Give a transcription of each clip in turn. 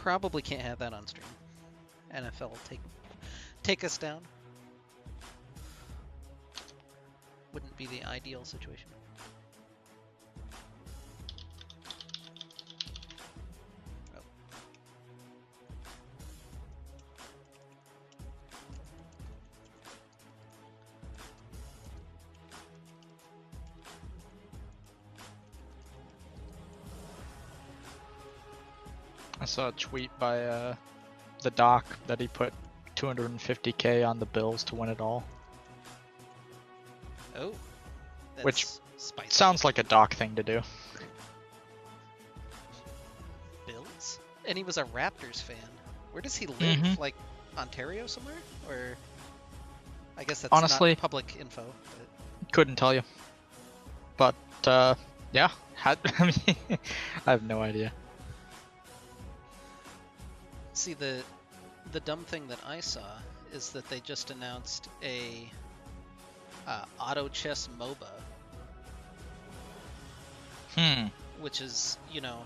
probably can't have that on stream. NFL will take us down. Wouldn't be the ideal situation. Oh. I saw a tweet by the doc that he put 250K on the Bills to win it all. Oh. That's Which spicy. Sounds like a doc thing to do. Bills? And he was a Raptors fan. Where does he live? Mhm. Like Ontario somewhere? Or I guess that's Honestly, not public info. But... couldn't tell you. But yeah, I mean, I have no idea. See, the dumb thing that I saw is that they just announced a auto chess MOBA, which is, you know,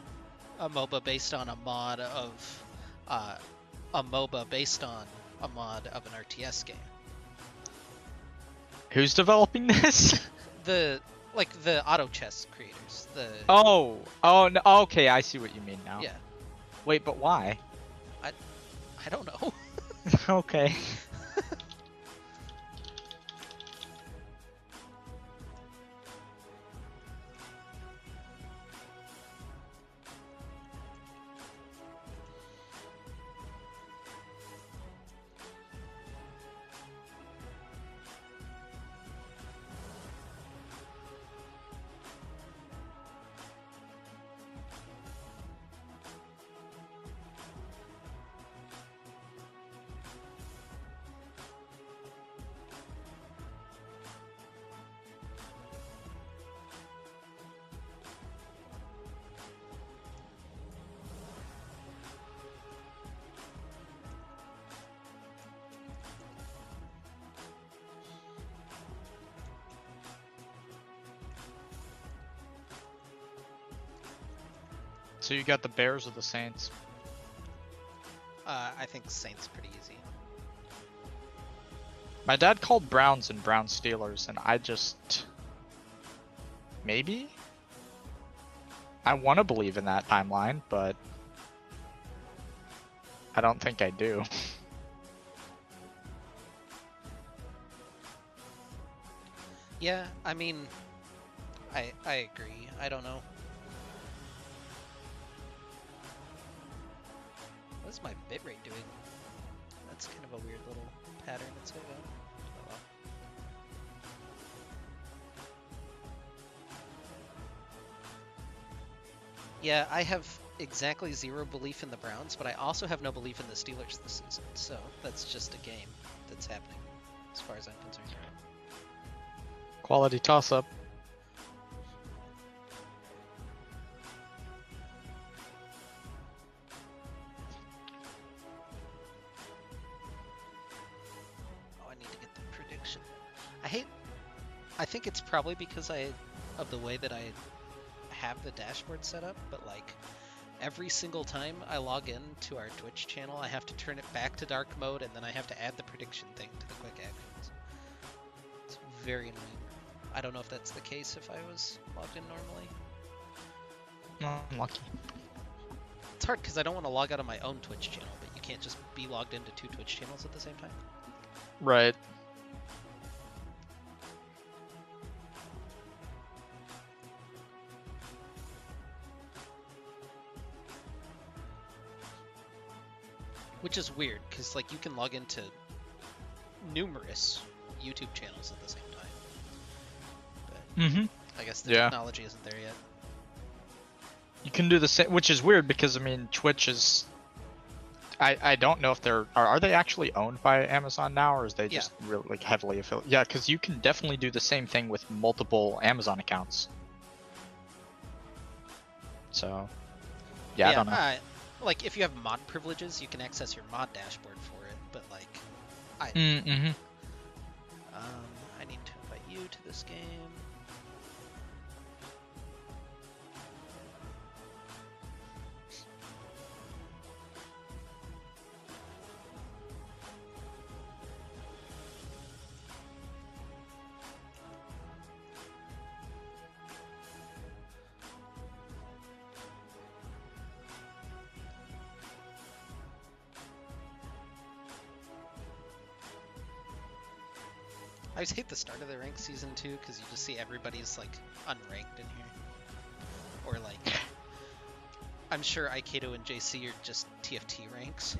a MOBA based on a mod of a MOBA based on a mod of an RTS game. Who's developing this? The auto chess creators. Oh no, okay, I see what you mean now. Yeah. Wait, but why? I don't know. Okay. So you got the Bears or the Saints? I think Saints pretty easy. My dad called Browns and Brown Steelers, and I just... Maybe? I want to believe in that timeline, but... I don't think I do. Yeah, I mean, I agree. I don't know. What's my bitrate doing? That's kind of a weird little pattern it's going on. Oh well. Yeah, I have exactly zero belief in the Browns, but I also have no belief in the Steelers this season, so that's just a game that's happening, as far as I'm concerned. Quality toss-up. I think it's probably because of the way that I have the dashboard set up, but like every single time I log in to our Twitch channel, I have to turn it back to dark mode, and then I have to add the prediction thing to the quick actions. It's very annoying. I don't know if that's the case if I was logged in normally. No, I'm lucky. It's hard because I don't want to log out of my own Twitch channel, but you can't just be logged into two Twitch channels at the same time. Right. Which is weird, because like you can log into numerous YouTube channels at the same time. But I guess the technology isn't there yet. You can do the same, which is weird because I mean Twitch is. I don't know if are they actually owned by Amazon now, or is they just really like heavily affiliated? Yeah, because you can definitely do the same thing with multiple Amazon accounts. So, yeah, I don't know. Like if you have mod privileges, you can access your mod dashboard for it. But like, I need to invite you to this game. I just hate the start of the ranked season too, because you just see everybody's like unranked in here, or like I'm sure Aikedo and JC are just TFT ranks.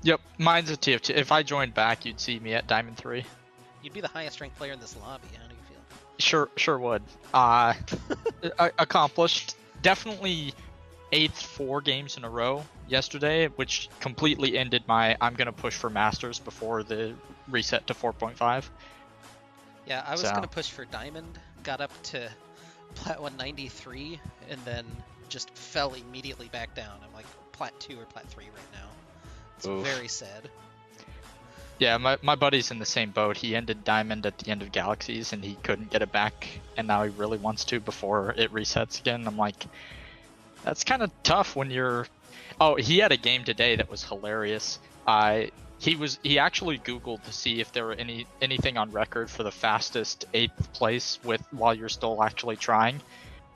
Yep, mine's a TFT. If I joined back, you'd see me at Diamond 3. You'd be the highest ranked player in this lobby. How do you feel? Sure would. Accomplished. Definitely 8th 4 games in a row yesterday, which completely ended my I'm gonna push for Masters before the reset to 4.5. Yeah, I was gonna push for Diamond, got up to Plat 193, and then just fell immediately back down. I'm like Plat 2 or Plat 3 right now. It's very sad. Yeah, my buddy's in the same boat. He ended Diamond at the end of Galaxies, and he couldn't get it back, and now he really wants to before it resets again. I'm like, that's kind of tough when you're... Oh, he had a game today that was hilarious. He actually Googled to see if there were anything on record for the fastest 8th place while you're still actually trying,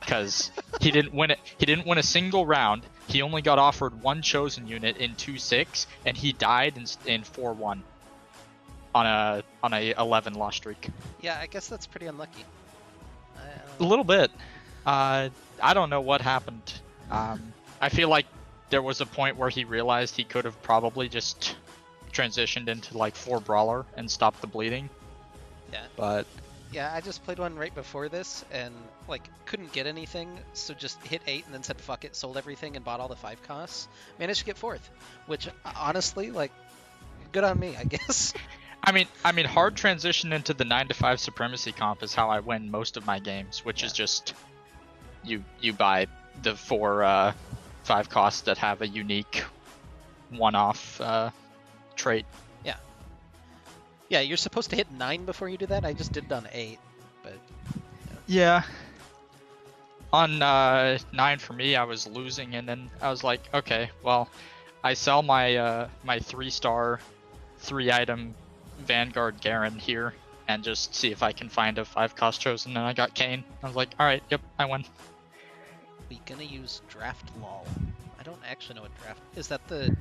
because he didn't win it. He didn't win a single round. He only got offered one chosen unit in 2-6, and he died in 4-1 on a 11 loss streak. Yeah, I guess that's pretty unlucky. A little bit. I don't know what happened. I feel like there was a point where he realized he could have probably just transitioned into like 4 brawler and stopped the bleeding. Yeah. But yeah, I just played one right before this and like couldn't get anything, so just hit 8 and then said fuck it, sold everything and bought all the 5 costs. Managed to get 4th, which honestly, like, good on me, I guess. I mean, hard transition into the 9-5 supremacy comp is how I win most of my games, which is just you buy the 4 5 costs that have a unique one-off trait. Yeah, you're supposed to hit 9 before you do that. I just did it on 8, but yeah. On 9 for me, I was losing, and then I was like, okay, well, I sell my my 3-star 3-item Vanguard Garen here and just see if I can find a 5 cost chosen, and I got Kane. I was like, alright, yep, I win. We gonna use draft lol. I don't actually know what draft is. That the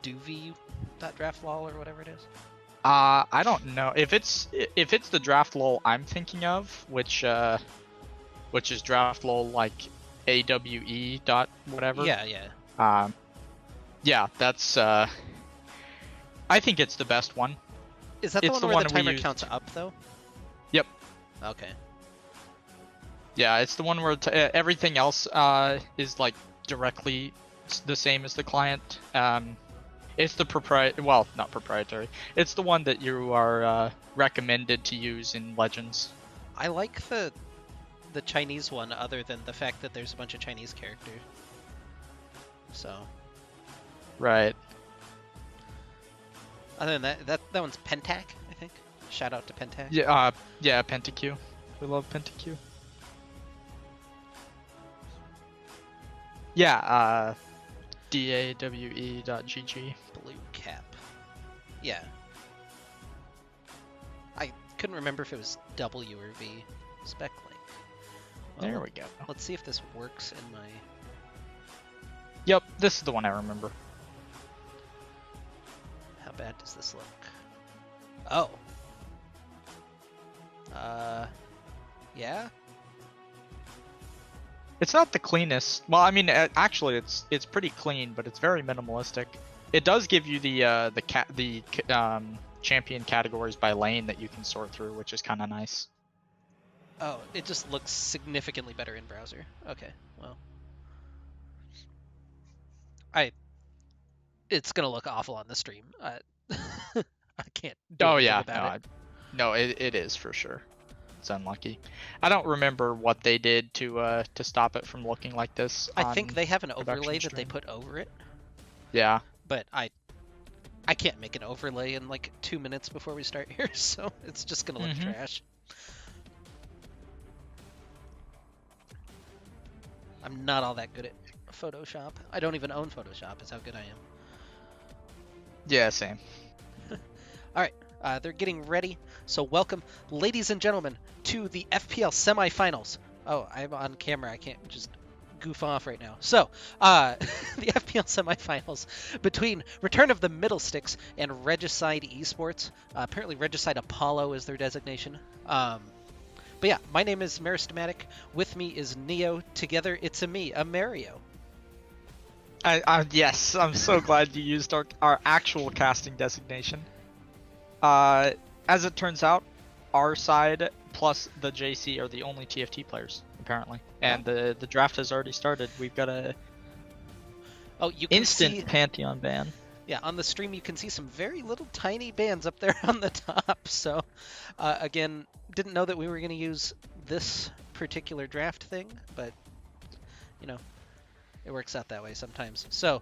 Doovie.draft lol or whatever it is? I don't know if it's the draft lol I'm thinking of, which is draft lol like AWE dot whatever. Yeah. Yeah, that's I think it's the best one. Is that the one where the timer counts up though? Yep. Okay. Yeah, it's the one where everything else is like directly the same as the client. It's the not proprietary. It's the one that you are recommended to use in Legends. I like the Chinese one, other than the fact that there's a bunch of Chinese characters. So. Right. Other than that one's Pentac, I think. Shout out to Pentac. Yeah, PentaQ. We love PentaQ. Yeah, DAWE.GG. Blue cap. Yeah. I couldn't remember if it was W or V. Spec link. Well, there we go. Let's see if this works in my... Yep, this is the one I remember. How bad does this look? Oh. Yeah? It's not the cleanest. Well, I mean, actually, it's pretty clean, but it's very minimalistic. It does give you the champion categories by lane that you can sort through, which is kind of nice. Oh, it just looks significantly better in browser. Okay, well, it's gonna look awful on the stream. I can't do anything about it. No, it is for sure. It's unlucky. I don't remember what they did to stop it from looking like this. I think they have an overlay that they put over it. Yeah. But I can't make an overlay in like 2 minutes before we start here, so it's just gonna look trash. I'm not all that good at Photoshop. I don't even own Photoshop, is how good I am. Yeah, same. Alright, they're getting ready. So welcome, ladies and gentlemen, to the FPL semifinals. Oh, I'm on camera. I can't just goof off right now. So, the FPL semifinals between Return of the Middle Sticks and Regicide Esports. Apparently, Regicide Apollo is their designation. But yeah, my name is Meristematic. With me is Neo. Together, it's a me, a Mario. Yes, I'm so glad you used our actual casting designation. As it turns out, our side plus the JC are the only TFT players, apparently. And the draft has already started. We've got a you can instant see, Pantheon ban. Yeah, on the stream you can see some very little tiny bands up there on the top. So, again, didn't know that we were going to use this particular draft thing, but, you know, it works out that way sometimes. So,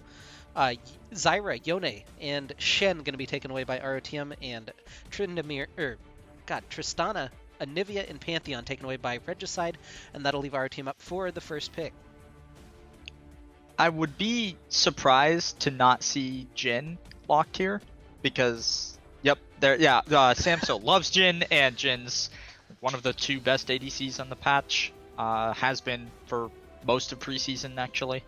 Zyra, Yone, and Shen going to be taken away by ROTM, and Tristana, Anivia, and Pantheon taken away by Regicide, and that'll leave ROTM up for the first pick. I would be surprised to not see Jhin locked here, because, Samso loves Jhin, and Jin's one of the 2 best ADCs on the patch, has been for most of preseason, actually.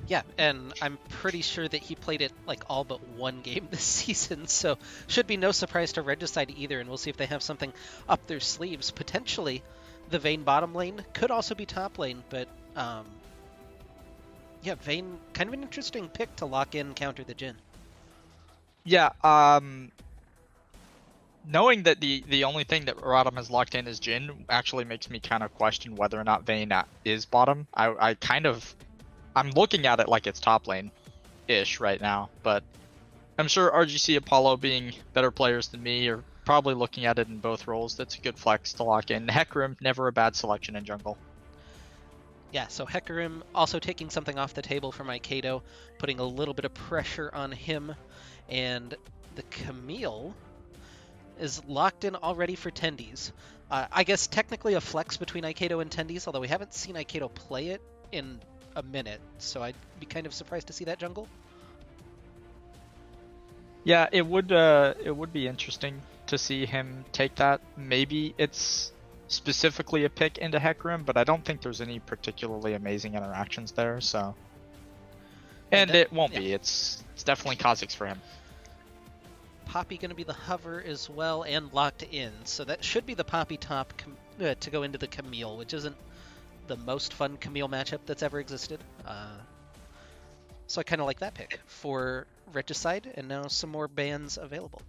Yeah, and I'm pretty sure that he played it like all but 1 game this season, so should be no surprise to Regicide either, and we'll see if they have something up their sleeves. Potentially, the Vayne bottom lane could also be top lane, but yeah, Vayne, kind of an interesting pick to lock in and counter the Jhin. Yeah, knowing that the only thing that RotM has locked in is Jhin actually makes me kind of question whether or not Vayne is bottom. I'm looking at it like it's top lane-ish right now, but I'm sure RGC Apollo, being better players than me, are probably looking at it in both roles. That's a good flex to lock in. Hecarim, never a bad selection in jungle. Yeah, so Hecarim also taking something off the table for my Kato, putting a little bit of pressure on him, and the Camille is locked in already for Tendies. I guess technically a flex between Iketo and Tendies, although we haven't seen Iketo play it in a minute, so I'd be kind of surprised to see that jungle. Yeah, it would be interesting to see him take that. Maybe it's specifically a pick into Hecarim, but I don't think there's any particularly amazing interactions there, so. And it won't be. It's definitely Kha'Zix for him. Poppy going to be the hover as well and locked in, so that should be the Poppy top to go into the Camille, which isn't the most fun Camille matchup that's ever existed. So I kind of like that pick for Regicide, and now some more bans available.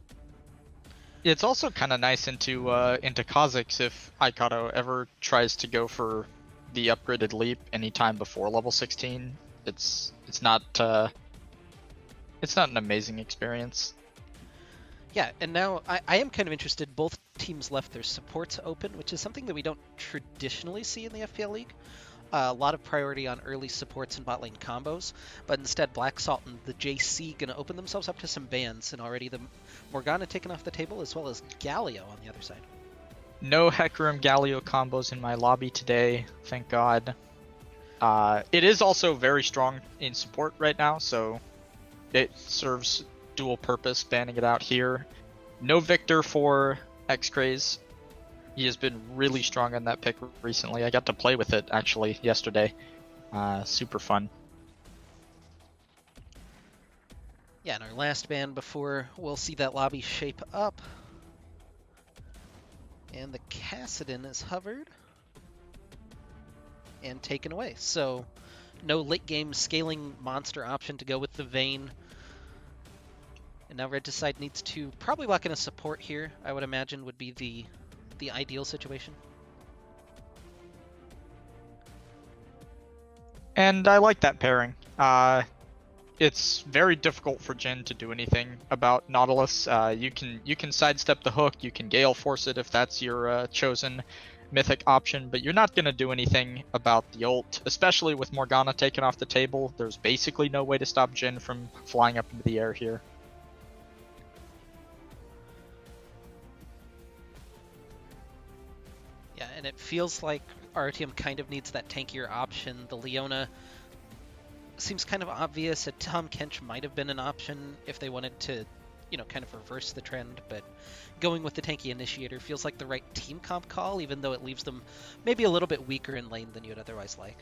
It's also kind of nice into Kha'Zix if Iketo ever tries to go for the upgraded leap anytime before level 16. It's not an amazing experience. Yeah, and now I am kind of interested. Both teams left their supports open, which is something that we don't traditionally see in the FPL League. A lot of priority on early supports and bot lane combos, but instead Black Salt and the JC going to open themselves up to some bans, and already the Morgana taken off the table, as well as Galio on the other side. No Hecarim Galio combos in my lobby today, thank God. It is also very strong in support right now, so it serves dual purpose, banning it out here. No Victor for X-Craze. He has been really strong on that pick recently. I got to play with it actually yesterday. Super fun. Yeah, and our last ban before we'll see that lobby shape up. And the Kassadin is hovered and taken away. So no late game scaling monster option to go with the Vayne. And now Regicide needs to probably lock in a support here, I would imagine would be the ideal situation. And I like that pairing. It's very difficult for Jhin to do anything about Nautilus. You can sidestep the hook, you can Gale Force it if that's your chosen mythic option, but you're not going to do anything about the ult, especially with Morgana taken off the table. There's basically no way to stop Jhin from flying up into the air here. Yeah, and it feels like RTM kind of needs that tankier option. The Leona seems kind of obvious. A Tom Kench might have been an option if they wanted to kind of reverse the trend, but going with the tanky initiator feels like the right team comp call, even though it leaves them maybe a little bit weaker in lane than you'd otherwise like.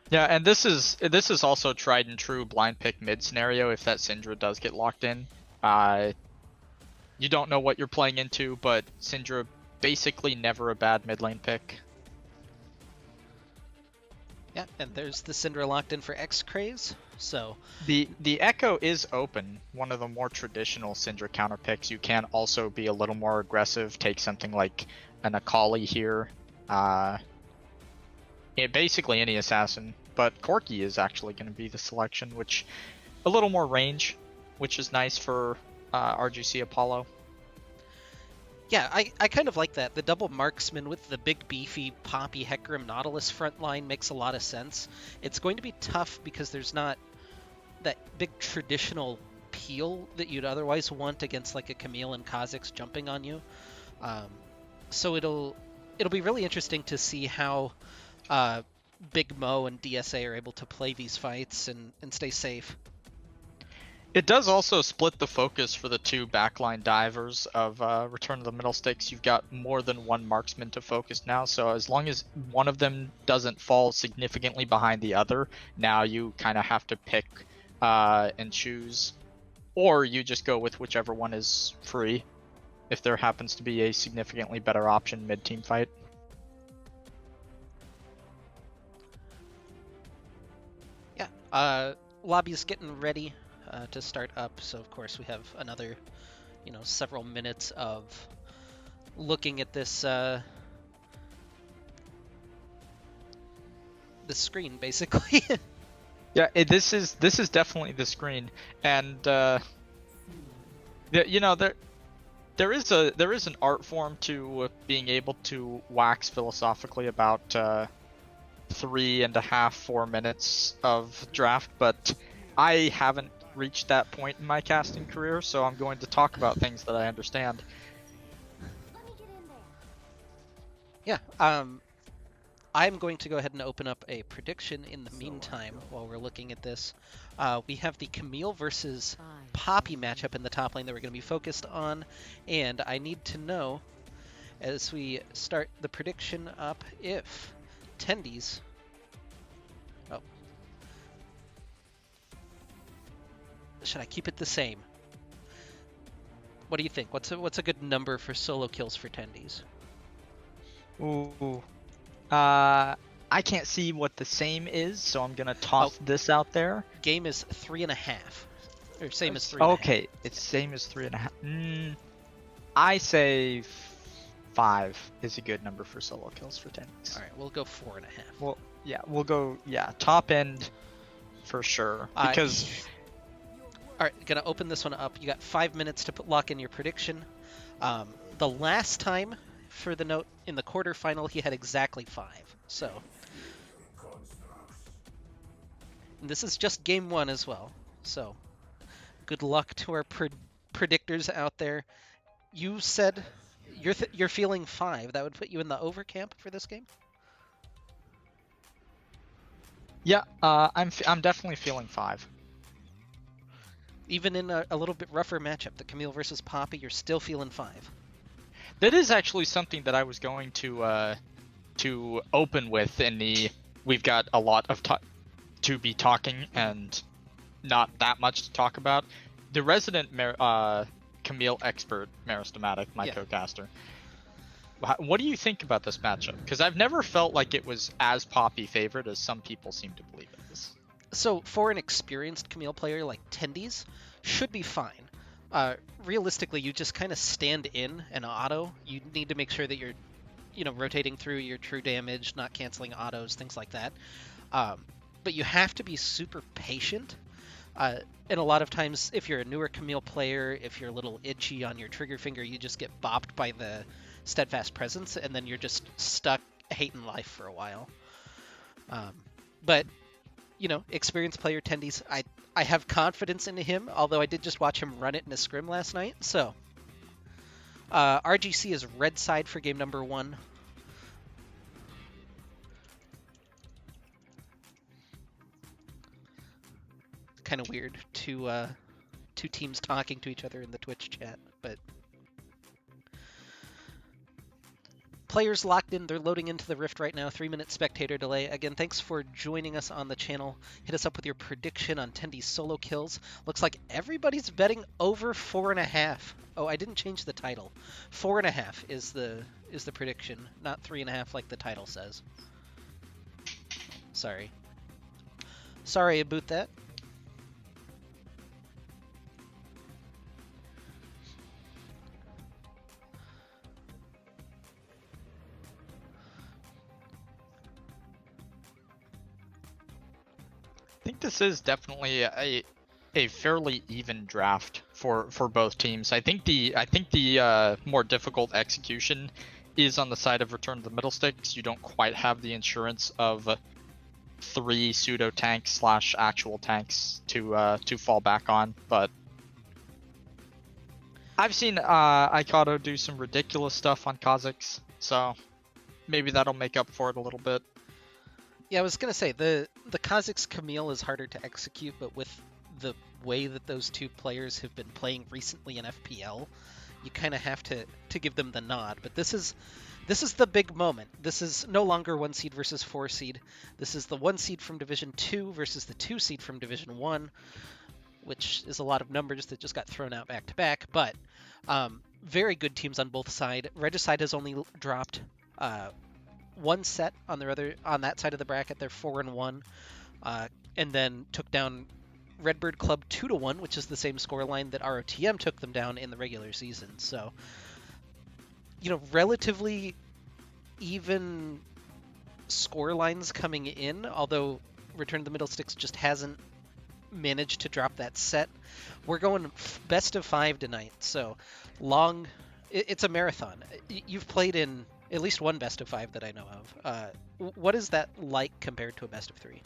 Yeah, and this is also tried and true blind pick mid scenario if that Syndra does get locked in. You don't know what you're playing into, but Syndra basically never a bad mid lane pick. Yeah, and there's the Syndra locked in for X-Craze, so... The Echo is open, one of the more traditional Syndra counter picks. You can also be a little more aggressive, take something like an Akali here. Basically any assassin, but Corki is actually going to be the selection, which a little more range, which is nice for RGC Apollo. Yeah, I kind of like that. The double marksman with the big beefy Poppy Hecarim Nautilus front line makes a lot of sense. It's going to be tough because there's not that big traditional peel that you'd otherwise want against like a Camille and Kha'Zix jumping on you. So it'll be really interesting to see how Big Mo and DSA are able to play these fights and stay safe. It does also split the focus for the two backline divers of Return to the Middle Sticks. You've got more than one marksman to focus now, so as long as one of them doesn't fall significantly behind the other, now you kind of have to pick and choose, or you just go with whichever one is free if there happens to be a significantly better option mid-team fight. Yeah, lobby's getting ready to start up, so of course we have another, several minutes of looking at this the screen, basically. Yeah, this is definitely the screen, and there is an art form to being able to wax philosophically about 3.5, 4 minutes of draft, but I haven't reached that point in my casting career, so I'm going to talk about things that I understand. Yeah, I'm going to go ahead and open up a prediction in the meantime while we're looking at this. We have the Camille versus Poppy matchup in the top lane that we're going to be focused on, and I need to know, as we start the prediction up, if Tendies... Oh. Should I keep it the same? What do you think? What's a good number for solo kills for Tendies? Ooh. I can't see what the same is, so I'm gonna toss this out there. Game is 3.5. Or same as 3.5. Okay, it's same as 3.5. I say 5 is a good number for solo kills for Tendies. Alright, we'll go 4.5. Well, yeah, we'll go, top end for sure. Because... Alright, gonna open this one up. You got 5 minutes to lock in your prediction. The last time, for the note, in the quarterfinal, he had exactly 5. So, and this is just game 1 as well. So, good luck to our predictors out there. You said you're feeling 5. That would put you in the over camp for this game? Yeah, I'm definitely feeling 5. Even in a little bit rougher matchup, the Camille versus Poppy, you're still feeling 5. That is actually something that I was going to open with in the... We've got a lot of to be talking and not that much to talk about. The resident Camille expert, Meristomatic, my co-caster. What do you think about this matchup? Because I've never felt like it was as Poppy favored as some people seem to believe it is. So for an experienced Camille player like Tendies, should be fine. Realistically, you just kind of stand in an auto. You need to make sure that you're, rotating through your true damage, not canceling autos, things like that. But you have to be super patient. And a lot of times, if you're a newer Camille player, if you're a little itchy on your trigger finger, you just get bopped by the steadfast presence, and then you're just stuck hating life for a while. But experienced player Tendies, I have confidence in him, although I did just watch him run it in a scrim last night. So, RGC is red side for game number 1. Kind of weird to two teams talking to each other in the Twitch chat, but players locked in. They're loading into the Rift right now. 3-minute spectator delay. Again, thanks for joining us on the channel. Hit us up with your prediction on Tendy's solo kills. Looks like everybody's betting over 4.5. Oh, I didn't change the title. 4.5 is the prediction, not 3.5 like the title says. Sorry about that. I think this is definitely a fairly even draft for both teams. I think the more difficult execution is on the side of Return to the Middle Sticks. You don't quite have the insurance of 3 pseudo tanks / actual tanks to fall back on, but I've seen Aikado do some ridiculous stuff on Kazakhs, so maybe that'll make up for it a little bit. Yeah, I was gonna say the Kazakhs Camille is harder to execute, but with the way that those two players have been playing recently in FPL, you kind of have to give them the nod. But this is the big moment. This is no longer 1 seed versus 4 seed. This is the 1 seed from Division 2 versus the 2 seed from Division 1, which is a lot of numbers that just got thrown out back to back. But very good teams on both sides. Regicide has only dropped 1 set on that side of the bracket. They're 4-1, and then took down Redbird Club 2-1, which is the same scoreline that ROTM took them down in the regular season. So, relatively even score lines coming in, although Return to the Middle Sticks just hasn't managed to drop that set. We're going best of 5 tonight, so long. It's a marathon. You've played in at least one best of 5 that I know of. What is that like compared to a best of 3?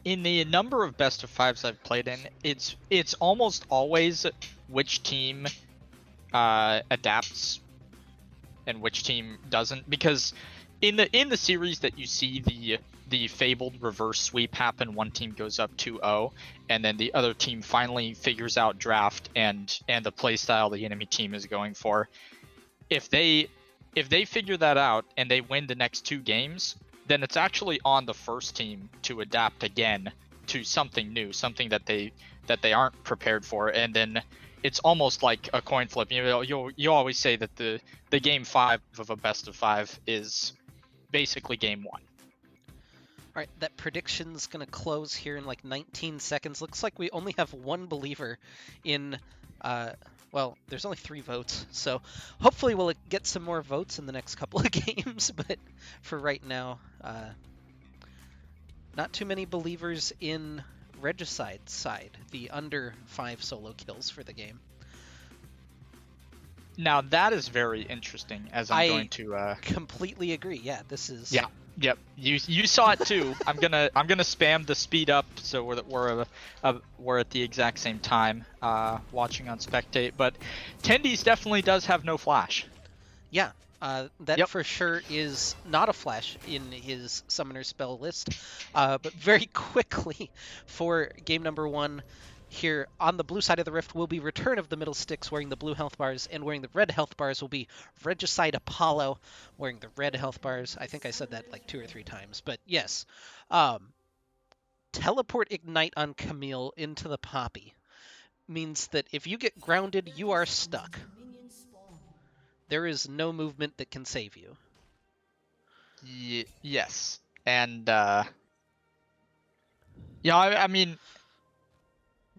In the number of best of 5s I've played in, it's almost always which team adapts and which team doesn't, because in the series that you see the fabled reverse sweep happen, one team goes up 2-0 and then the other team finally figures out draft and the playstyle the enemy team is going for. If they figure that out and they win the next 2 games, then it's actually on the first team to adapt again to something new, something that they aren't prepared for, and then it's almost like a coin flip. You always say that the game 5 of a best of 5 is basically game 1. All right, that prediction's going to close here in like 19 seconds. Looks like we only have 1 believer in, well, there's only 3 votes, so hopefully we'll get some more votes in the next couple of games, but for right now, not too many believers in Regicide's side, the under 5 solo kills for the game. Now that is very interesting, as I'm going to completely agree. Yeah, this is... Yeah. Yep, you saw it too. I'm gonna spam the speed up so we're at the exact same time watching on Spectate. But Tendy's definitely does have no flash. Yeah, that for sure is not a flash in his summoner spell list. But very quickly for game number 1. Here on the blue side of the Rift will be Return of the Middle Sticks wearing the blue health bars, and wearing the red health bars will be Regicide Apollo wearing the red health bars. I think I said that like 2 or 3 times, but yes. Teleport Ignite on Camille into the Poppy means that if you get grounded, you are stuck. There is no movement that can save you. Yes, and yeah, I mean,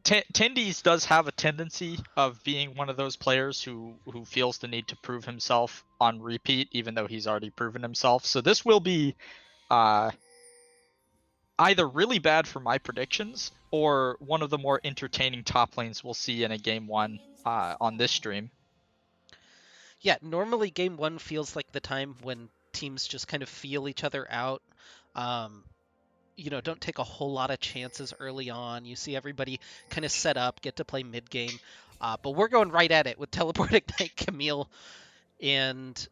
Tendy's does have a tendency of being one of those players who feels the need to prove himself on repeat, even though he's already proven himself. So this will be either really bad for my predictions or one of the more entertaining top lanes we'll see in a game 1 on this stream. Yeah, normally game 1 feels like the time when teams just kind of feel each other out. Don't take a whole lot of chances early on. You see everybody kind of set up, get to play mid game. But we're going right at it with Teleport Ignite Camille. And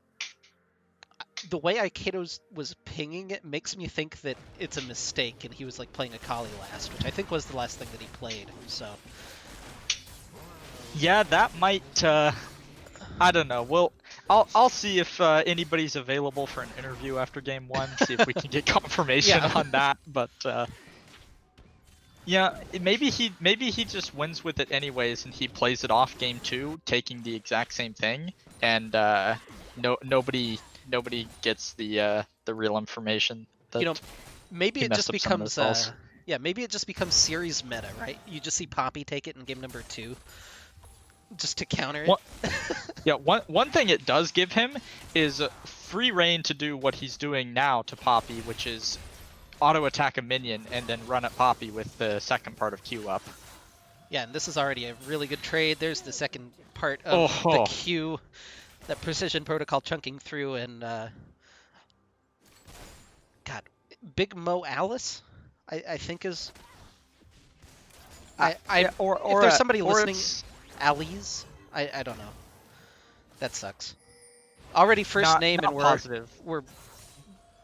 the way Aikedo was pinging it makes me think that it's a mistake, and he was like playing Akali last, which I think was the last thing that he played. So yeah, that might. I don't know. I'll see if anybody's available for an interview after game 1. See if we can get confirmation yeah, on that. But yeah, maybe he just wins with it anyways, and he plays it off game 2, taking the exact same thing, and nobody gets the real information that you know, maybe he it messed just up some of those becomes calls. yeah, maybe it just becomes series meta, right? You just see Poppy take it in game number 2 just to counter it. One, yeah, one thing it does give him is free reign to do what he's doing now to Poppy, which is auto attack a minion and then run at Poppy with the second part of Q up. Yeah, and this is already a really good trade. There's the second part of the Q, that precision protocol chunking through, and God, Big Mo Alice, I think is. Yeah, if there's somebody or listening, Alice, I don't know. That sucks. Already first name, not and positive. we're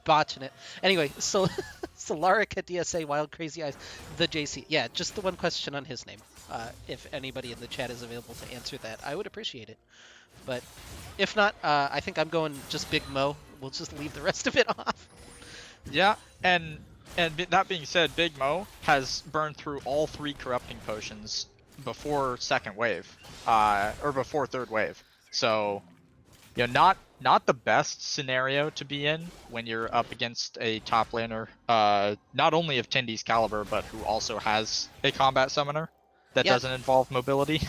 botching it. Anyway, so Solarica, DSA, Wild Crazy Eyes, the JC. Yeah, just the one question on his name. If anybody in the chat is available to answer that, I would appreciate it. But if not, I think I'm going just Big Mo. We'll just leave the rest of it off. Yeah, and that being said, Big Mo has burned through all 3 corrupting potions before second wave, or before third wave. So, you know, not the best scenario to be in when you're up against a top laner, not only of Tindy's caliber, but who also has a combat summoner that doesn't involve mobility.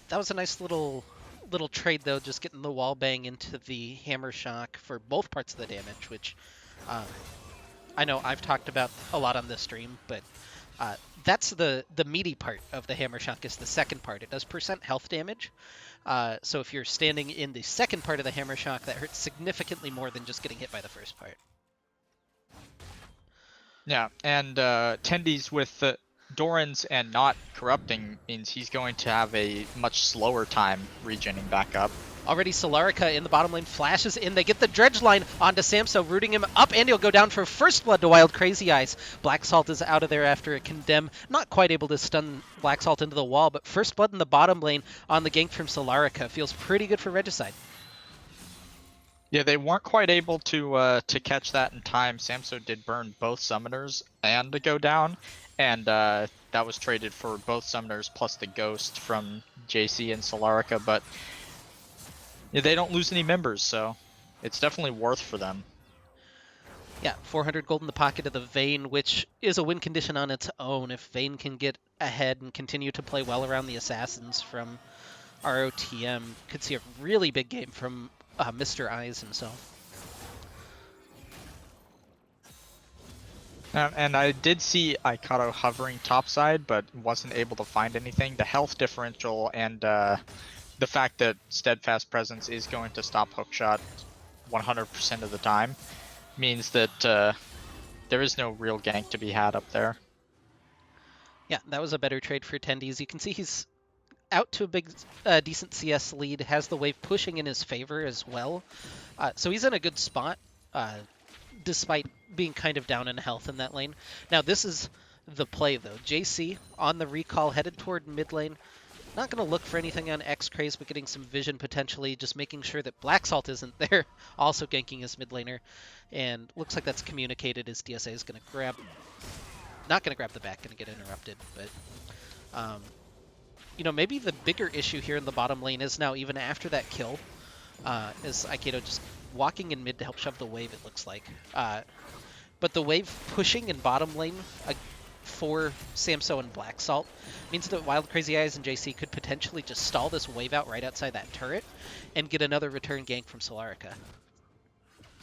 That was a nice little trade, though, just getting the wall bang into the hammer shock for both parts of the damage, which I know I've talked about a lot on this stream, but that's the meaty part of the hammer shock is the second part. It does percent health damage. So if you're standing in the second part of the hammer shock, that hurts significantly more than just getting hit by the first part. Yeah, and Tendies with Doran's and not corrupting means he's going to have a much slower time regening back up. Already Solarica in the bottom lane flashes in. They get the dredge line onto Samso, rooting him up, and he'll go down for first blood to Wild Crazy Eyes. Black Salt is out of there after a condemn. Not quite able to stun Black Salt into the wall, but first blood in the bottom lane on the gank from Solarica. Feels pretty good for Regicide. Yeah, they weren't quite able to catch that in time. Samso did burn both summoners and to go down, and that was traded for both summoners plus the ghost from JC and Solarica, but yeah, they don't lose any members, so it's definitely worth for them. Yeah, 400 gold in the pocket of the Vayne, which is a win condition on its own. If Vayne can get ahead and continue to play well around the assassins from ROTM, could see a really big game from Mr. Eyes himself. And I did see Aikato hovering topside, but wasn't able to find anything. The health differential and the fact that Steadfast Presence is going to stop hookshot 100% of the time means that there is no real gank to be had up there. Yeah, that was a better trade for Tendies. You can see he's out to a big, decent CS lead, has the wave pushing in his favor as well. So he's in a good spot, despite being kind of down in health in that lane. Now this is the play, though. JC on the recall, headed toward mid lane. Not going to look for anything on X-Craze, but getting some vision potentially, just making sure that Black Salt isn't there, also ganking his mid laner. And looks like that's communicated as DSA is going to grab... Not going to grab the back, going to get interrupted, but... you know, maybe the bigger issue here in the bottom lane is now, even after that kill, is Aikedo just walking in mid to help shove the wave, it looks like. But the wave pushing in bottom lane for Samso and Black Salt means that Wild Crazy Eyes and JC could potentially just stall this wave out right outside that turret and get another return gank from Solarica.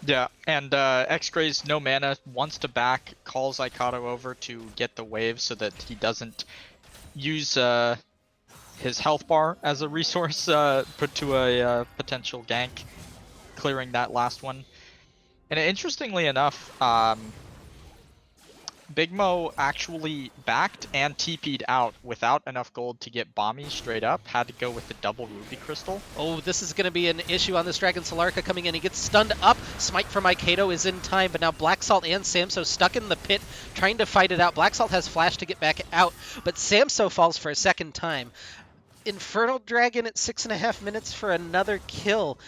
Yeah, and X-Gray's no mana, wants to back, calls Aikato over to get the wave so that he doesn't use his health bar as a resource put to a potential gank, clearing that last one. And interestingly enough, Big Mo actually backed and TP'd out without enough gold to get Bomby straight up. Had to go with the double Ruby Crystal. Oh, this is going to be an issue on this Dragon. Solarca coming in. He gets stunned up. Smite from Aikedo is in time, but now Black Salt and Samso stuck in the pit trying to fight it out. Black Salt has flash to get back out, but Samso falls for a second time. Infernal Dragon at 6.5 minutes for another kill.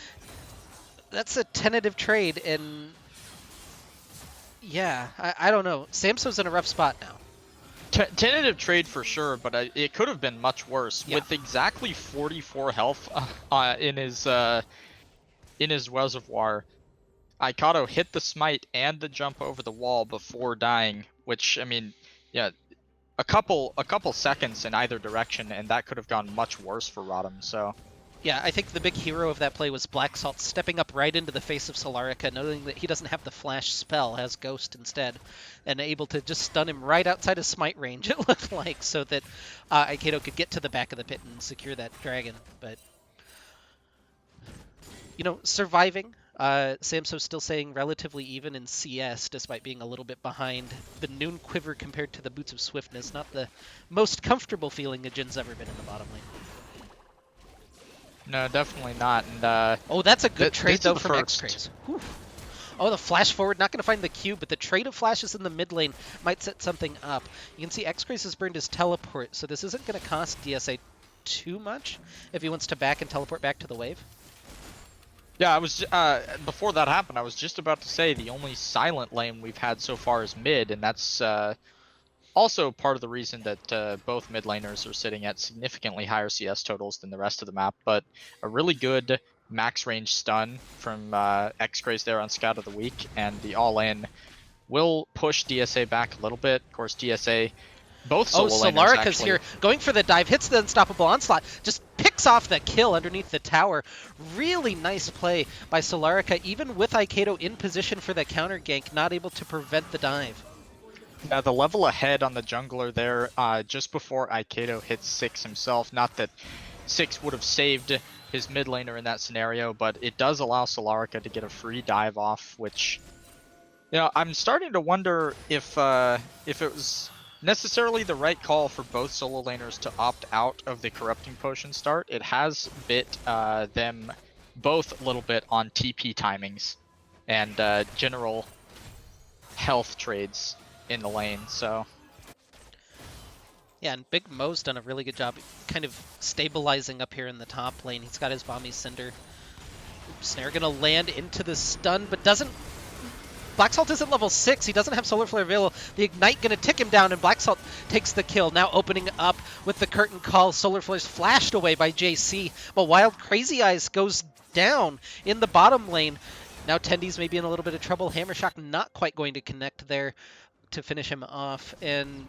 That's a tentative trade, and yeah, I don't know. Samso's in a rough spot now. Tentative trade for sure, but it could have been much worse. Yeah. With exactly 44 health in his reservoir, Aikedo hit the smite and the jump over the wall before dying, which, I mean, yeah, a couple seconds in either direction, and that could have gone much worse for RotM. So. Yeah, I think the big hero of that play was Black Salt stepping up right into the face of Solarca, knowing that he doesn't have the flash spell, has Ghost instead, and able to just stun him right outside of smite range, it looked like, so that Aikedo could get to the back of the pit and secure that dragon. But, you know, surviving. Samso's still saying relatively even in CS, despite being a little bit behind. The Noon Quiver compared to the Boots of Swiftness, not the most comfortable feeling a Jin's ever been in the bottom lane. No, definitely not. And oh, that's a good trade though from first. X-Craze. Oh, the flash forward, not going to find the Q, but the trade of flashes in the mid lane might set something up. You can see X-Craze has burned his teleport, so this isn't going to cost DSA too much if he wants to back and teleport back to the wave. Yeah, I was before that happened, I was just about to say the only silent lane we've had so far is mid, and that's also part of the reason that both mid laners are sitting at significantly higher CS totals than the rest of the map. But a really good max range stun from X-Craze there on Scout of the Week, and the all-in will push DSA back a little bit. Of course, DSA, both solo laners Solarca's actually. here, going for the dive, hits the unstoppable onslaught, just picks off the kill underneath the tower. Really nice play by Solarca, even with Aikedo in position for the counter gank, not able to prevent the dive. Yeah, the level ahead on the jungler there, just before Aikedo hits 6 himself. Not that 6 would have saved his mid laner in that scenario, but it does allow Solarca to get a free dive off, which, you know, I'm starting to wonder if it was necessarily the right call for both solo laners to opt out of the Corrupting Potion start. It has bit them both a little bit on TP timings and general health trades in the lane, so. Yeah, and Big Mo's done a really good job kind of stabilizing up here in the top lane. He's got his Bomby Cinder. Snare gonna land into the stun, but doesn't... Black Salt is at level 6, he doesn't have Solar Flare available. The Ignite gonna tick him down, and Black Salt takes the kill. Now opening up with the Curtain Call. Solar Flare's flashed away by JC, but Wild Crazy Eyes goes down in the bottom lane. Now Tendi's maybe in a little bit of trouble. Hammershock not quite going to connect there to finish him off, and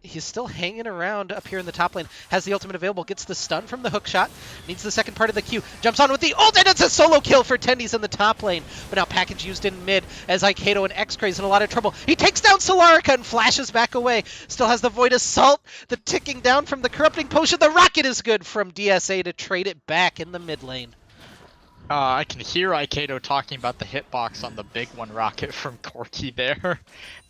he's still hanging around up here in the top lane. Has the ultimate available, gets the stun from the hook shot, needs the second part of the Q, jumps on with the ult, and it's a solo kill for Tendi's in the top lane. But now package used in mid as Aikedo and X-Craze in a lot of trouble. He takes down Solarca and flashes back away. Still has the Void Assault, the ticking down from the Corrupting Potion. The rocket is good from DSA to trade it back in the mid lane. I can hear Aikedo talking about the hitbox on the big one rocket from Corki there.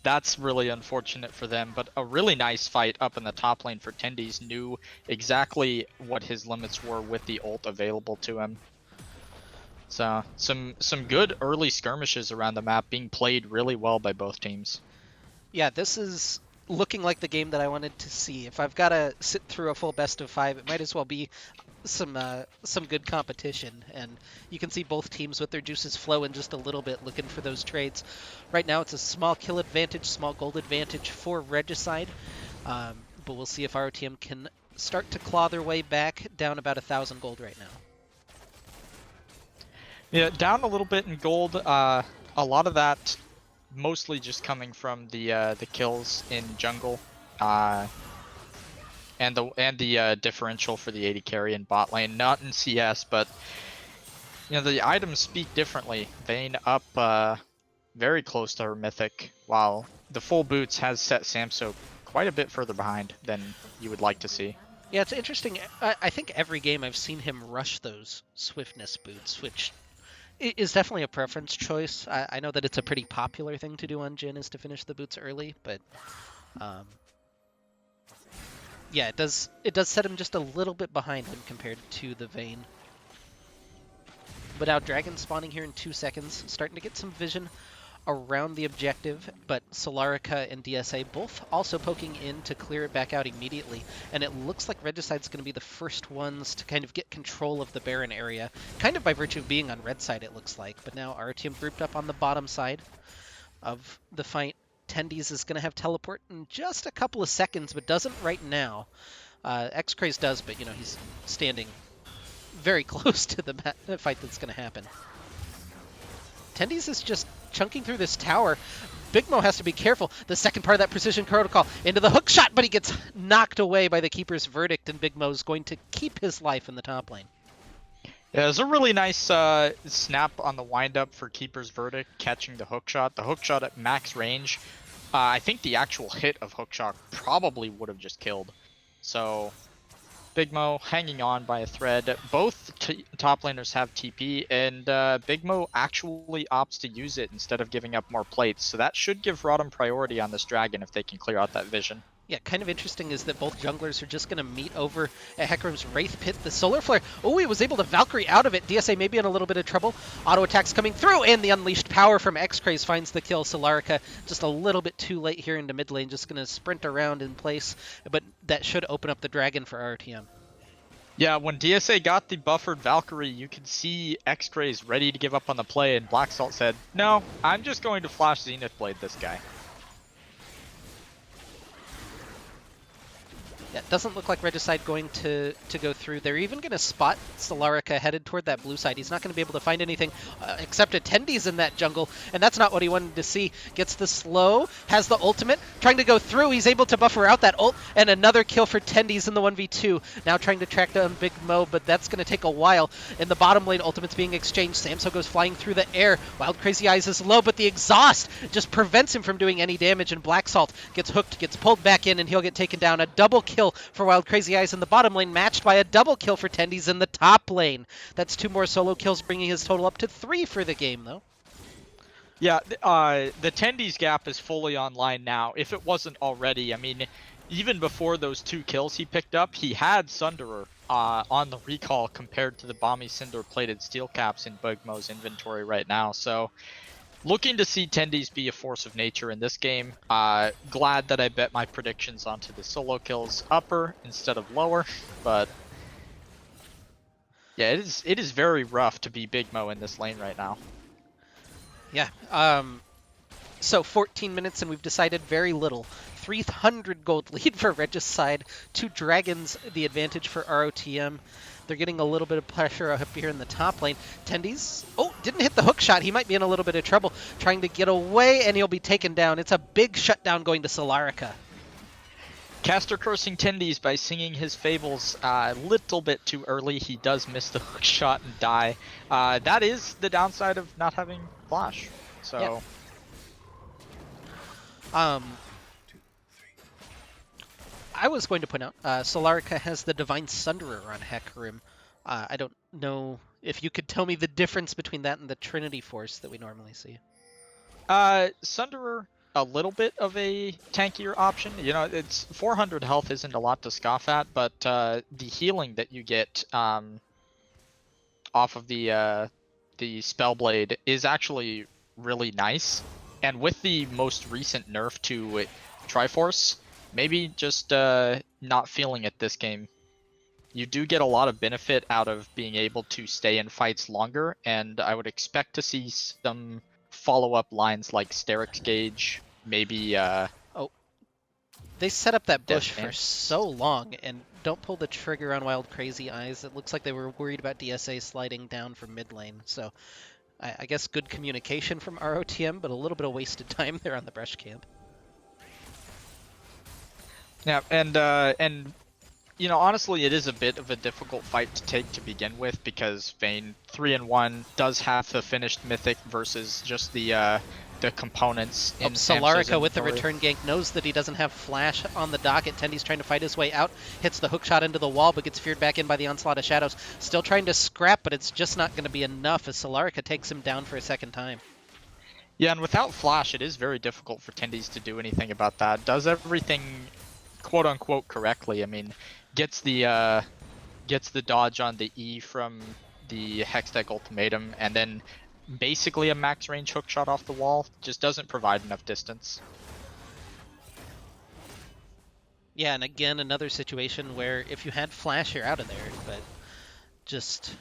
That's really unfortunate for them, but a really nice fight up in the top lane for Tendi's. Knew exactly what his limits were with the ult available to him. So some good early skirmishes around the map being played really well by both teams. Yeah, this is looking like the game that I wanted to see. If I've got to sit through a full best of 5, it might as well be some good competition, and you can see both teams with their juices flowing just a little bit, looking for those trades. Right now it's a small kill advantage, small gold advantage for Regicide, but we'll see if RotM can start to claw their way back, down about 1,000 gold right now. Yeah, down a little bit in gold. A lot of that mostly just coming from the kills in jungle. And the differential for the 80 carry in bot lane, not in CS, but you know, the items speak differently. Vayne up very close to her mythic, while the full boots has set Samso quite a bit further behind than you would like to see. Yeah, it's interesting. I think every game I've seen him rush those swiftness boots, which It is definitely a preference choice. I know that it's a pretty popular thing to do on Jhin is to finish the boots early, but um, yeah, it does set him just a little bit behind when compared to the Vayne. But now Dragon spawning here in 2 seconds, starting to get some vision around the objective, but Solarica and DSA both also poking in to clear it back out immediately. And it looks like Regicide's going to be the first ones to kind of get control of the Baron area, kind of by virtue of being on red side, it looks like. But now RTM grouped up on the bottom side of the fight. Tendies is going to have teleport in just a couple of seconds, but doesn't right now. X-Craze does, but he's standing very close to the fight that's going to happen. Tendies is just chunking through this tower. Big Mo has to be careful. The second part of that precision protocol into the hook shot, but he gets knocked away by the keeper's verdict, and Big Mo's going to keep his life in the top lane. Yeah, it was a really nice snap on the windup for keeper's verdict, catching the hook shot. The hook shot at max range. I think the actual hit of hook shot probably would have just killed. So Big Mo hanging on by a thread. Both top laners have TP, and Big Mo actually opts to use it instead of giving up more plates. So that should give RotM priority on this dragon if they can clear out that vision. Yeah, kind of interesting is that both junglers are just going to meet over at Hecarim's Wraith Pit. The Solar Flare, oh, he was able to Valkyrie out of it. DSA may be in a little bit of trouble. Auto attacks coming through, and the Unleashed Power from X-Craze finds the kill. Solarica just a little bit too late here into mid lane, just going to sprint around in place, but that should open up the dragon for RTM. Yeah, when DSA got the buffered Valkyrie, you could see X-Craze ready to give up on the play, and Black Salt said, no, I'm just going to flash Zenith Blade this guy. Yeah, it doesn't look like Regicide going to go through. They're even going to spot Solarica headed toward that blue side. He's not going to be able to find anything except attendees in that jungle, and that's not what he wanted to see. Gets the slow, has the ultimate, trying to go through. He's able to buffer out that ult, and another kill for Tendies in the 1v2. Now trying to track down Big Mo, but that's going to take a while. In the bottom lane, ultimate's being exchanged. Samso goes flying through the air. Wild Crazy Eyes is low, but the exhaust just prevents him from doing any damage, and Black Salt gets hooked, gets pulled back in, and he'll get taken down. A double kill for Wild Crazy Eyes in the bottom lane, matched by a double kill for Tendies in the top lane. That's 2 more solo kills, bringing his total up to 3 for the game, though. Yeah, the Tendies gap is fully online now. If it wasn't already, I mean, even before those 2 kills he picked up, he had Sunderer on the recall compared to the Bomby Cinder plated steel caps in Big Mo's inventory right now. So looking to see Tendies be a force of nature in this game. Glad that I bet my predictions onto the solo kills upper instead of lower, but yeah, it is very rough to be Big Mo in this lane right now. Yeah, so 14 minutes and we've decided very little. 300 gold lead for Regicide, 2 dragons the advantage for ROTM. They're getting a little bit of pressure up here in the top lane. Tendies, oh, didn't hit the hook shot. He might be in a little bit of trouble trying to get away, and he'll be taken down. It's a big shutdown going to Solarica. Caster cursing Tendies by singing his fables a little bit too early. He does miss the hook shot and die. That is the downside of not having flash. So, yeah. I was going to point out, Solarica has the Divine Sunderer on Hecarim. I don't know if you could tell me the difference between that and the Trinity Force that we normally see. Sunderer, a little bit of a tankier option. You know, it's 400 health isn't a lot to scoff at, but the healing that you get off of the Spellblade is actually really nice. And with the most recent nerf to Triforce, maybe just not feeling it this game. You do get a lot of benefit out of being able to stay in fights longer, and I would expect to see some follow-up lines like Steric's Gauge, maybe... They set up that bush for so long, and don't pull the trigger on Wild Crazy Eyes. It looks like they were worried about DSA sliding down from mid lane, so I guess good communication from ROTM, but a little bit of wasted time there on the brush camp. Yeah, and you know, honestly, it is a bit of a difficult fight to take to begin with because Vayne 3-1 does have the finished mythic versus just the the components in Samsa's Solarica with the inventory. return gank knows that he doesn't have flash on the docket. Tendy's trying to fight his way out, hits the hook shot into the wall, but gets feared back in by the onslaught of shadows. Still trying to scrap, but it's just not going to be enough as Solarica takes him down for a second time. Yeah, and without flash, it is very difficult for Tendies to do anything about that. Does everything quote unquote correctly. I mean, gets the dodge on the E from the Hextech ultimatum, and then basically a max range hook shot off the wall. Just doesn't provide enough distance. Yeah, and again, another situation where if you had flash, you're out of there, but just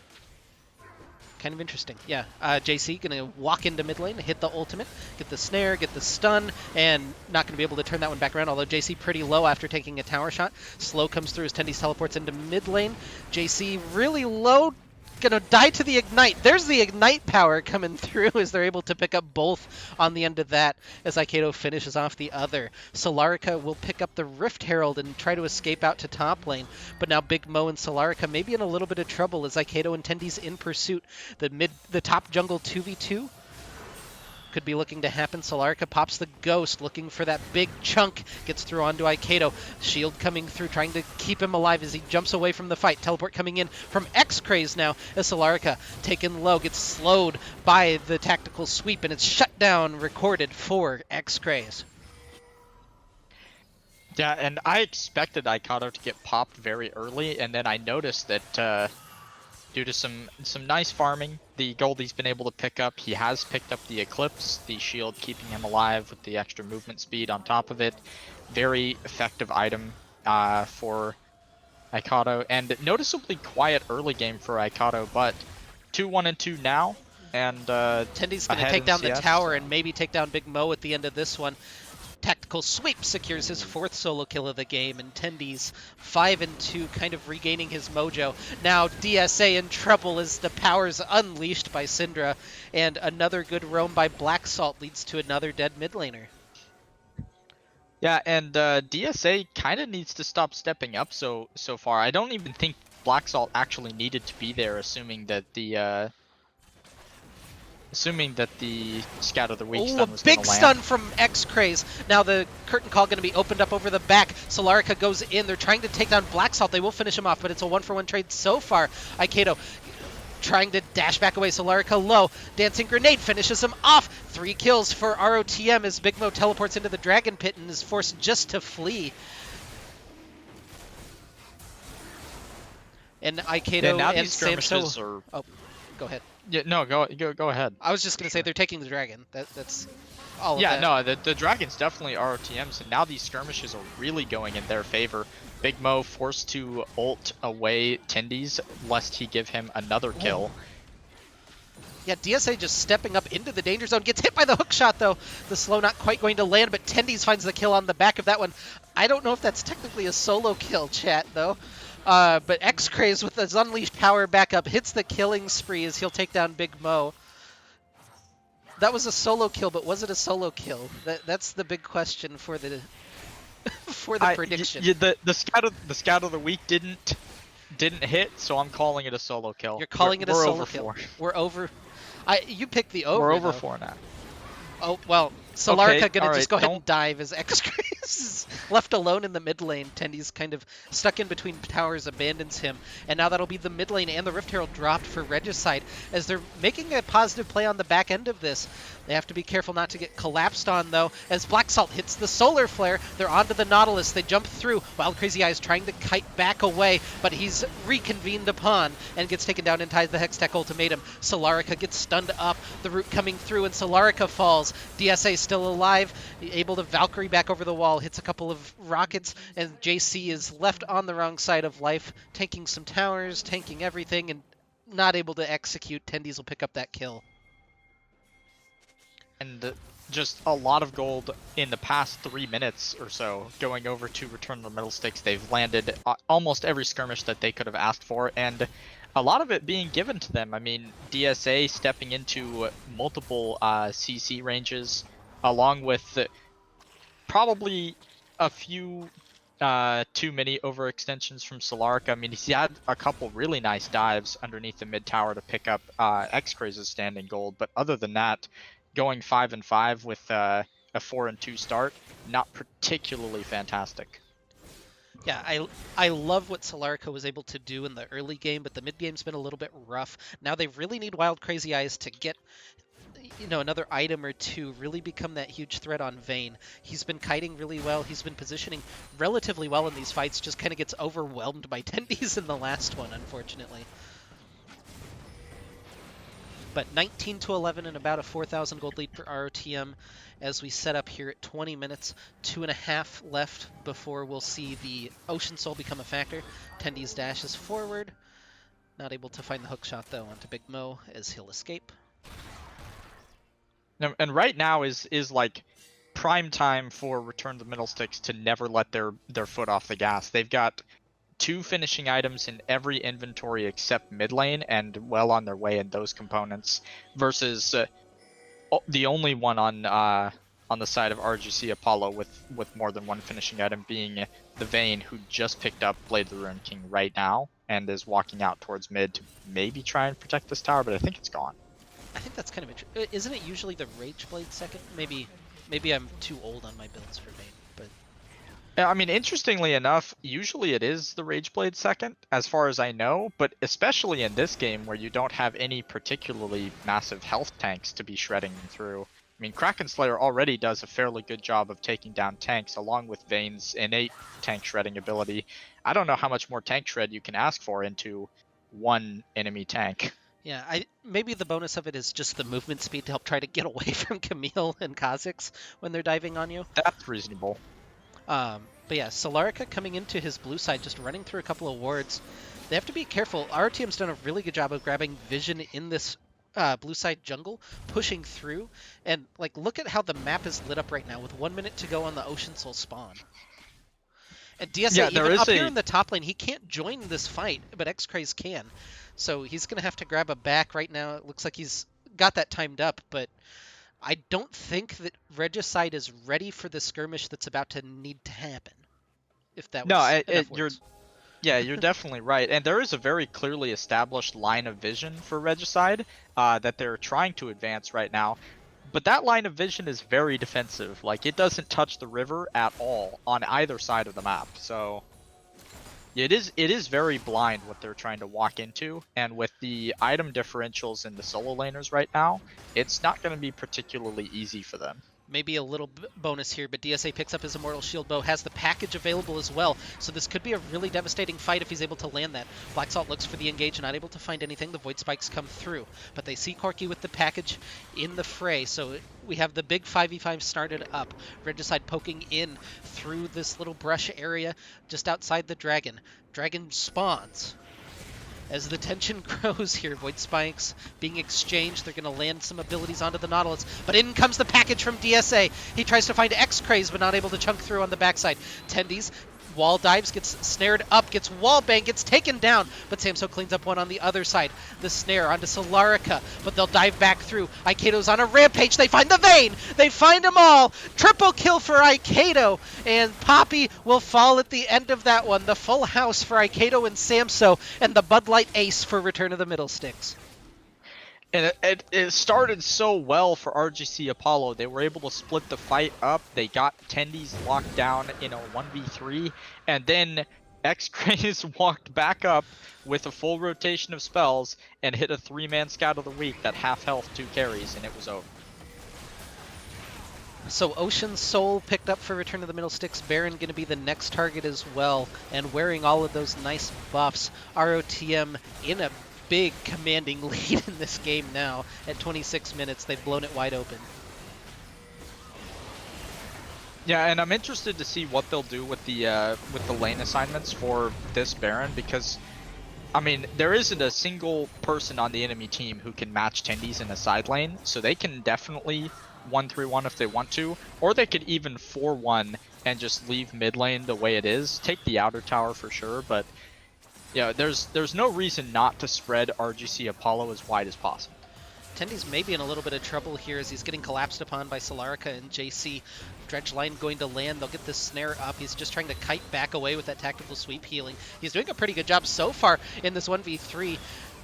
kind of interesting. Yeah, JC gonna walk into mid lane, hit the ultimate, get the snare, get the stun, and not gonna be able to turn that one back around, although JC pretty low after taking a tower shot. Slow comes through as Tendy's teleports into mid lane. JC really low, gonna die to the ignite. There's the ignite power coming through as they're able to pick up both on the end of that as Aikedo finishes off the other. Solarica will pick up the Rift Herald and try to escape out to top lane, but now Big Mo and Solarica may be in a little bit of trouble as Aikedo and Tendy's in pursuit. The top jungle 2v2 could be looking to happen. Solarica pops the ghost, looking for that big chunk. Gets through onto Aikedo. Shield coming through, trying to keep him alive as he jumps away from the fight. Teleport coming in from X-Craze now as Solarica, taken low, gets slowed by the tactical sweep, and it's shut down, recorded for X-Craze. Yeah, and I expected Aikedo to get popped very early, and then I noticed that due to some nice farming, the gold he's been able to pick up, he has picked up the Eclipse, the shield keeping him alive with the extra movement speed on top of it. Very effective item for Aikedo, and noticeably quiet early game for Aikedo, but 2-1 and 2 now, and Tendy's going to take down the tower and maybe take down Big Mo at the end of this one. Tactical sweep secures his 4th solo kill of the game, and Tendy's 5 and 2, kind of regaining his mojo. Now DSA in trouble as the powers unleashed by Syndra, and another good roam by Black Salt leads to another dead mid laner. Yeah, and DSA kind of needs to stop stepping up so far. I don't even think Black Salt actually needed to be there, assuming that the Scout of the Week stun was going to land. Big stun from X-Craze. Now the curtain call going to be opened up over the back. Solarica goes in. They're trying to take down Black Salt. They will finish him off, but it's a 1-for-1 trade so far. Aikedo trying to dash back away. Solarica low. Dancing Grenade finishes him off. 3 kills for RotM as Big Mo teleports into the Dragon Pit and is forced just to flee. And Aikedo and Samso... Oh, go ahead. Yeah, no, go ahead. I was just going to say they're taking the dragon. That's all of that. Yeah, no, the dragon's definitely ROTMs, and now these skirmishes are really going in their favor. Big Mo forced to ult away Tendy's, lest he give him another kill. Yeah, DSA just stepping up into the danger zone. Gets hit by the hook shot, though. The slow not quite going to land, but Tendy's finds the kill on the back of that one. I don't know if that's technically a solo kill, chat, though. But X-Craze with his unleashed power back up hits the killing spree as he'll take down Big Mo. That was a solo kill, but was it a solo kill? That's the big question for the prediction. The scout of the week didn't hit, so I'm calling it a solo kill. You're calling it a solo kill. We're over. You picked the over. We're over though. 4 now. Oh well. Solarica gonna just go ahead don't... and dive as X-Craze is left alone in the mid lane. Tendy's kind of stuck in between towers, abandons him, and now that'll be the mid lane and the Rift Herald dropped for Regicide as they're making a positive play on the back end of this. They have to be careful not to get collapsed on, though, as Black Salt hits the Solar Flare. They're onto the Nautilus. They jump through. Wild Crazy Eyes trying to kite back away, but he's reconvened upon and gets taken down and ties the Hextech ultimatum. Solarica gets stunned up. The root coming through, and Solarica falls. DSA still alive, able to Valkyrie back over the wall, hits a couple of rockets, and JC is left on the wrong side of life, tanking some towers, tanking everything, and not able to execute. Tendy's will pick up that kill. And just a lot of gold in the past 3 minutes or so going over to Return to the Middle Sticks. They've landed almost every skirmish that they could have asked for, and a lot of it being given to them. I mean, DSA stepping into multiple CC ranges, along with probably a few too many overextensions from Solarica. I mean, he's had a couple really nice dives underneath the mid tower to pick up X-Craze's standing gold, but other than that, going 5-5 with a 4-2 start, not particularly fantastic. Yeah, I love what Solarica was able to do in the early game, but the mid game's been a little bit rough. Now they really need Wild Crazy Eyes to get another item or two, really become that huge threat on Vayne. He's been kiting really well. He's been positioning relatively well in these fights, just kind of gets overwhelmed by Tendies in the last one, unfortunately. But 19 to 11 and about a 4,000 gold lead for ROTM as we set up here at 20 minutes, 2.5 left before we'll see the Ocean Soul become a factor. Tendies dashes forward, not able to find the hook shot though onto Big Mo as he'll escape. And right now is like prime time for Return to the Middle Sticks to never let their foot off the gas. They've got 2 finishing items in every inventory except mid lane, and well on their way in those components, versus the only one on the side of RGC Apollo with more than 1 finishing item being the Vayne, who just picked up Blade of the Ruined King right now and is walking out towards mid to maybe try and protect this tower, but I think it's gone. I think that's kind of interesting. Isn't it usually the Rage Blade second? Maybe I'm too old on my builds for Vayne, but I mean, interestingly enough, usually it is the Rageblade second, as far as I know, but especially in this game where you don't have any particularly massive health tanks to be shredding through. I mean, Kraken Slayer already does a fairly good job of taking down tanks, along with Vayne's innate tank shredding ability. I don't know how much more tank shred you can ask for into one enemy tank. yeah, maybe the bonus of it is just the movement speed to help try to get away from Camille and Kha'Zix when they're diving on you. That's reasonable. But yeah, Solarica coming into his blue side, just running through a couple of wards. They have to be careful. Our team's done a really good job of grabbing vision in this blue side jungle, pushing through, and like look at how the map is lit up right now with 1 minute to go on the Ocean Soul spawn. And DSA, even up here in the top lane, he can't join this fight, but X-Craze can. So he's going to have to grab a back right now. It looks like he's got that timed up, but I don't think that Regicide is ready for the skirmish that's about to need to happen. If that was enough words. You're definitely right. And there is a very clearly established line of vision for Regicide that they're trying to advance right now. But that line of vision is very defensive. Like, it doesn't touch the river at all on either side of the map. So it is very blind what they're trying to walk into. And with the item differentials in the solo laners right now, it's not going to be particularly easy for them. Maybe a little bonus here, but DSA picks up his Immortal Shield Bow, has the package available as well, so this could be a really devastating fight if he's able to land that. Black Salt looks for the engage, not able to find anything. The Void Spikes come through, but they see Corki with the package in the fray, so we have the big 5v5 started up. Regicide poking in through this little brush area just outside the dragon. Dragon spawns. As the tension grows here, Void Spikes being exchanged, they're going to land some abilities onto the Nautilus, but in comes the package from DSA. He tries to find X-Craze, but not able to chunk through on the backside. Tendies wall dives, gets snared up, gets wall bang, gets taken down, but Samso cleans up one on the other side. The snare onto Solarica, but they'll dive back through. Aikato's on a rampage, they find the Vayne! They find them all! Triple kill for Aikato, and Poppy will fall at the end of that one. The full house for Aikato and Samso, and the Bud Light ace for Return of the Middle Sticks. And it started so well for RGC Apollo. They were able to split the fight up. They got Tendies locked down in a 1v3. And then X-Craze walked back up with a full rotation of spells and hit a 3-man scout of the week that half health 2 carries, and it was over. So Ocean Soul picked up for Return of the Middle Sticks. Baron going to be the next target as well. And wearing all of those nice buffs. ROTM in a big commanding lead in this game now. At 26 minutes, they've blown it wide open. Yeah, and I'm interested to see what they'll do with the lane assignments for this Baron, because, I mean, there isn't a single person on the enemy team who can match Tendies in a side lane, so they can definitely 1-3-1 if they want to, or they could even 4-1 and just leave mid lane the way it is. Take the outer tower for sure, but yeah, there's no reason not to spread RGC Apollo as wide as possible. Tendies may be in a little bit of trouble here as he's getting collapsed upon by Solarica and JC. Dredge line going to land. They'll get this snare up. He's just trying to kite back away with that tactical sweep healing. He's doing a pretty good job so far in this 1v3.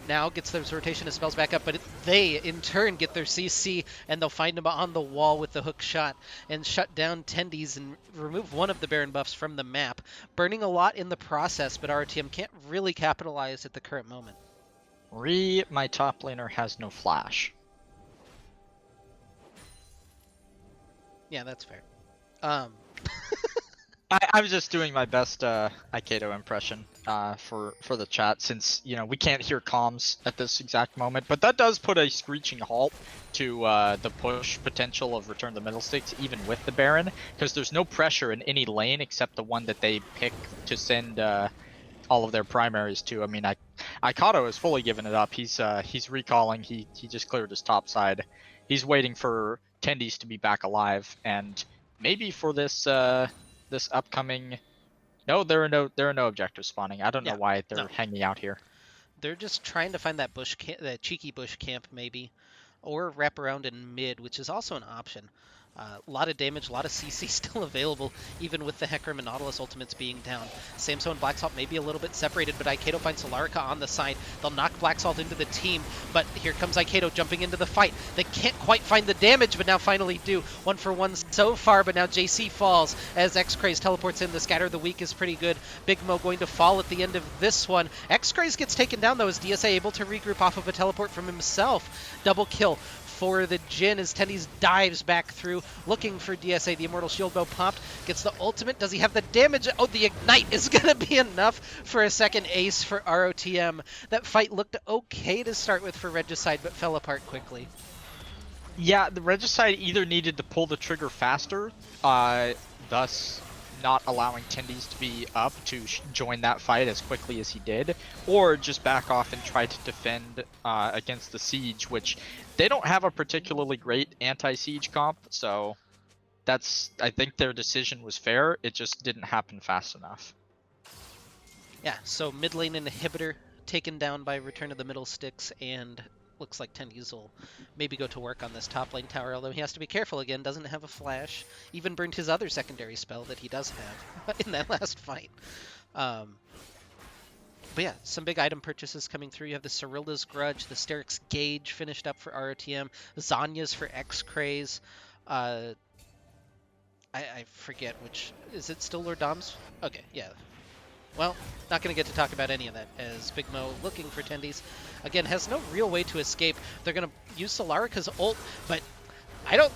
Now gets those rotation of spells back up, but they in turn get their CC, and they'll find him on the wall with the hook shot and shut down Tendies and remove one of the Baron buffs from the map, burning a lot in the process, but ROTM can't really capitalize at the current moment. My top laner has no flash. Yeah, that's fair. Um, I was just doing my best Aikedo impression for the chat, since we can't hear comms at this exact moment, but that does put a screeching halt to the push potential of Return to the Middle Sticks, even with the Baron, because there's no pressure in any lane except the one that they pick to send all of their primaries to. I mean, Aikato has fully given it up. He's recalling. He just cleared his top side. He's waiting for Tendies to be back alive, and maybe for this this upcoming. No, there are no objectives spawning. I don't know yeah, why they're no. hanging out here. They're just trying to find that that cheeky bush camp maybe, or wrap around in mid, which is also an option. A lot of damage, a lot of CC still available, even with the Hecarim and Nautilus ultimates being down. Samso and Black Salt may be a little bit separated, but Aikedo finds Solarica on the side. They'll knock Black Salt into the team, but here comes Aikedo jumping into the fight. They can't quite find the damage, but now finally do. 1-for-1 so far, but now JC falls as X-Craze teleports in. The Scatter of the Weak is pretty good. Big Mo going to fall at the end of this one. X-Craze gets taken down, though, as DSA able to regroup off of a teleport from himself. Double kill for the Jhin as Tendies dives back through, looking for DSA. The Immortal Shield Bow popped, gets the ultimate. Does he have the damage? Oh, the Ignite is going to be enough for a second ace for ROTM. That fight looked okay to start with for Regicide, but fell apart quickly. Yeah, the Regicide either needed to pull the trigger faster, thus not allowing Tendies to be up to join that fight as quickly as he did, or just back off and try to defend against the siege, which they don't have a particularly great anti-siege comp, so I think their decision was fair. It just didn't happen fast enough. Yeah, so mid lane inhibitor taken down by Return of the Middle Sticks, and looks like Tendies will maybe go to work on this top lane tower, although he has to be careful again, doesn't have a flash, even burned his other secondary spell that he does have in that last fight. But yeah, some big item purchases coming through. You have the Cyrilda's Grudge, the Sterix Gauge finished up for ROTM, Zanya's for X-Craze. I forget which. Is it still Lord Dom's? Okay, yeah. Well, not going to get to talk about any of that, as Big Mo, looking for Tendies, again, has no real way to escape. They're going to use Solarica's ult, but I don't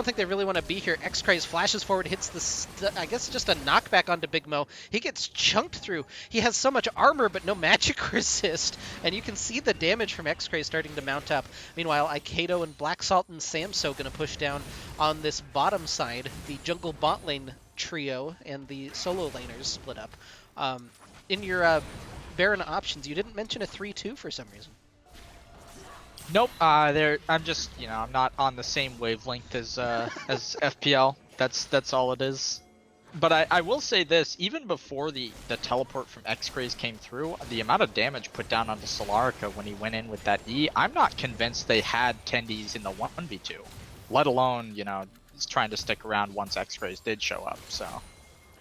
think they really want to be here. X-Craze flashes forward, hits I guess just a knockback onto Big Mo. He gets chunked through. He has so much armor, but no magic resist, and you can see the damage from X-Craze starting to mount up. Meanwhile, Aikedo and Black Salt and Samso going to push down on this bottom side. The jungle bot lane trio and the solo laners split up. In your Baron options, you didn't mention a 3-2 for some reason. Nope. I'm just, I'm not on the same wavelength as as FPL. That's all it is. But I will say this: even before the teleport from X-Craze came through, the amount of damage put down onto Solarica when he went in with that E, I'm not convinced they had Tendies in the 1v2. Let alone, trying to stick around once X-Craze did show up. So.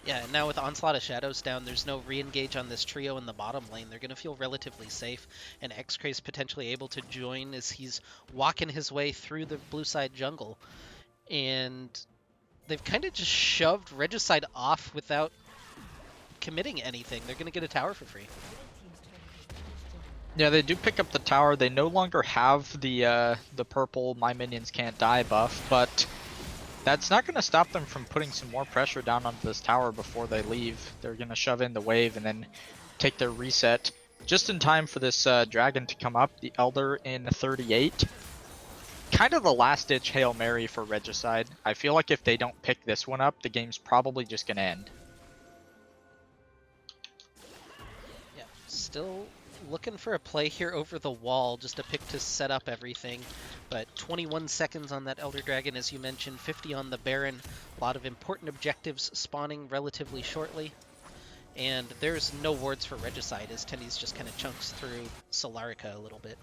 Yeah, and now with Onslaught of Shadows down, there's no re-engage on this trio in the bottom lane. They're going to feel relatively safe, and X-Craze potentially able to join as he's walking his way through the blue side jungle. And they've kind of just shoved Regicide off without committing anything. They're going to get a tower for free. Yeah, they do pick up the tower. They no longer have the purple "My Minions Can't Die" buff, but that's not going to stop them from putting some more pressure down onto this tower before they leave. They're going to shove in the wave and then take their reset just in time for this dragon to come up, the Elder in 38. Kind of the last-ditch Hail Mary for Regicide. I feel like if they don't pick this one up, the game's probably just going to end. Yeah, still looking for a play here over the wall, just a pick to set up everything. But 21 seconds on that Elder Dragon, as you mentioned, 50 on the Baron. A lot of important objectives spawning relatively shortly. And there's no wards for Regicide, as Tendies just kind of chunks through Solarica a little bit.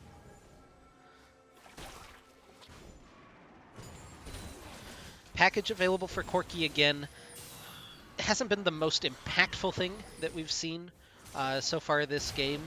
Package available for Corki again. It hasn't been the most impactful thing that we've seen so far this game.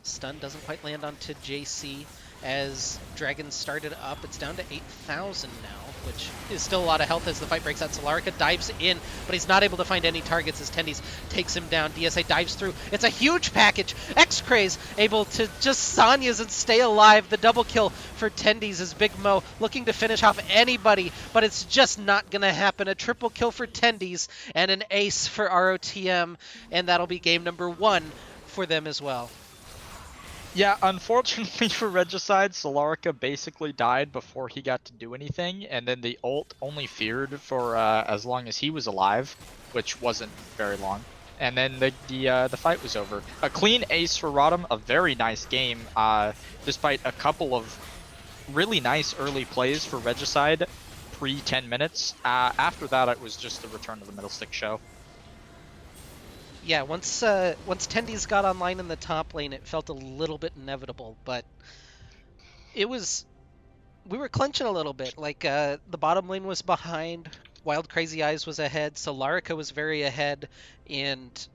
Stun doesn't quite land onto JC as Dragon started up. It's down to 8,000 now, which is still a lot of health as the fight breaks out. Solarica dives in, but he's not able to find any targets as Tendies takes him down. DSA dives through. It's a huge package. X-Craze able to just Sanyas and stay alive. The double kill for Tendies is Big Mo looking to finish off anybody, but it's just not going to happen. A triple kill for Tendies and an ace for ROTM, and that'll be game number 1 for them as well. Yeah, unfortunately for Regicide, Solarica basically died before he got to do anything, and then the ult only feared for as long as he was alive, which wasn't very long. And then the fight was over. A clean ace for RotM, a very nice game, despite a couple of really nice early plays for Regicide pre 10 minutes. After that, it was just the return of the middle stick show. Yeah, once Tendies got online in the top lane, it felt a little bit inevitable, but we were clinching a little bit. Like the bottom lane was behind, Wild Crazy Eyes was ahead, Solarica was very ahead, and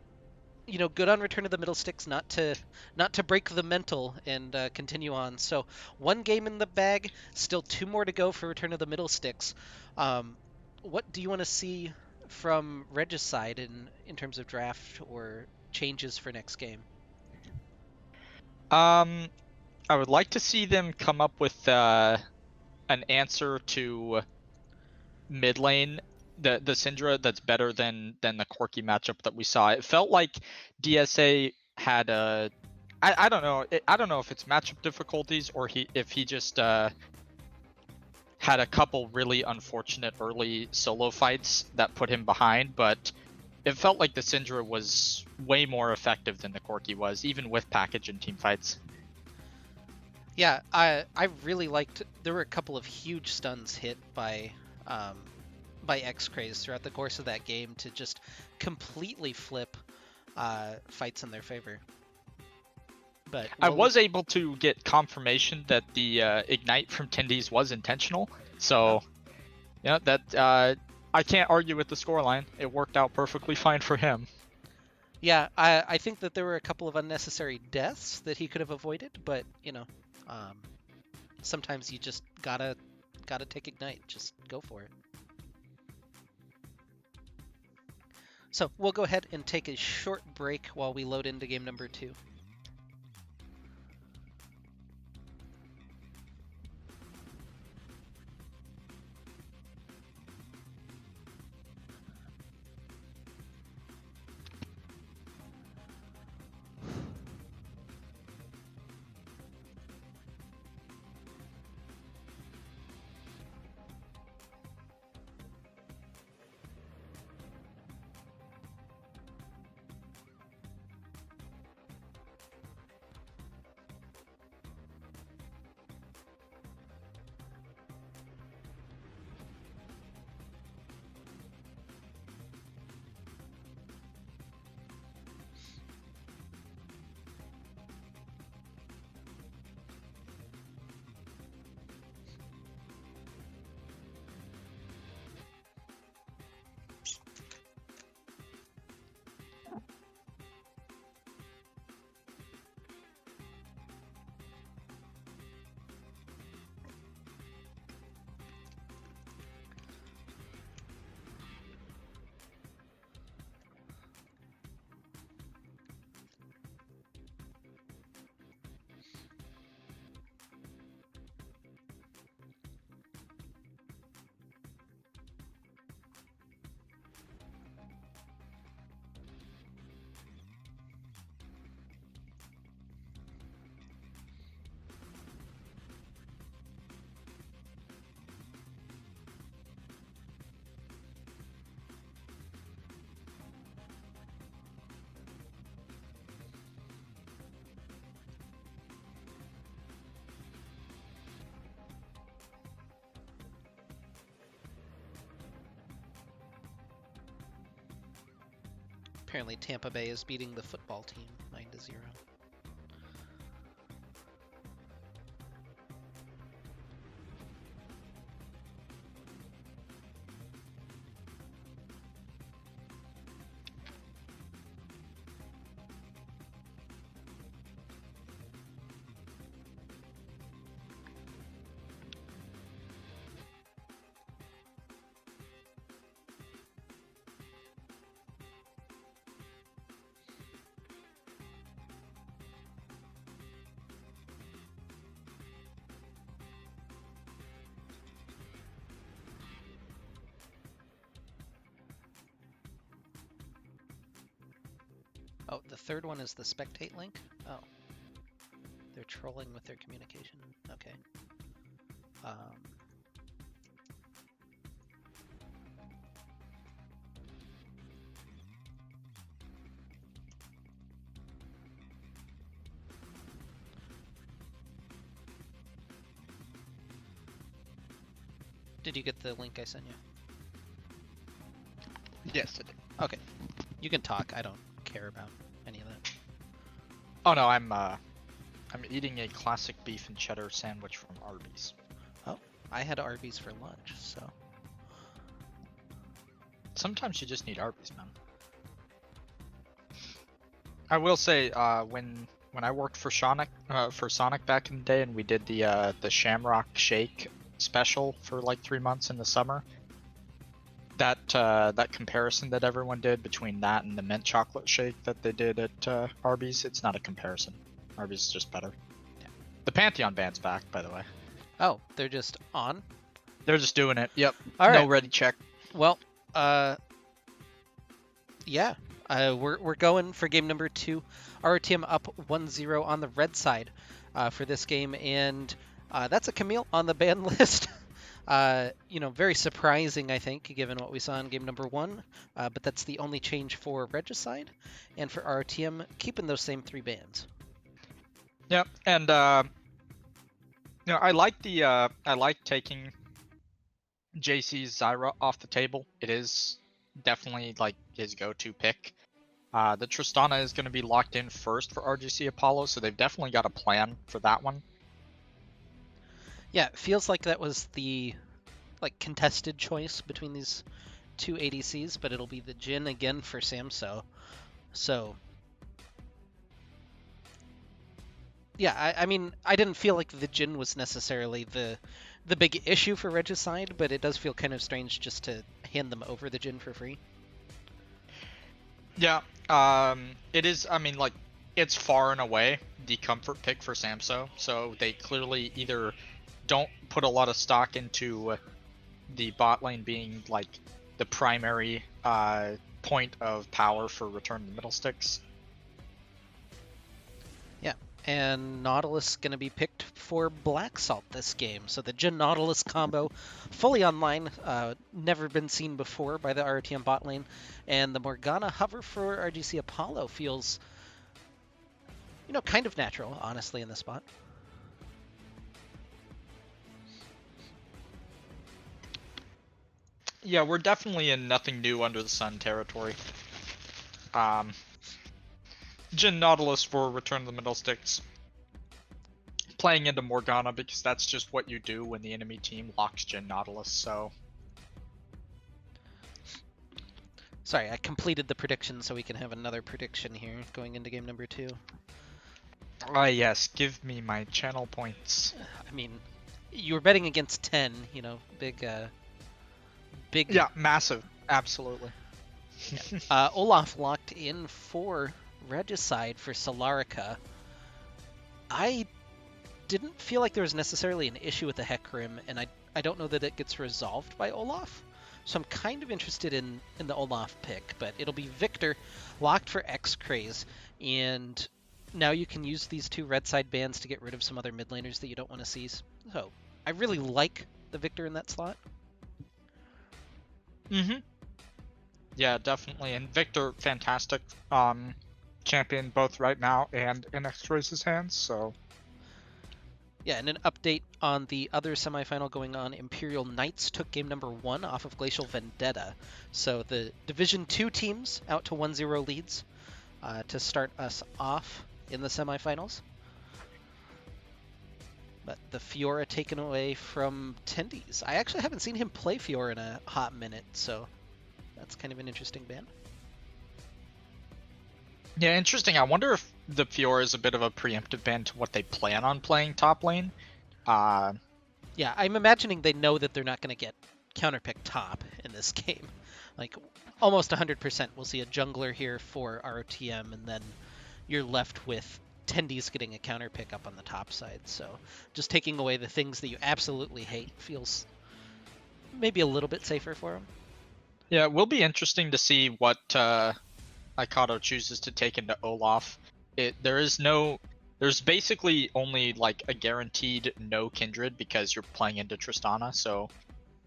good on return of the middle sticks not to break the mental and continue on. So 1 game in the bag, still 2 more to go for return of the middle sticks. What do you want to see from Regicide in terms of draft or changes for next game? I would like to see them come up with an answer to mid lane, the Syndra that's better than the Corki matchup that we saw. It felt like DSA had a I don't know. I don't know if it's matchup difficulties or if he just had a couple really unfortunate early solo fights that put him behind, but it felt like the Syndra was way more effective than the Corki was, even with package and team fights. Yeah, I really liked. There were a couple of huge stuns hit by X-Craze throughout the course of that game to just completely flip fights in their favor. But I was able to get confirmation that the ignite from Tendies was intentional, so yeah, that I can't argue with the scoreline. It worked out perfectly fine for him. Yeah, I think that there were a couple of unnecessary deaths that he could have avoided, but sometimes you just gotta take ignite. Just go for it. So we'll go ahead and take a short break while we load into game number 2. Apparently Tampa Bay is beating the football team 9-0. Oh, the third one is the spectate link? Oh. They're trolling with their communication. Okay. Did you get the link I sent you? Yes, I did. Okay. You can talk. I don't care about any of that. Oh no, I'm eating a classic beef and cheddar sandwich from Arby's. Oh, I had Arby's for lunch, so. Sometimes you just need Arby's, man. I will say, when I worked for Sonic back in the day, and we did the Shamrock Shake special for like 3 months in the summer, that comparison that everyone did between that and the mint chocolate shake that they did at Arby's, it's not a comparison. Arby's is just better. Yeah. The Pantheon band's back, by the way. Oh, they're just on? They're just doing it. Yep. All right. No ready check. Well, yeah. We're going for game number 2. RotM up 1-0 on the red side for this game, and that's a Camille on the ban list. Very surprising, I think, given what we saw in game number 1. But that's the only change for Regicide, and for RotM, keeping those same 3 bans. Yep, and I like taking JC's Zyra off the table. It is definitely like his go-to pick. The Tristana is going to be locked in first for RGC Apollo, so they've definitely got a plan for that one. Yeah, it feels like that was the contested choice between these 2 ADCs, but it'll be the Jhin again for Samso. So yeah, I mean, I didn't feel like the Jhin was necessarily the big issue for Regicide, but it does feel kind of strange just to hand them over the Jhin for free. Yeah, it is. I mean, like, it's far and away the comfort pick for Samso, so they clearly either don't put a lot of stock into the bot lane being like the primary point of power for return to the middle sticks. Yeah, and Nautilus going to be picked for Black Salt this game. So the Jhin Nautilus combo fully online, never been seen before by the RTM bot lane. And the Morgana hover for RGC Apollo feels, kind of natural, honestly, in this spot. Yeah, we're definitely in nothing new under the sun territory. Jhin Nautilus for return to the middle sticks. Playing into Morgana because that's just what you do when the enemy team locks Jhin Nautilus, so... Sorry, I completed the prediction so we can have another prediction here going into game number 2. Yes, give me my channel points. I mean, you were betting against 10, big... Yeah, massive. Absolutely. Olaf locked in for Regicide for Solarica. I didn't feel like there was necessarily an issue with the Hecarim, and I don't know that it gets resolved by Olaf. So I'm kind of interested in the Olaf pick, but it'll be Victor locked for X-Craze, and now you can use these 2 red side bans to get rid of some other mid laners that you don't want to see. So I really like the Victor in that slot. Mm-hmm. Yeah, definitely. And Victor, fantastic champion both right now and in X-Trace's hands, so... Yeah, and an update on the other semifinal going on. Imperial Knights took game number 1 off of Glacial Vendetta. So the Division 2 teams out to 1-0 leads to start us off in the semifinals. But the Fiora taken away from Tendies. I actually haven't seen him play Fiora in a hot minute, so that's kind of an interesting ban. Yeah, interesting. I wonder if the Fiora is a bit of a preemptive ban to what they plan on playing top lane. Yeah, I'm imagining they know that they're not going to get counterpick top in this game. Like, almost 100% we'll see a jungler here for ROTM, and then you're left with Tendies getting a counterpick up on the top side. So just taking away the things that you absolutely hate feels maybe a little bit safer for them. Yeah, it will be interesting to see what Ikato chooses to take into Olaf, there's basically only like a guaranteed no Kindred because you're playing into Tristana, so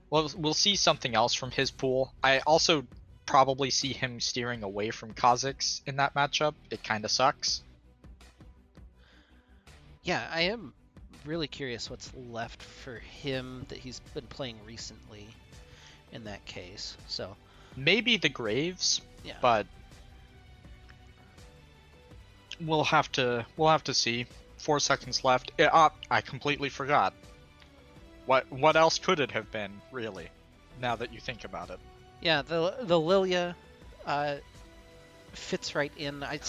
we'll see something else from his pool. I also probably see him steering away from Kha'Zix in that matchup. It kind of sucks. Yeah, I am really curious what's left for him that he's been playing recently in that case. So maybe the Graves, yeah, but we'll have to see. 4 seconds left. I completely forgot. What else could it have been, really? Now that you think about it. yeah, the Lilia fits right in. I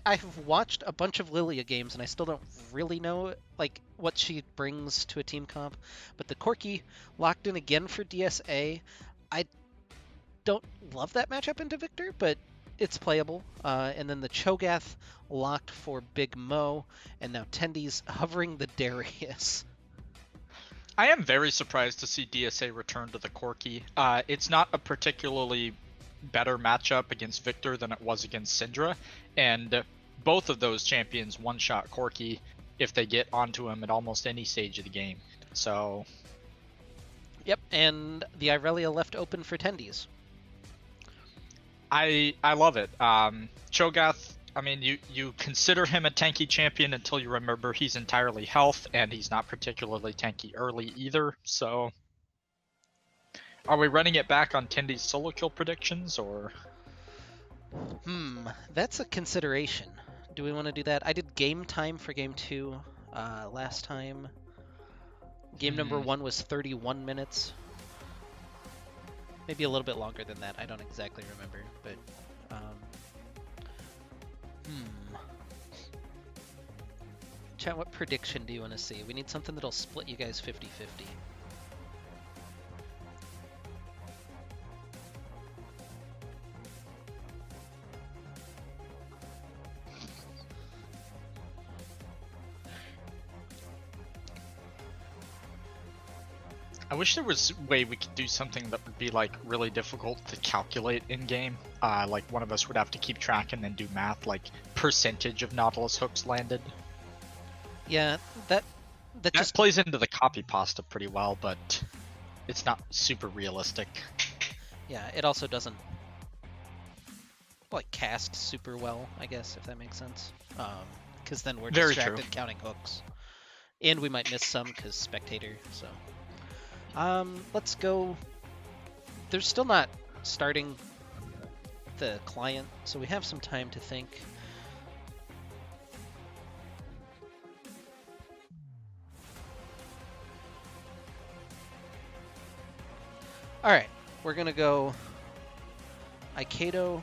have watched a bunch of Lilia games and I still don't really know like what she brings to a team comp. But the Corki locked in again for DSA. I don't love that matchup into Victor, but it's playable. And then the Cho'Gath locked for Big Mo, and now Tendy's hovering the Darius. I am very surprised to see DSA return to the Corki. It's not a particularly better matchup against Victor than it was against Syndra, and both of those champions one-shot Corki if they get onto him at almost any stage of the game. So, yep, and the Irelia left open for Tendies. I love it. Cho'Gath, I mean, you consider him a tanky champion until you remember he's entirely health, and he's not particularly tanky early either, so... Are we running it back on Tendy's solo kill predictions, or...? That's a consideration. Do we want to do that? I did game time for game 2 last time. Game number 1 was 31 minutes. Maybe a little bit longer than that. I don't exactly remember, but... Chat, what prediction do you want to see? We need something that'll split you guys 50-50. I wish there was a way we could do something that would be like really difficult to calculate in game. Like one of us would have to keep track and then do math, like percentage of Nautilus hooks landed. Yeah, that just plays into the copy pasta pretty well, but it's not super realistic. Yeah, it also doesn't like cast super well, I guess, if that makes sense. Because then we're distracted counting hooks, and we might miss some because spectator. So, let's go. They're still not starting the client, so we have some time to think. All right, we're gonna go Ikato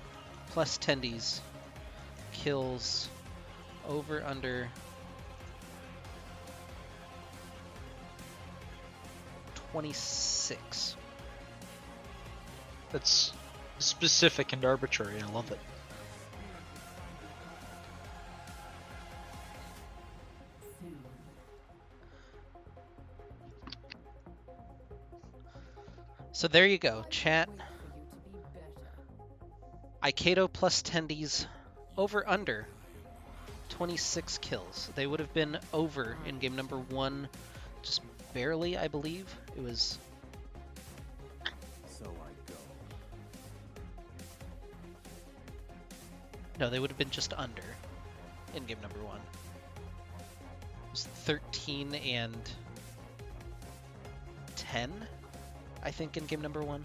plus Tendies kills over under 26. That's specific and arbitrary. I love it. So there you go, chat. Ikato plus Tendies over under 26 kills. They would have been over in game number 1, just barely, I believe. It was. So I go. No, they would have been just under in game number 1. It was 13 and 10, I think, in game number 1.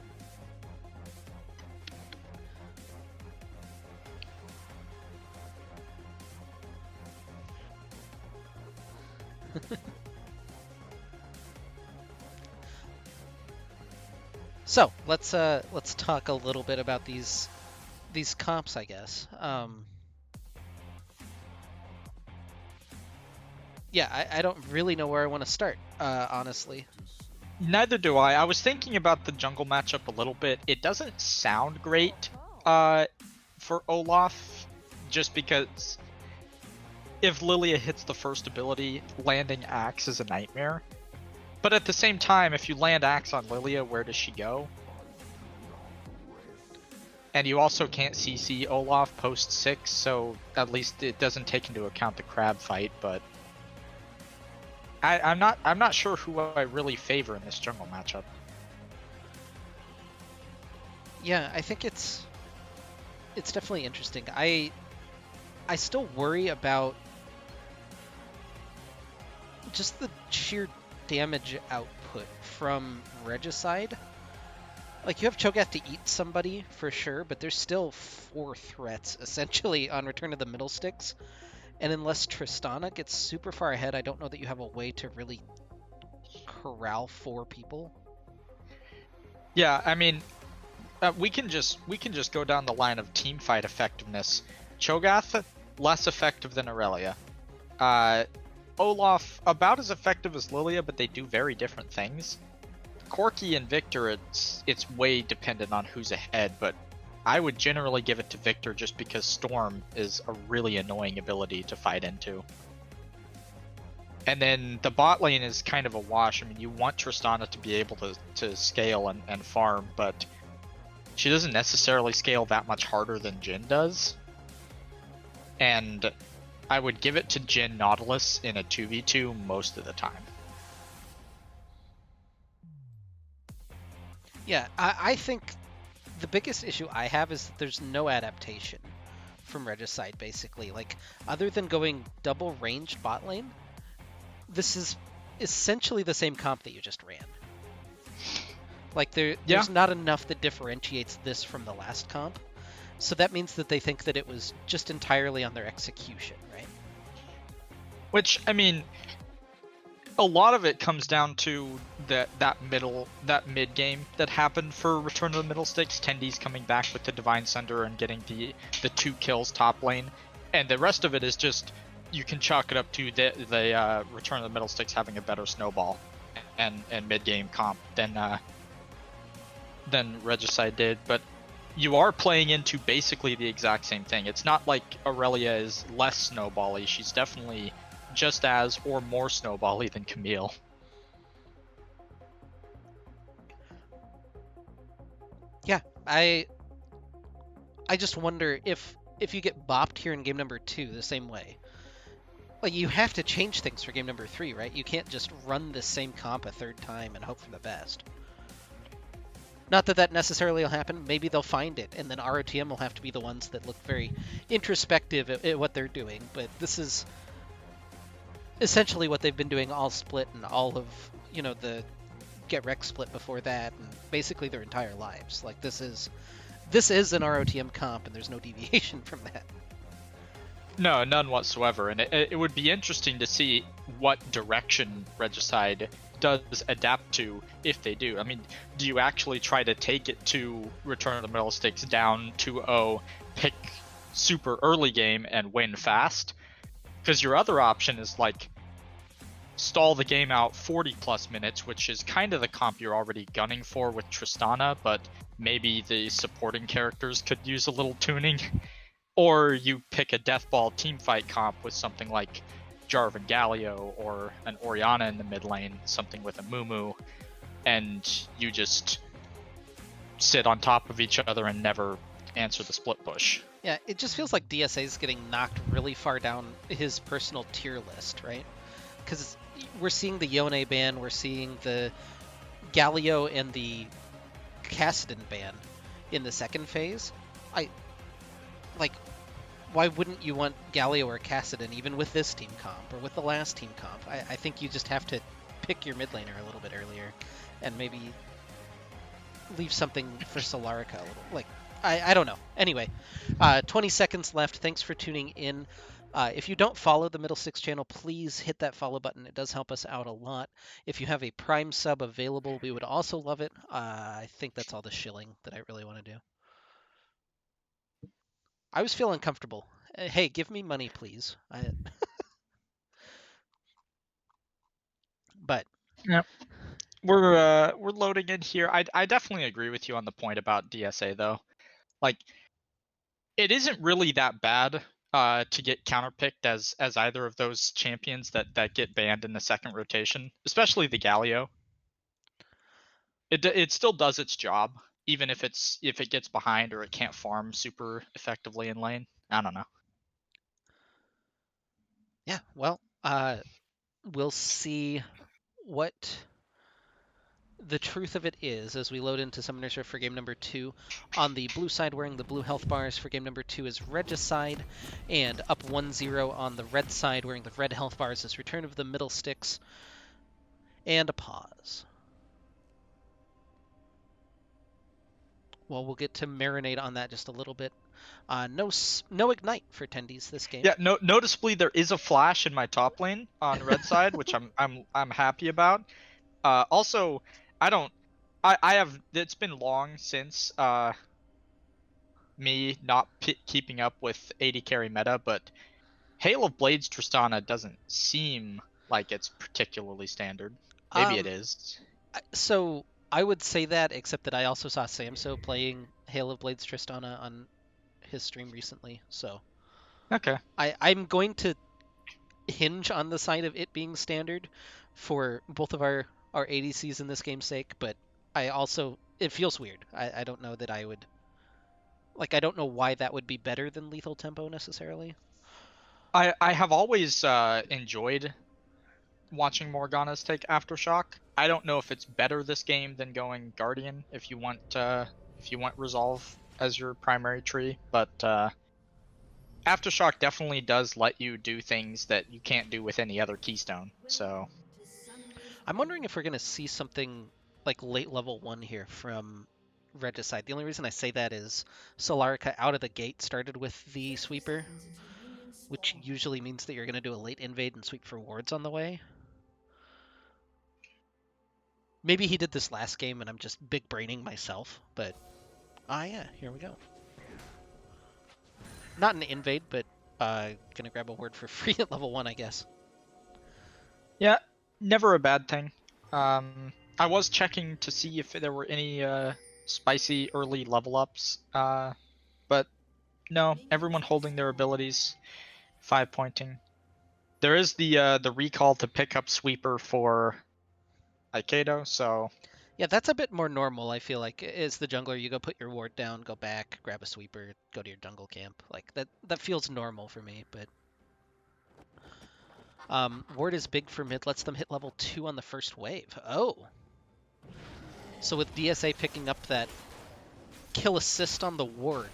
So let's talk a little bit about these comps, I guess. Yeah, I don't really know where I want to start, honestly. Neither do I. I was thinking about the jungle matchup a little bit. It doesn't sound great for Olaf, just because if Lilia hits the first ability, landing Axe is a nightmare. But at the same time, if you land Axe on Lilia, where does she go? And you also can't CC Olaf post 6, so at least it doesn't take into account the crab fight, but I'm not sure who I really favor in this jungle matchup. Yeah, I think it's definitely interesting. I still worry about just the sheer damage output from Regicide. Like, you have Cho'Gath to eat somebody for sure, but there's still 4 threats essentially on Return of the Middle Sticks. And unless Tristana gets super far ahead, I don't know that you have a way to really corral 4 people. Yeah, I mean, we can just go down the line of team fight effectiveness. Cho'Gath less effective than Aurelia. Uh, Olaf about as effective as Lilia, but they do very different things. Corki and Victor, it's way dependent on who's ahead, but I would generally give it to Victor just because Storm is a really annoying ability to fight into. And then the bot lane is kind of a wash. I mean, you want Tristana to be able to scale and farm, but she doesn't necessarily scale that much harder than Jhin does. And I would give it to Jhin Nautilus in a 2v2 most of the time. Yeah, I think the biggest issue I have is that there's no adaptation from Regicide, basically. Like, other than going double ranged bot lane, this is essentially the same comp that you just ran. Like, Yeah, there's not enough that differentiates this from the last comp. So that means that they think that it was just entirely on their execution, right? which I mean, a lot of it comes down to that mid game that happened for Return of the Middle Sticks. Tendi's coming back with the Divine Sunder and getting the 2 kills top lane, and the rest of it is just you can chalk it up to the Return of the Middle Sticks having a better snowball and mid game comp than Regicide did, but you are playing into basically the exact same thing. It's not like Aurelia is less snowbally. She's definitely just as or more snowbally than Camille. Yeah, I just wonder if you get bopped here in game number 2 the same way. Like, you have to change things for game number 3, right? You can't just run the same comp a third time and hope for the best. Not that that necessarily will happen. Maybe they'll find it, and then ROTM will have to be the ones that look very introspective at what they're doing. But this is essentially what they've been doing all split and all of, the Get Wrecked split before that, and basically their entire lives. Like, this is an ROTM comp, and there's no deviation from that. No, none whatsoever. And it would be interesting to see what direction Regicide does adapt to if they do. I mean, do you actually try to take it to Return of the Middle Sticks down 2-0, pick super early game and win fast? Because your other option is like stall the game out 40 plus minutes, which is kind of the comp you're already gunning for with Tristana, but maybe the supporting characters could use a little tuning. Or you pick a Deathball teamfight comp with something like Jarvan Galio or an Orianna in the mid lane, something with a Mumu, and you just sit on top of each other and never answer the split push. Yeah, it just feels like DSA is getting knocked really far down his personal tier list, right? Because we're seeing the Yone ban, we're seeing the Galio and the Kassadin ban in the second phase. I like, why wouldn't you want Galio or Kassadin even with this team comp or with the last team comp? I think you just have to pick your mid laner a little bit earlier and maybe leave something for Solarica a little. Like, I don't know. Anyway, 20 seconds left. Thanks for tuning in. If you don't follow the Middle Six channel, please hit that follow button. It does help us out a lot. If you have a Prime sub available, we would also love it. I think that's all the shilling that I really want to do. I was feeling comfortable. Hey, give me money, please. But Yeah, we're loading in here. I definitely agree with you on the point about DSA though. Like it isn't really that bad to get counterpicked as either of those champions that get banned in the second rotation, especially the Galio. It still does its job. even if it gets behind or it can't farm super effectively in lane. I don't know. Yeah, well, we'll see what the truth of it is as we load into Summoner's Rift for game number 2. On the blue side, wearing the blue health bars for game number 2 is Regicide, and up 1-0 on the red side, wearing the red health bars is Return of the Middle Sticks, and a pause. Well, we'll get to marinate on that just a little bit. No ignite for attendees this game. Yeah, noticeably there is a flash in my top lane on red side, which I'm happy about. Also, I have, it's been long since me not keeping up with 80 carry meta, but Hail of Blades Tristana doesn't seem like it's particularly standard. Maybe it Um, is. so I would say that, except that I also saw Samso playing Hail of Blades Tristana on his stream recently, so Okay. I'm going to hinge on the side of it being standard for both of our ADCs in this game's sake, but I also, it feels weird. I don't know that I would, like, I don't know why that would be better than Lethal Tempo necessarily. I have always enjoyed watching Morgana's take Aftershock. I don't know if it's better this game than going Guardian if you want Resolve as your primary tree, but Aftershock definitely does let you do things that you can't do with any other keystone. So I'm wondering if we're going to see something like late level 1 here from Regicide. The only reason I say that is Solarica out of the gate started with the sweeper, which usually means that you're going to do a late invade and sweep for wards on the way. Maybe he did this last game and I'm just big braining myself, but yeah, here we go. Not an invade, but gonna grab a word for free at level 1, I guess. yeah, never a bad thing. I was checking to see if there were any spicy early level ups, but no, everyone holding their abilities, 5 pointing. There is the recall to pick up sweeper for Aikido, so Yeah, that's a bit more normal, I feel like. As the jungler, you go put your ward down, go back, grab a sweeper, go to your jungle camp. Like, that feels normal for me, but... ward is big for mid, lets them hit level 2 on the first wave. Oh! So with DSA picking up that kill assist on the ward,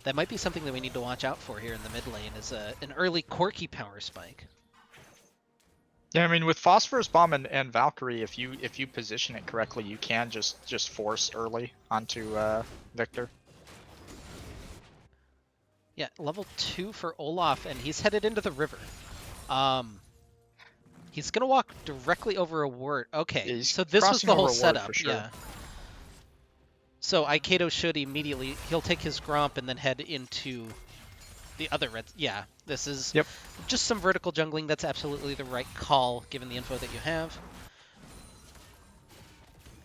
that might be something that we need to watch out for here in the mid lane, is an early Corki power spike. yeah, I mean with Phosphorus Bomb and Valkyrie, if you position it correctly, you can just force early onto Victor. Yeah, level 2 for Olaf, and he's headed into the river. He's gonna walk directly over a ward. Okay, Yeah, so this was crossing the whole over a ward setup. for sure. Yeah. So Aikido should immediately, he'll take his Gromp and then head into the other red. Yeah, this is just some vertical jungling. That's absolutely the right call given the info that you have.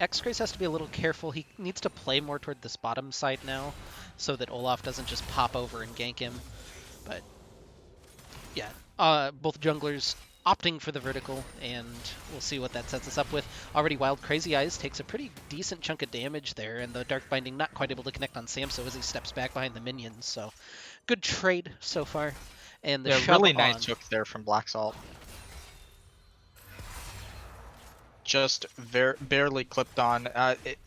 X-Grace has to be a little careful. He needs to play more toward this bottom side now so that Olaf doesn't just pop over and gank him. But yeah, both junglers opting for the vertical, and we'll see what that sets us up with. Already Wild Crazy Eyes takes a pretty decent chunk of damage there, and the Dark Binding not quite able to connect on Samso as he steps back behind the minions, so good trade so far. And the shove really on. nice hook there from Black Salt. Just barely clipped on.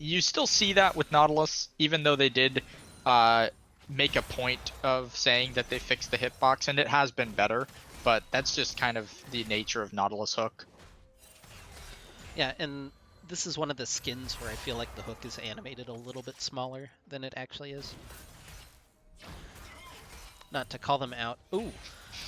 You still see that with Nautilus, even though they did make a point of saying that they fixed the hitbox, and it has been better. But that's just kind of the nature of Nautilus hook. Yeah, and this is one of the skins where I feel like the hook is animated a little bit smaller than it actually is. Not to call them out. Ooh,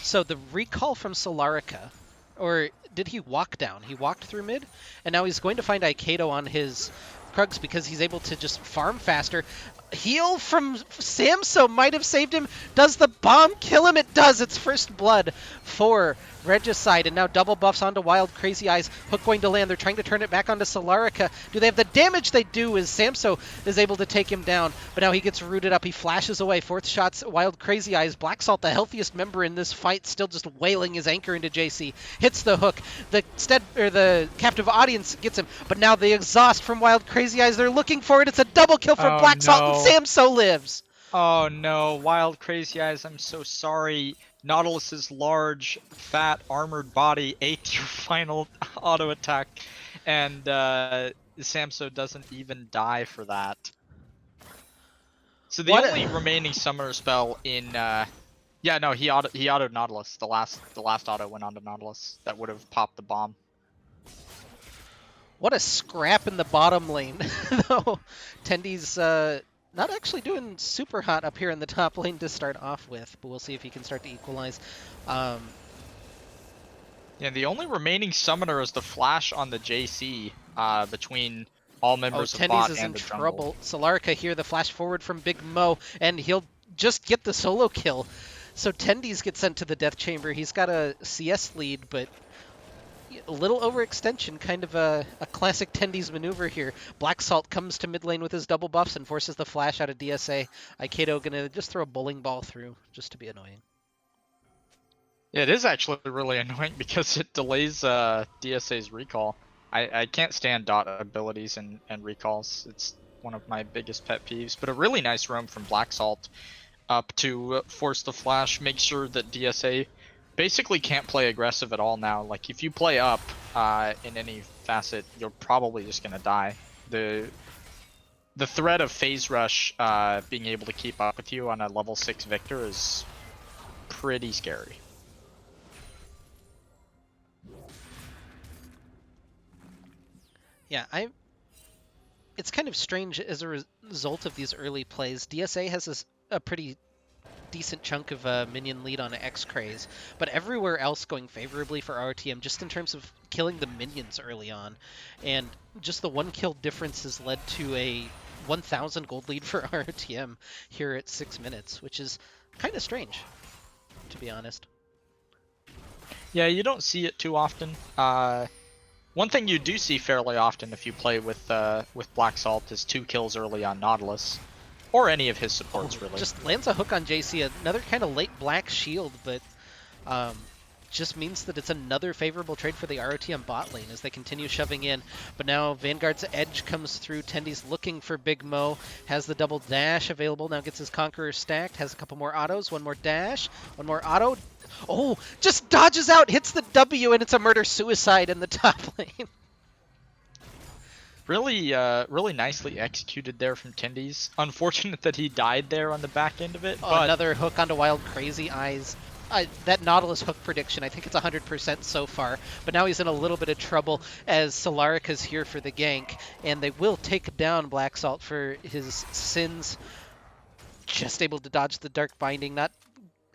so the recall from Solarica, or did he walk down? He walked through mid, and now he's going to find Aikido on his Krugs because he's able to just farm faster. Heal from Samso might have saved him. Does the bomb kill him? It does. It's first blood for Regicide. And now double buffs onto Wild Crazy Eyes. Hook going to land. They're trying to turn it back onto Solarica. Do they have the damage? They do, as Samso is able to take him down. But now he gets rooted up. He flashes away. Fourth shot's Wild Crazy Eyes. Black Salt, the healthiest member in this fight, still just wailing his anchor into JC. Hits the hook. The captive audience gets him. But now the exhaust from Wild Crazy Eyes. They're looking for it. It's a double kill for Oh, Black Salt, and no. Samso lives. Oh no, Wild Crazy Eyes, I'm so sorry. Nautilus's large, fat, armored body ate your final auto attack, and Samso doesn't even die for that. So the only remaining summoner spell in yeah, no, he autoed Nautilus. The last auto went onto Nautilus. That would have popped the bomb. What a scrap in the bottom lane. Though Tendy's not actually doing super hot up here in the top lane to start off with, but we'll see if he can start to equalize. Yeah, the only remaining summoner is the flash on the JC between all members of bot Tendy's is and in the trouble. jungle. Solarica here, the flash forward from Big Mo, and he'll just get the solo kill. So Tendy's gets sent to the death chamber. He's got a CS lead, but a little overextension, kind of a classic Tendy's maneuver here. Black Salt comes to mid lane with his double buffs and forces the flash out of DSA. Aikido gonna just throw a bowling ball through, just to be annoying. Yeah, it is actually really annoying because it delays DSA's recall. I can't stand dot abilities and recalls. It's one of my biggest pet peeves. But a really nice roam from Black Salt up to force the flash, make sure that DSA basically can't play aggressive at all now. Like, if you play up in any facet, you're probably just gonna die. The threat of phase rush being able to keep up with you on a level 6 Victor is pretty scary. Yeah, it's kind of strange as a result of these early plays. DSA has a pretty decent chunk of minion lead on X-Craze, but everywhere else going favorably for ROTM, just in terms of killing the minions early on. And just the one kill difference has led to a 1,000 gold lead for ROTM here at 6 minutes, which is kind of strange, to be honest. Yeah, you don't see it too often. One thing you do see fairly often if you play with Black Salt is 2 kills early on Nautilus, or any of his supports, really. Just lands a hook on JC, another kind of late black shield, but just means that it's another favorable trade for the ROTM bot lane as they continue shoving in. But now Vanguard's edge comes through. Tendy's looking for Big Mo, has the double dash available, now gets his Conqueror stacked, has a couple more autos, one more dash, one more auto. Oh, just dodges out, hits the W, and it's a murder-suicide in the top lane. Really nicely executed there from Tendy's. Unfortunate that he died there on the back end of it. But another hook onto Wild Crazy Eyes. That Nautilus hook prediction, I think it's 100% so far, but now he's in a little bit of trouble as Solarica's here for the gank, and they will take down Black Salt for his sins. Just able to dodge the Dark Binding,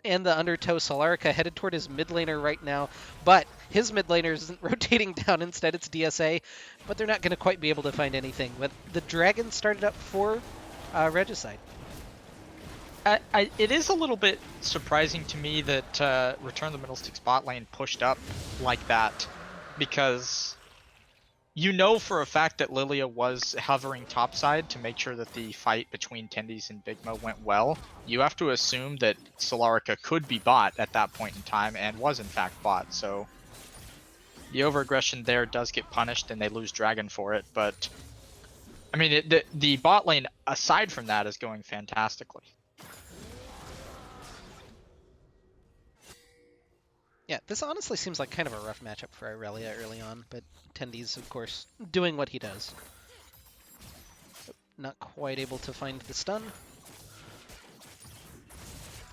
and the Undertow. Solarica headed toward his mid laner right now, but his mid laner isn't rotating down, instead it's DSA, but they're not going to quite be able to find anything. But the Dragon started up for Regicide. It is a little bit surprising to me that Return of the Middle Stick bot lane pushed up like that, because you know for a fact that Lilia was hovering topside to make sure that the fight between Tendy's and Big Mo went well. You have to assume that Solarica could be bot at that point in time, and was in fact bot, so the overaggression there does get punished and they lose Dragon for it, but I mean, the bot lane, aside from that, is going fantastically. Yeah, this honestly seems like kind of a rough matchup for Irelia early on, but Tendy's, of course, doing what he does. Not quite able to find the stun.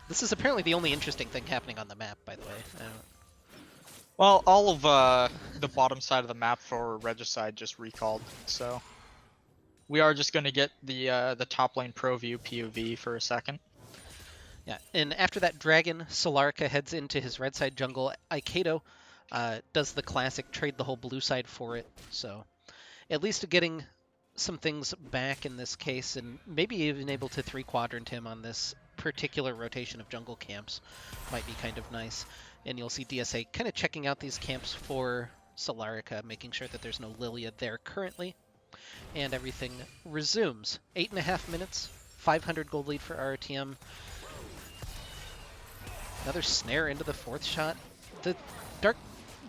This is apparently the only interesting thing happening on the map, by the way. Well, all of the bottom side of the map for Regicide just recalled, so we are just going to get the top lane pro view POV for a second. Yeah, and after that Dragon, Solarica heads into his red side jungle. Aikido does the classic trade the whole blue side for it, so at least getting some things back in this case, and maybe even able to 3-quadrant him on this particular rotation of jungle camps might be kind of nice. And you'll see DSA kind of checking out these camps for Solarica, making sure that there's no Lilia there currently, and everything resumes. 8.5 minutes, 500 gold lead for RTM. Another snare into the 4th shot.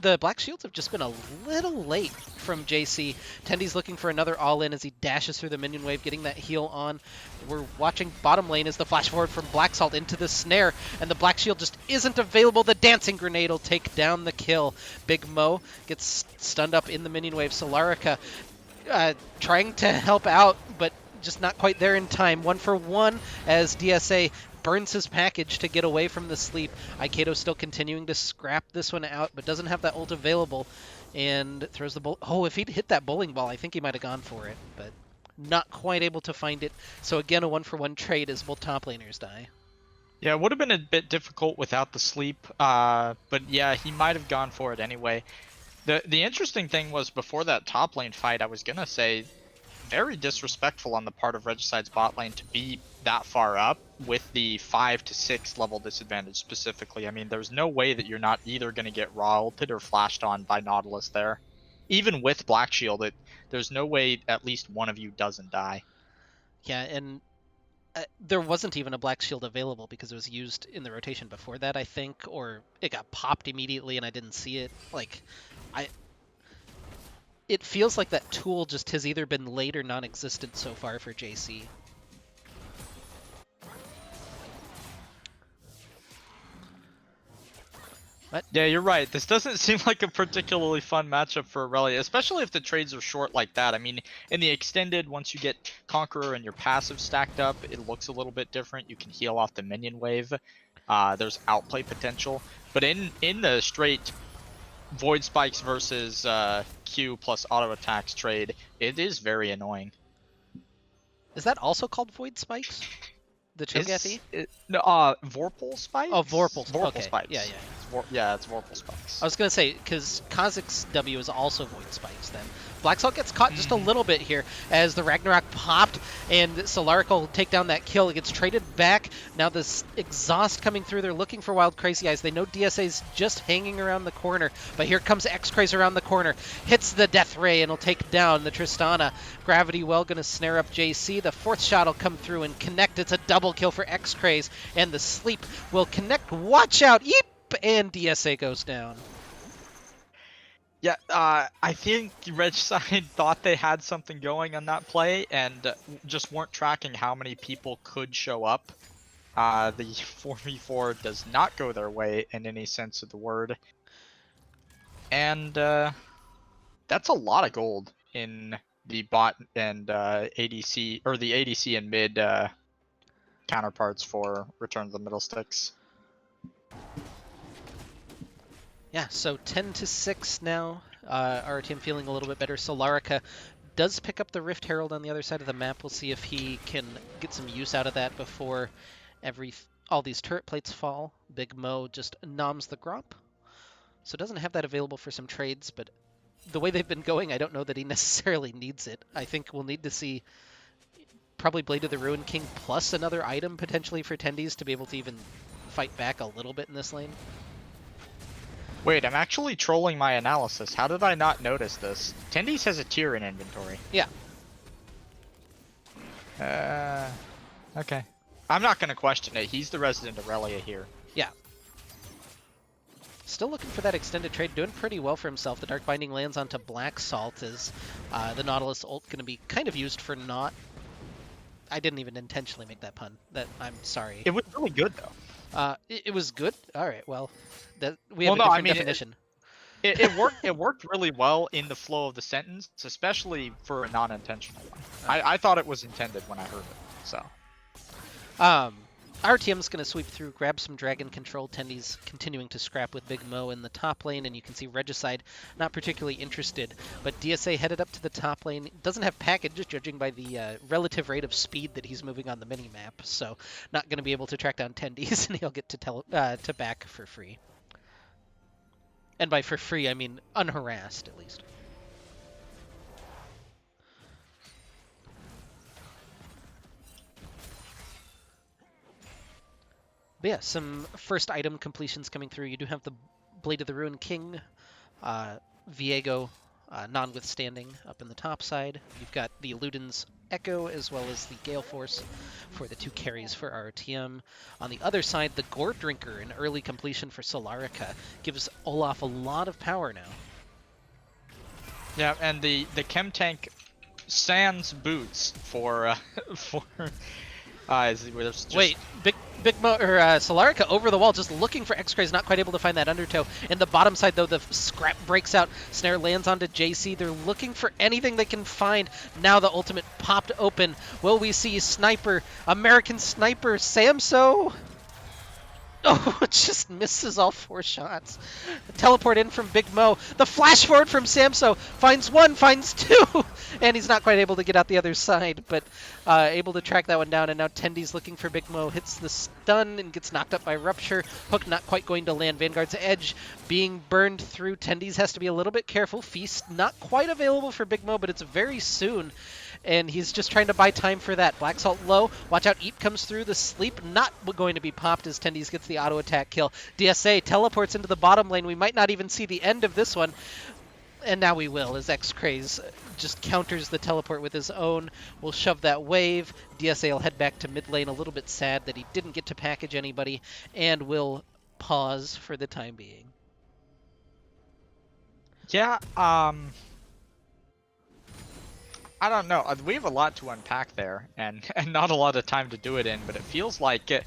The Black Shields have just been a little late from JC. Tendy's looking for another all-in as he dashes through the minion wave, getting that heal on. We're watching bottom lane as the flash forward from Black Salt into the snare, and the Black Shield just isn't available. The Dancing Grenade will take down the kill. Big Mo gets stunned up in the minion wave. Solarica trying to help out, but just not quite there in time. 1-for-1 as DSA burns his package to get away from the sleep. Aikedo still continuing to scrap this one out, but doesn't have that ult available, and throws the oh, if he'd hit that bowling ball, I think he might have gone for it, but not quite able to find it. So again, a 1-for-1 trade as both top laners die. Yeah, it would have been a bit difficult without the sleep, but yeah, he might have gone for it anyway. The interesting thing was before that top lane fight, I was gonna say very disrespectful on the part of Regicide's bot lane to be that far up with the 5 to 6 level disadvantage specifically. I mean, there's no way that you're not either going to get raw ulted or flashed on by Nautilus there. Even with Black Shield, there's no way at least one of you doesn't die. Yeah, and there wasn't even a Black Shield available because it was used in the rotation before that, I think, or it got popped immediately and I didn't see it. Like, it feels like that tool just has either been late or non-existent so far for JC. What? Yeah, you're right. This doesn't seem like a particularly fun matchup for Aurelia, especially if the trades are short like that. I mean, in the extended, once you get Conqueror and your passive stacked up, it looks a little bit different. You can heal off the minion wave. There's outplay potential. But in the straight Void Spikes versus Q plus auto attacks trade, it is very annoying. Is that also called Void Spikes? The Cho'Gath? No, Vorpal Spikes? Oh, Vorpal. Vorpal Okay. Spikes. Yeah. It's Vorpal Spikes. I was going to say, because Kha'Zix's W is also Void Spikes then. Black Salt gets caught just a little bit here as the Ragnarok popped, and Solarica will take down that kill. It gets traded back. Now this exhaust coming through. They're looking for Wild Crazy Eyes. They know DSA's just hanging around the corner, but here comes X-Craze around the corner. Hits the Death Ray and will take down the Tristana. Gravity Well going to snare up JC. The 4th shot will come through and connect. It's a double kill for X-Craze, and the sleep will connect. Watch out! Yeep! And DSA goes down. Yeah, I think Regicide thought they had something going on that play and just weren't tracking how many people could show up. The 4v4 does not go their way in any sense of the word. And that's a lot of gold in the bot and ADC, or the ADC and mid counterparts for Return to the Middle Sticks. Yeah, so 10-6 now. Our team feeling a little bit better. Solarica does pick up the Rift Herald on the other side of the map. We'll see if he can get some use out of that before all these turret plates fall. Big Mo just noms the Gromp. So doesn't have that available for some trades, but the way they've been going, I don't know that he necessarily needs it. I think we'll need to see probably Blade of the Ruin King plus another item potentially for Tendies to be able to even fight back a little bit in this lane. Wait, I'm actually trolling my analysis. How did I not notice this? Tendies has a tier in inventory. Yeah. Okay. I'm not going to question it. He's the resident Aurelia here. Yeah. Still looking for that extended trade. Doing pretty well for himself. The Dark Binding lands onto Black Salt. Is the Nautilus ult going to be kind of used for naught? I didn't even intentionally make that pun. I'm sorry. It was really good, though. It was good? Alright, well, we have a different definition. It worked. It worked really well in the flow of the sentence, especially for a non-intentional one. I thought it was intended when I heard it. So, RTM's going to sweep through, grab some dragon control. Tendies continuing to scrap with Big Mo in the top lane, and you can see Regicide not particularly interested. But DSA headed up to the top lane. Doesn't have package, judging by the relative rate of speed that he's moving on the mini-map. So not going to be able to track down Tendies, and he'll get to back for free. And by for free, I mean unharassed, at least. But yeah, some first item completions coming through. You do have the Blade of the Ruined King, Viego, notwithstanding up in the top side. You've got the Luden's Echo as well as the Gale Force for the 2 carries for RTM. On the other side, the Gore Drinker, an early completion for Solarica, gives Olaf a lot of power now. Yeah, and the Chem Tank sans boots for for there's just... Wait, Solarica over the wall, just looking for X-Craze, not quite able to find that undertow. In the bottom side, though, the scrap breaks out. Snare lands onto JC. They're looking for anything they can find. Now the ultimate popped open. Will we see Sniper, American Sniper, Samso? Oh, it just misses all 4 shots. Teleport in from Big Mo. The flash forward from Samso finds 1, finds 2, and he's not quite able to get out the other side, but able to track that one down. And now Tendy's looking for Big Mo, hits the stun and gets knocked up by Rupture. Hook not quite going to land. Vanguard's Edge being burned through. Tendy's has to be a little bit careful. Feast not quite available for Big Mo, but it's very soon. And he's just trying to buy time for that. Black Salt low. Watch out, Eep comes through. The sleep not going to be popped as Tendy's gets the auto attack kill. DSA teleports into the bottom lane. We might not even see the end of this one. And now we will, as X-Craze just counters the teleport with his own. We'll shove that wave. DSA will head back to mid lane, a little bit sad that he didn't get to package anybody, and will pause for the time being. Yeah, I don't know. We have a lot to unpack there, and not a lot of time to do it in, but it feels like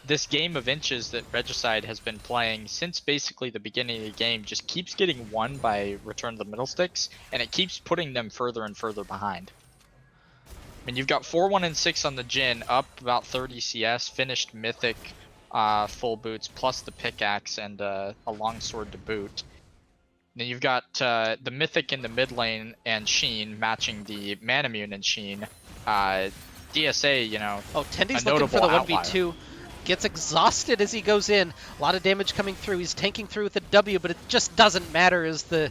this game of inches that Regicide has been playing since basically the beginning of the game just keeps getting won by Return of the Middle Sticks, and it keeps putting them further and further behind. I mean, you've got 4-1 and 6 on the Jhin, up about 30 CS, finished Mythic full boots, plus the pickaxe and a longsword to boot. Then you've got the Mythic in the mid lane and Sheen matching the Manamune and Sheen. DSA, you know, oh, Tendy's looking for the 1v2. Gets exhausted as he goes in. A lot of damage coming through. He's tanking through with a W, but it just doesn't matter as the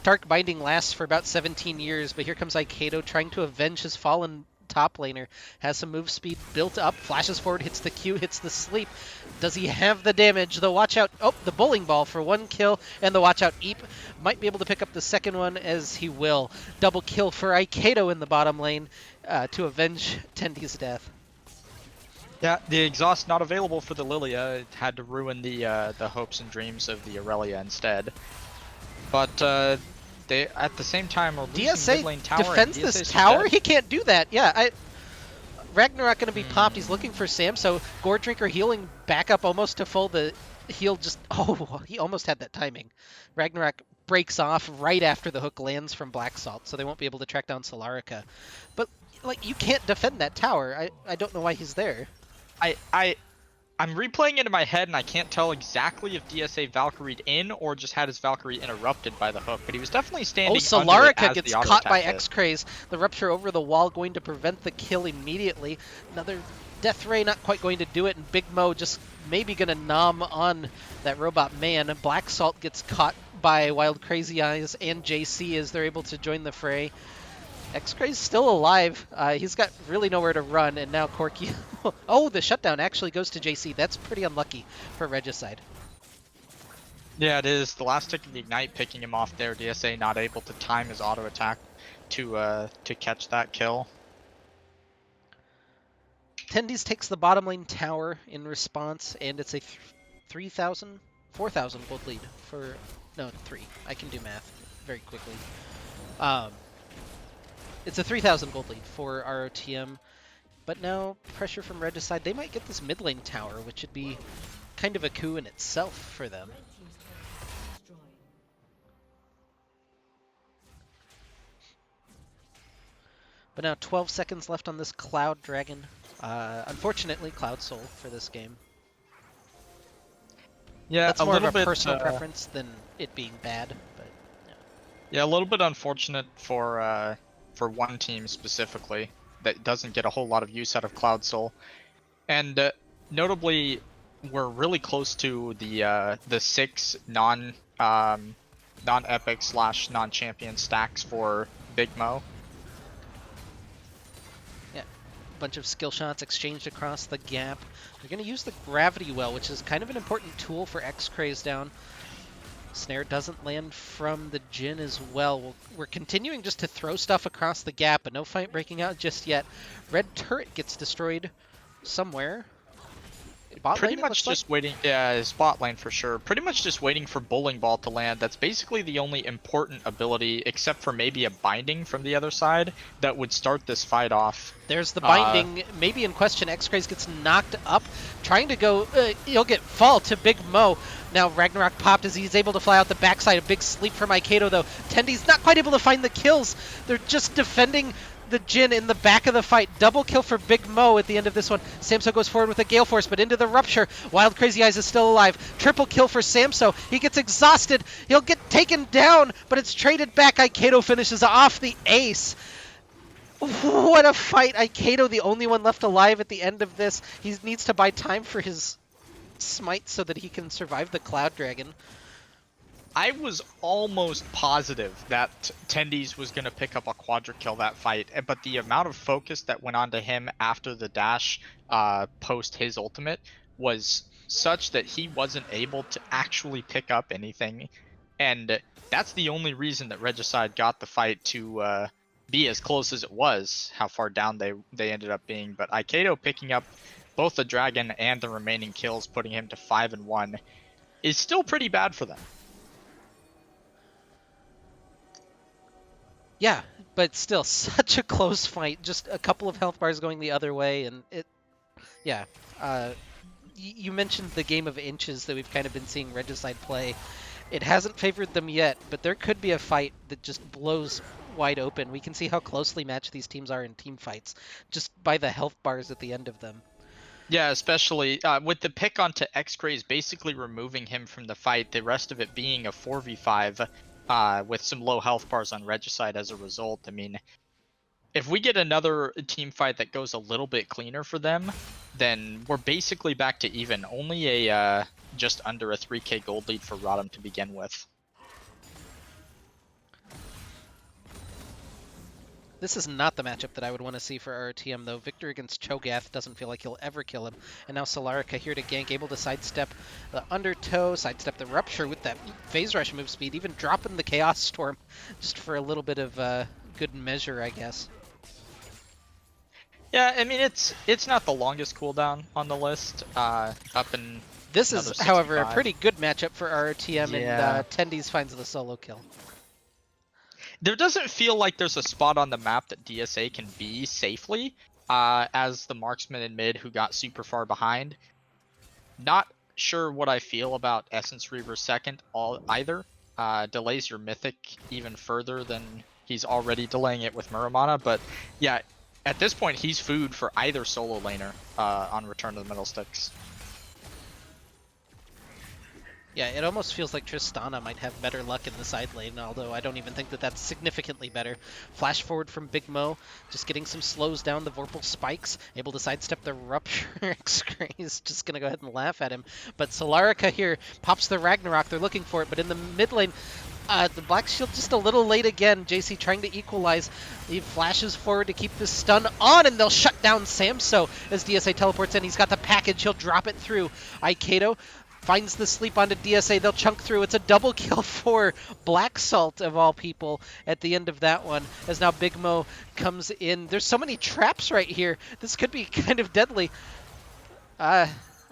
Dark Binding lasts for about 17 years. But here comes Aikedo trying to avenge his fallen top laner. Has some move speed built up. Flashes forward, hits the Q, hits the sleep. Does he have the damage? The watch out. Oh, the bowling ball for 1 kill. And the watch out Eep might be able to pick up the second one as he will. Double kill for Aikedo in the bottom lane to avenge Tendy's death. Yeah, the exhaust not available for the Lilia. It had to ruin the hopes and dreams of the Aurelia instead. But they, at the same time, are losing mid lane tower. Defends this tower? He can't do that. Yeah, Ragnarok going to be popped. He's looking for Sam, so Gore Drinker healing back up almost to full. The heal just... Oh, he almost had that timing. Ragnarok breaks off right after the hook lands from Black Salt, so they won't be able to track down Solarica. But, like, you can't defend that tower. I don't know why he's there. I'm replaying it in my head, and I can't tell exactly if DSA Valkyried in or just had his Valkyrie interrupted by the hook, but he was definitely standing under it as gets caught by X-Craze. The Rupture over the wall going to prevent the kill immediately. Another Death Ray not quite going to do it, and Big Mo just maybe going to nom on that robot man. Black Salt gets caught by Wild Crazy Eyes and JC as they're able to join the fray. X-Craze still alive. He's got really nowhere to run, and now Corky... Oh, the shutdown actually goes to JC. That's pretty unlucky for Regicide. Yeah, it is. The last tick of the Ignite picking him off there. DSA not able to time his auto attack to catch that kill. Tendy's takes the bottom lane tower in response, and it's a 4,000 gold lead for... No, 3. I can do math very quickly. It's a 3,000 gold lead for ROTM, but now pressure from Regicide. They might get this mid lane tower, which would be kind of a coup in itself for them. But now 12 seconds left on this Cloud Dragon. Unfortunately, Cloud Soul for this game. Yeah, that's more of a personal preference than it being bad. But yeah, a little bit unfortunate for one team specifically that doesn't get a whole lot of use out of Cloud Soul, and notably, we're really close to the 6 non-epic / non-champion stacks for Big Mo. Bunch of skill shots exchanged across the gap. They're going to use the gravity well, which is kind of an important tool for X-Craze down. Snare doesn't land from the Jhin as well. We're continuing just to throw stuff across the gap, but no fight breaking out just yet. Red turret gets destroyed somewhere. Bot Pretty lane, it much looks like? just waiting, yeah, spot lane for sure. Pretty much just waiting for Bowling Ball to land. That's basically the only important ability, except for maybe a binding from the other side, that would start this fight off. There's the binding, maybe in question. X-Craze gets knocked up, trying to go, he'll get fall to Big Mo. Now Ragnarok popped as he's able to fly out the backside. A big sleep from Aikedo though. Tendy's not quite able to find the kills. They're just defending the Jhin in the back of the fight. Double kill for Big Mo at the end of this one. Samso goes forward with a Gale Force, but into the Rupture. Wild Crazy Eyes is still alive. Triple kill for Samso. He gets exhausted. He'll get taken down, but it's traded back. Aikedo finishes off the ace. What a fight. Aikedo, the only one left alive at the end of this. He needs to buy time for his smite so that he can survive the Cloud Dragon. I was almost positive that Tendies was going to pick up a quadra kill that fight, but the amount of focus that went onto him after the dash post his ultimate was such that he wasn't able to actually pick up anything. And that's the only reason that Regicide got the fight to be as close as it was, how far down they ended up being. But Aikedo picking up both the dragon and the remaining kills, putting him to 5-1, is still pretty bad for them. Yeah, but still, such a close fight. Just a couple of health bars going the other way, and yeah. You mentioned the game of inches that we've kind of been seeing Regicide play. It hasn't favored them yet, but there could be a fight that just blows wide open. We can see how closely matched these teams are in team fights, just by the health bars at the end of them. Yeah, especially with the pick onto X-Craze basically removing him from the fight, the rest of it being a 4v5 with some low health bars on Regicide as a result. I mean, if we get another team fight that goes a little bit cleaner for them, then we're basically back to even. Only a just under a 3k gold lead for RotM to begin with. This is not the matchup that I would want to see for RTM, though. Victor against Cho'Gath doesn't feel like he'll ever kill him. And now Solarica here to gank, able to sidestep the Undertow, sidestep the Rupture with that Phase Rush move speed, even dropping the Chaos Storm just for a little bit of good measure, I guess. Yeah, I mean, it's not the longest cooldown on the list, up in This is, however, a 65. pretty good matchup for RTM, Yeah. and Tendies finds the solo kill. There doesn't feel like there's a spot on the map that DSA can be safely, as the marksman in mid who got super far behind. Not sure what I feel about Essence Reaver second either. Delays your mythic even further than he's already delaying it with Muramana, but yeah, at this point he's food for either solo laner on Return to the Middle Sticks. Yeah, it almost feels like Tristana might have better luck in the side lane, although I don't even think that that's significantly better. Flash forward from Big Mo, just getting some slows down the Vorpal spikes, able to sidestep the Rupture. X-Craze just going to go ahead and laugh at him. But Solarica here pops the Ragnarok, they're looking for it, but in the mid lane, the Black Shield just a little late again. JC trying to equalize. He flashes forward to keep the stun on, and they'll shut down Samso as DSA teleports in. He's got the package, he'll drop it through. Aikedo finds the sleep onto DSA. They'll chunk through. It's a double kill for Black Salt, of all people, at the end of that one, as now Big Mo comes in. There's so many traps right here. This could be kind of deadly. I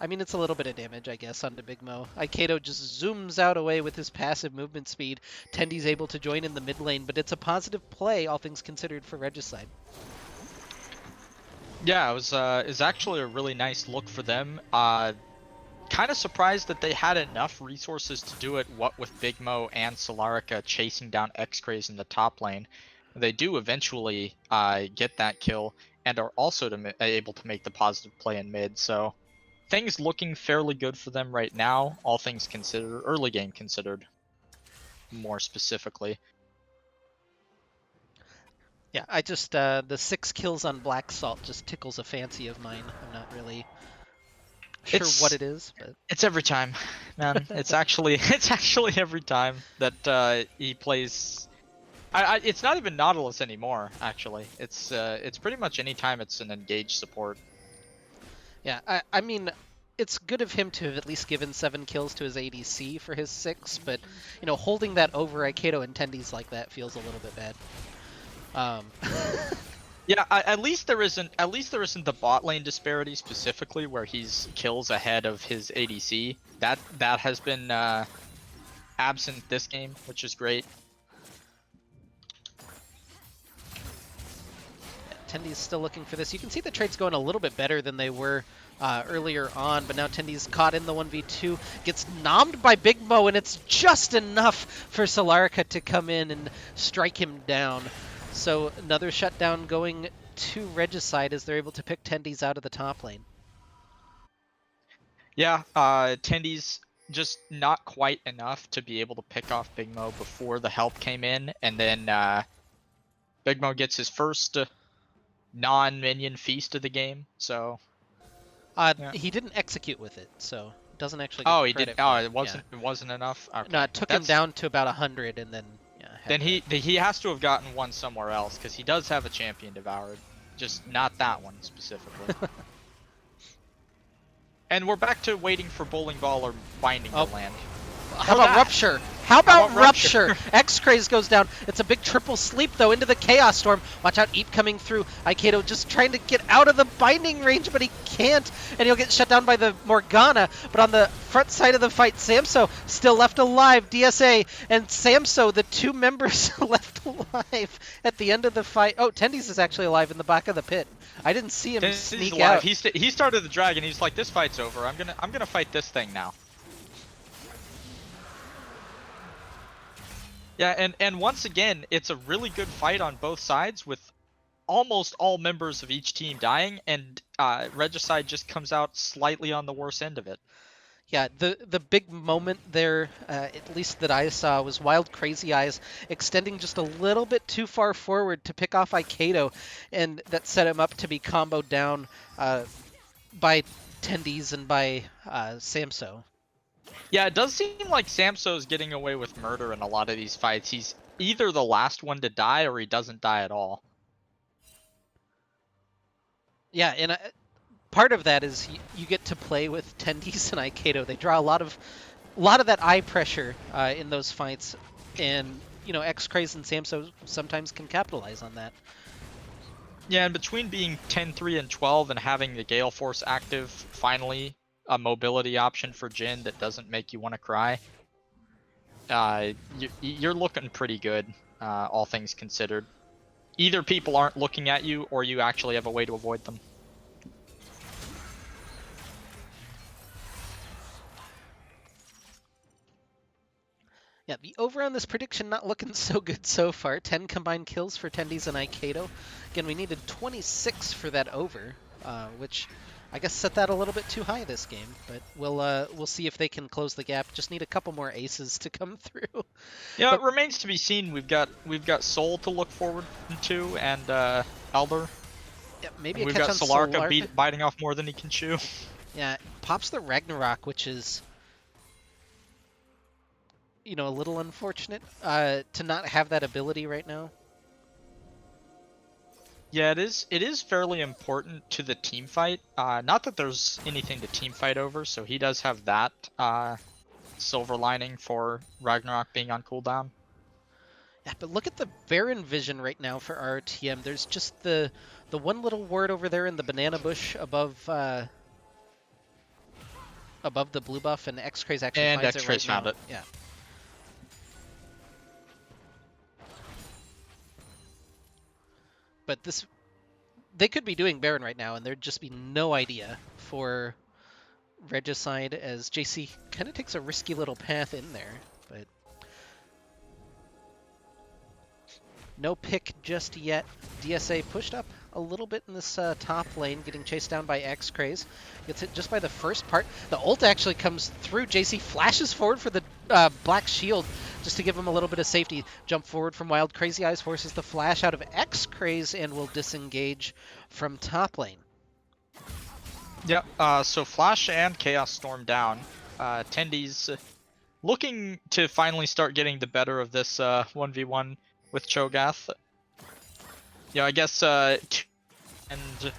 mean, it's a little bit of damage, I guess, onto Big Mo. Aikedo just zooms out away with his passive movement speed. Tendy's able to join in the mid lane, but it's a positive play, all things considered, for Regicide. Yeah, it was actually a really nice look for them. Kind of surprised that they had enough resources to do it, what with Big Mo and Solarica chasing down X-Craze in the top lane. They do eventually get that kill and are also able to make the positive play in mid, so things looking fairly good for them right now, all things considered, early game considered, more specifically. Yeah, I just, the 6 kills on Black Salt just tickles a fancy of mine. I'm not really sure what it is, but it's every time, man. It's actually every time that he plays It's not even Nautilus anymore, actually. It's pretty much any time it's an engaged support. Yeah, I mean, it's good of him to have at least given 7 kills to his ADC for his 6, but, you know, holding that over Aiketo and Tendies like that feels a little bit bad. Yeah, at least there isn't the bot lane disparity specifically where he's kills ahead of his ADC. That has been absent this game, which is great. Tendi's still looking for this. You can see the trade's going a little bit better than they were earlier on, but now Tendi's caught in the 1v2, gets nommed by Big Mo, and it's just enough for Solarica to come in and strike him down. So another shutdown going to Regicide as they're able to pick Tendi's out of the top lane. Yeah, Tendi's just not quite enough to be able to pick off Big Mo before the help came in, and then Big Mo gets his first non-minion feast of the game. So yeah. He didn't execute with it, so doesn't actually get Oh, he did. credit Oh, for it wasn't enough. Okay. No, it took him down to about 100, and then then he has to have gotten one somewhere else because he does have a champion devoured, just not that one specifically. And we're back to waiting for bowling ball or binding to land. How about Rupture? How about Rupture? X-Craze goes down. It's a big triple sleep, though, into the Chaos Storm. Watch out, Eep coming through. Aiketo just trying to get out of the binding range, but he can't, and he'll get shut down by the Morgana. But on the front side of the fight, Samso still left alive. DSA and Samso, the 2 members left alive at the end of the fight. Oh, Tendies is actually alive in the back of the pit. I didn't see him sneak out. He started the dragon. He's like, this fight's over. I'm gonna fight this thing now. Yeah, and once again, it's a really good fight on both sides with almost all members of each team dying, and Regicide just comes out slightly on the worse end of it. Yeah, the big moment there, at least that I saw, was Wild Crazy Eyes extending just a little bit too far forward to pick off Aiketo, and that set him up to be comboed down by Tendies and by Samso. Yeah, it does seem like Samso's getting away with murder in a lot of these fights. He's either the last one to die or he doesn't die at all. Yeah, and part of that is you get to play with Tendies and Aiketo. They draw a lot of that eye pressure in those fights, and you know, X-Craze and Samso sometimes can capitalize on that. Yeah, and between being 10-3 and 12 and having the Gale Force active, finally a mobility option for Jhin that doesn't make you want to cry, you're looking pretty good, all things considered. Either people aren't looking at you, or you actually have a way to avoid them. Yeah, the over on this prediction not looking so good so far. 10 combined kills for Tendies and Aiketo. Again, we needed 26 for that over, which I guess set that a little bit too high this game. But we'll see if they can close the gap. Just need a couple more aces to come through. Yeah, it remains to be seen. We've got Soul to look forward to, and Elder. Yeah, maybe and a catch on Solarica biting off more than he can chew. Yeah, pops the Ragnarok, which is, you know, a little unfortunate to not have that ability right now. Yeah, it is fairly important to the team fight. Not that there's anything to team fight over, so he does have that silver lining for Ragnarok being on cooldown. Yeah, but look at the Baron vision right now for RTM. There's just the one little ward over there in the banana bush above the blue buff, and X-Craze actually finds it right found now. it. Yeah. But they could be doing Baron right now, and there'd just be no idea for Regicide, as JC kind of takes a risky little path in there, but no pick just yet. DSA pushed up a little bit in this top lane, getting chased down by X-Craze. Gets hit just by the first part. The ult actually comes through. JC flashes forward for the black shield just to give him a little bit of safety. Jump forward from Wild Crazy Eyes, forces the flash out of X-Craze, and will disengage from top lane. Yep, so Flash and Chaos Storm down. Tendies looking to finally start getting the better of this 1v1. with Cho'Gath. You know, I guess and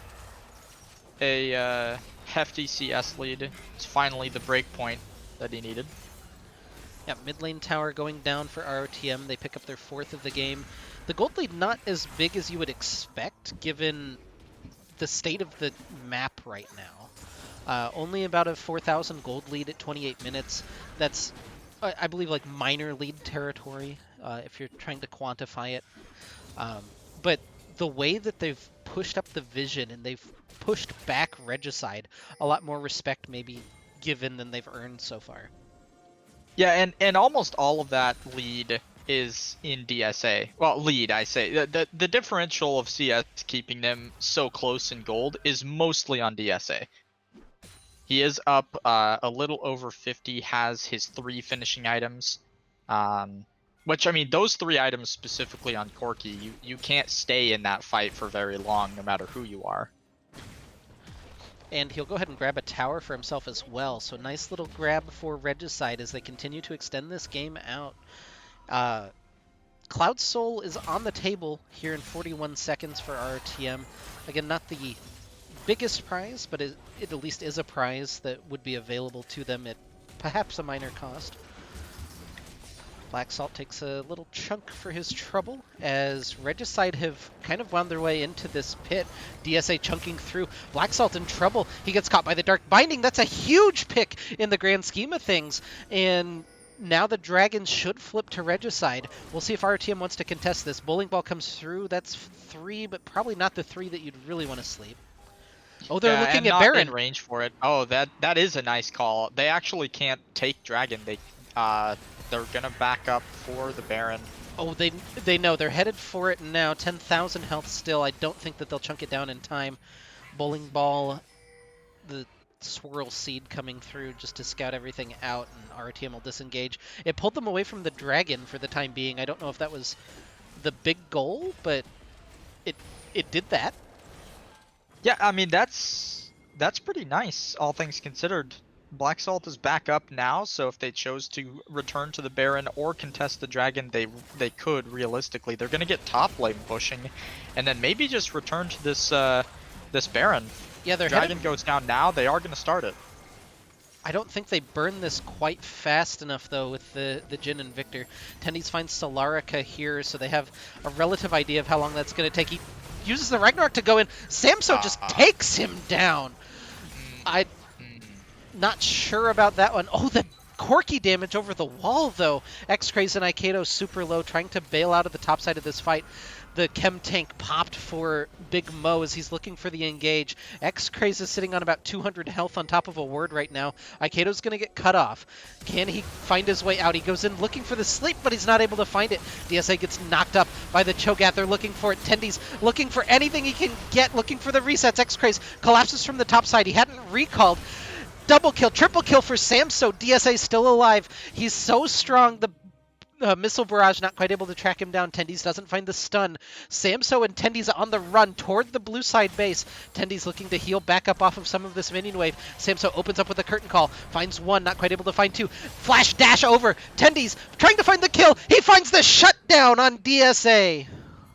a hefty CS lead is finally the break point that he needed. Yeah, mid lane tower going down for ROTM. They pick up their 4th of the game. The gold lead not as big as you would expect, given the state of the map right now. Only about a 4,000 gold lead at 28 minutes. That's, I believe, like minor lead territory, if you're trying to quantify it. But the way that they've pushed up the vision and they've pushed back Regicide, a lot more respect maybe given than they've earned so far. Yeah, and almost all of that lead is in DSA. Well, lead, I say. The differential of CS keeping them so close in gold is mostly on DSA. He is up a little over 50, has his 3 finishing items. Which, I mean, those 3 items specifically on Corki, you can't stay in that fight for very long, no matter who you are. And he'll go ahead and grab a tower for himself as well. So nice little grab for Regicide as they continue to extend this game out. Cloud Soul is on the table here in 41 seconds for RTM. Again, not the biggest prize, but it at least is a prize that would be available to them at perhaps a minor cost. Black Salt takes a little chunk for his trouble as Regicide have kind of wound their way into this pit. DSA chunking through. Black Salt in trouble. He gets caught by the Dark Binding. That's a huge pick in the grand scheme of things. And now the Dragons should flip to Regicide. We'll see if RTM wants to contest this. Bowling Ball comes through. That's 3, but probably not the 3 that you'd really want to sleep. Oh, they're looking at not Baron. In range for it. Oh, that is a nice call. They actually can't take Dragon. They're gonna back up for the Baron. Oh, they know. They're headed for it now. 10,000 health still. I don't think that they'll chunk it down in time. Bowling Ball, the Swirl Seed coming through just to scout everything out, and RTM will disengage. It pulled them away from the Dragon for the time being. I don't know if that was the big goal, but it did that. Yeah, I mean, that's pretty nice, all things considered. Black Salt is back up now, so if they chose to return to the Baron or contest the Dragon, they could, realistically. They're going to get top lane pushing, and then maybe just return to this this Baron. Yeah, their Dragon goes down now, they are going to start it. I don't think they burn this quite fast enough, though, with the Jhin and Victor. Tendies finds Solarica here, so they have a relative idea of how long that's going to take. He uses the Ragnarok to go in. Samso just takes him down. I'm not sure about that one. Oh, the Corki damage over the wall, though. X-Craze and Aikedo super low, trying to bail out of the top side of this fight. The Chem Tank popped for Big Mo as he's looking for the engage. X-Craze is sitting on about 200 health on top of a ward right now. Aikedo's going to get cut off. Can he find his way out? He goes in looking for the sleep, but he's not able to find it. DSA gets knocked up by the Cho'Gath. They're looking for it. Tendi's looking for anything he can get, looking for the resets. X-Craze collapses from the top side. He hadn't recalled. Double kill, triple kill for Samso. DSA still alive. He's so strong. The Missile Barrage not quite able to track him down. Tendies doesn't find the stun. Samso and Tendies on the run toward the blue side base. Tendies looking to heal back up off of some of this minion wave. Samso opens up with a curtain call. Finds 1, not quite able to find 2. Flash dash over. Tendies trying to find the kill. He finds the shutdown on DSA.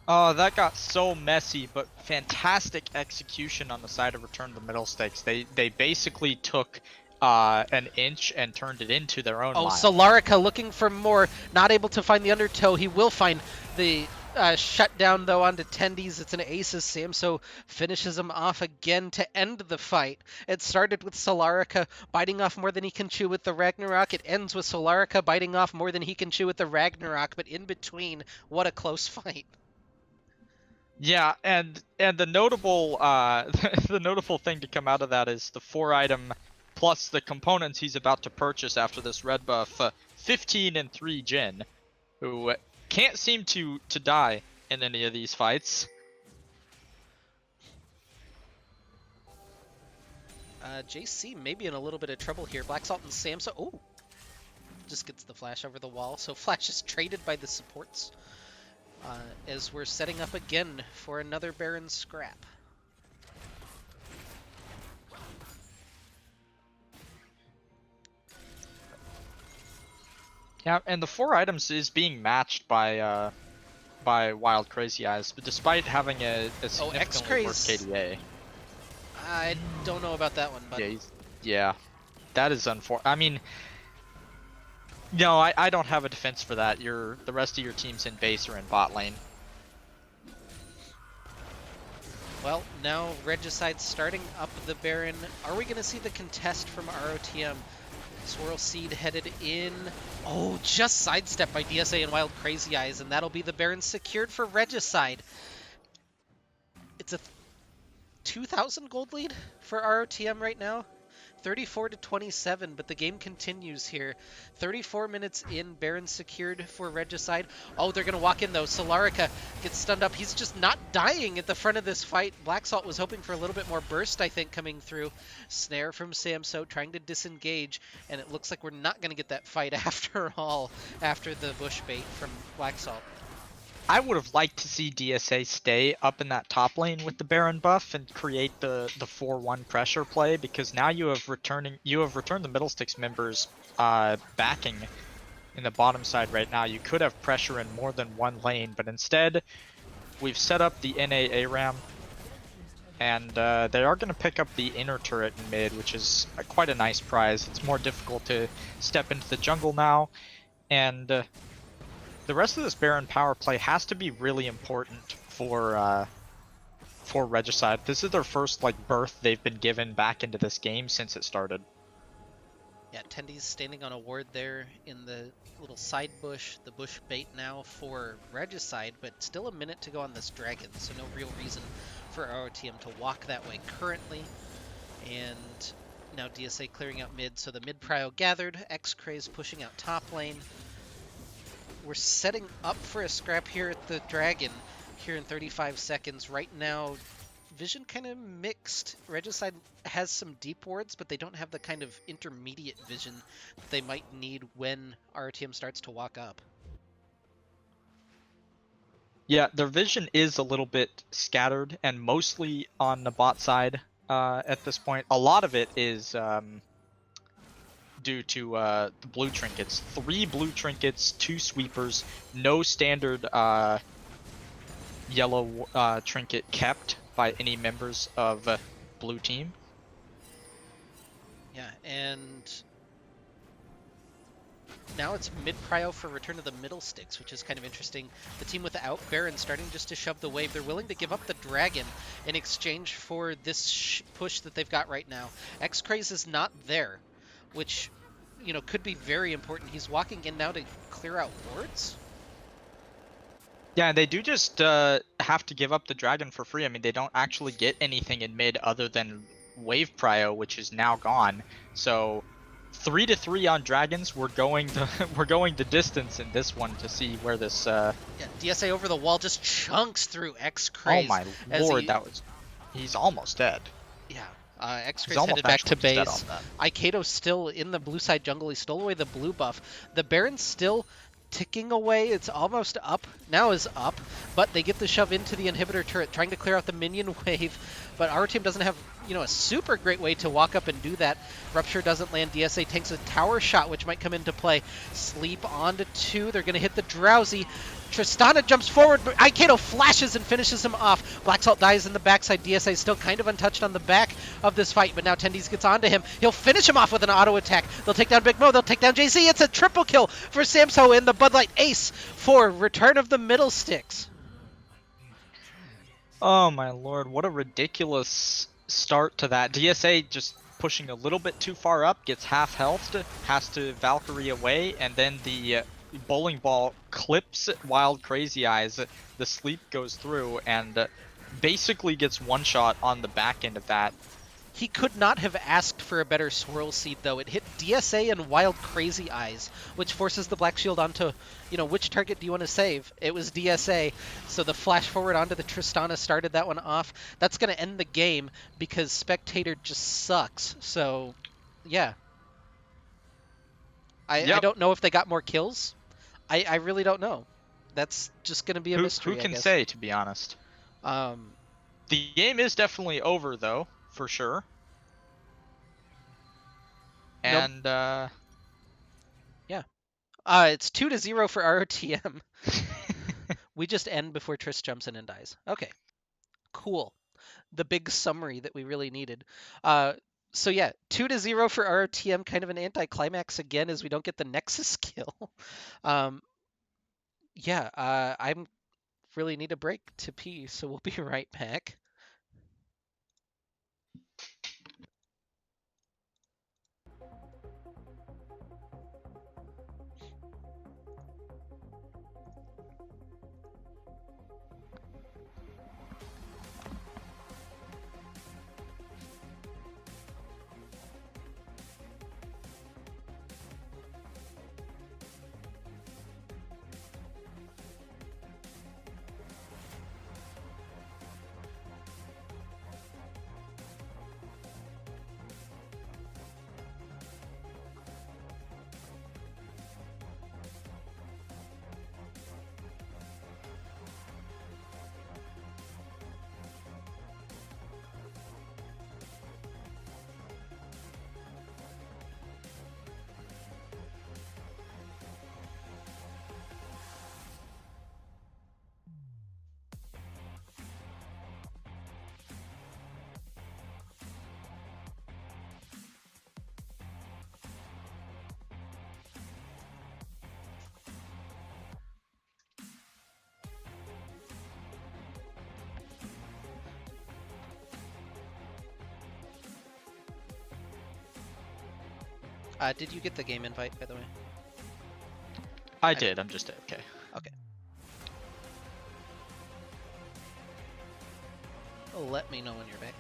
Oh, that got so messy, but fantastic execution on the side of Return to the Middle Stakes. They basically took an inch and turned it into their own mile. Solarica looking for more, not able to find the undertow. He will find the shutdown, though, onto Tendies. It's an aces. Samso finishes him off again to end the fight. It started with Solarica biting off more than he can chew with the Ragnarok. It ends with Solarica biting off more than he can chew with the Ragnarok, but in between, what a close fight. Yeah, and the notable the notable thing to come out of that is the 4-item plus the components he's about to purchase after this red buff, 15 and 3 Jhin, who can't seem to die in any of these fights. JC may be in a little bit of trouble here. Black Salt and Samso. Oh, just gets the flash over the wall. So flash is traded by the supports. As we're setting up again for another Baron scrap. Yeah, and the 4 items is being matched by by Wild Crazy Eyes, but despite having a Oh, significantly worse X-Craze. KDA. I don't know about that one, but Yeah, that is unfortunate. I mean, no, I don't have a defense for that. The rest of your team's in base or in bot lane. well, now Regicide starting up the Baron. Are we going to see the contest from ROTM? Swirl Seed headed in. Oh, just sidestep by DSA and Wild Crazy Eyes, and that'll be the Baron secured for Regicide. It's a 2,000 gold lead for ROTM right now. 34 to 27, but the game continues here. 34 minutes in, Baron secured for Regicide. Oh, they're going to walk in though. Solarica gets stunned up. He's just not dying at the front of this fight. Black Salt was hoping for a little bit more burst, I think, coming through. Snare from Samso trying to disengage, and it looks like we're not going to get that fight after all, after the bush bait from Black Salt. I would have liked to see DSA stay up in that top lane with the Baron buff and create the 4-1 pressure play, because now you have returned the Middle Sticks members backing in the bottom side right now. You could have pressure in more than one lane, but instead we've set up the NA ARAM, and they are going to pick up the inner turret in mid, which is quite a nice prize. It's more difficult to step into the jungle now, and the rest of this Baron power play has to be really important for Regicide. This is their first birth they've been given back into this game since it started. Yeah, Tendy's standing on a ward there in the little side bush, the bush bait now for Regicide, but still a minute to go on this dragon, so no real reason for ROTM to walk that way currently. And now DSA clearing out mid, so the mid prio gathered, X-Craze pushing out top lane. We're setting up for a scrap here at the dragon here in 35 seconds. Right now, vision kind of mixed. Regicide has some deep wards, but they don't have the kind of intermediate vision that they might need when RTM starts to walk up. Yeah, their vision is a little bit scattered and mostly on the bot side at this point. A lot of it is due to the blue trinkets. 3 blue trinkets, 2 sweepers, no standard yellow trinket kept by any members of blue team. Yeah, and now it's mid-prio for return of the middle sticks, which is kind of interesting. The team without Baron starting just to shove the wave. They're willing to give up the dragon in exchange for this push that they've got right now. X-Craze is not there, which, you know, could be very important. He's walking in now to clear out wards. Yeah, they do just have to give up the dragon for free. I mean, they don't actually get anything in mid other than wave prio, which is now gone. So 3-3 on dragons. We're going the distance in this one to see where this. Yeah, DSA over the wall just chunks through X-Craze. Oh my lord, he's almost dead. Yeah. X-Craze headed back to base. Aikato still in the blue side jungle. He stole away the blue buff. The Baron's still ticking away. It's almost up. Now is up, but they get the shove into the inhibitor turret, trying to clear out the minion wave. But our team doesn't have, you know, a super great way to walk up and do that. Rupture doesn't land. DSA takes a tower shot, which might come into play. Sleep onto 2. They're going to hit the Drowsy. Tristana jumps forward, but Aikato flashes and finishes him off. Black Salt dies in the backside. DSA is still kind of untouched on the back of this fight, but now Tendies gets onto him. He'll finish him off with an auto attack. They'll take down Big Mo. They'll take down JC. It's a triple kill for Samso and the Bud Light Ace for return of the middle sticks. Oh my lord, what a ridiculous start to that. DSA just pushing a little bit too far up, gets half health, has to Valkyrie away, and then the bowling ball clips Wild Crazy Eyes. The sleep goes through and basically gets one shot on the back end of that. He could not have asked for a better Swirl Seed, though. It hit DSA and Wild Crazy Eyes, which forces the Black Shield onto, you know, which target do you want to save? It was DSA, so the flash forward onto the Tristana started that one off. That's going to end the game because Spectator just sucks. So, yeah. I don't know if they got more kills. I really don't know. That's just going to be a mystery, Who can I guess. say, to be honest? The game is definitely over, though, for sure. And, yeah. It's 2-0 for ROTM. We just end before Triss jumps in and dies. Okay, cool. The big summary that we really needed. So yeah, 2-0 for ROTM, kind of an anticlimax again as we don't get the Nexus kill. um, yeah, I'm really need a break to pee, so we'll be right back. Did you get the game invite, by the way? I did. I'm just okay. Okay. Let me know when you're back.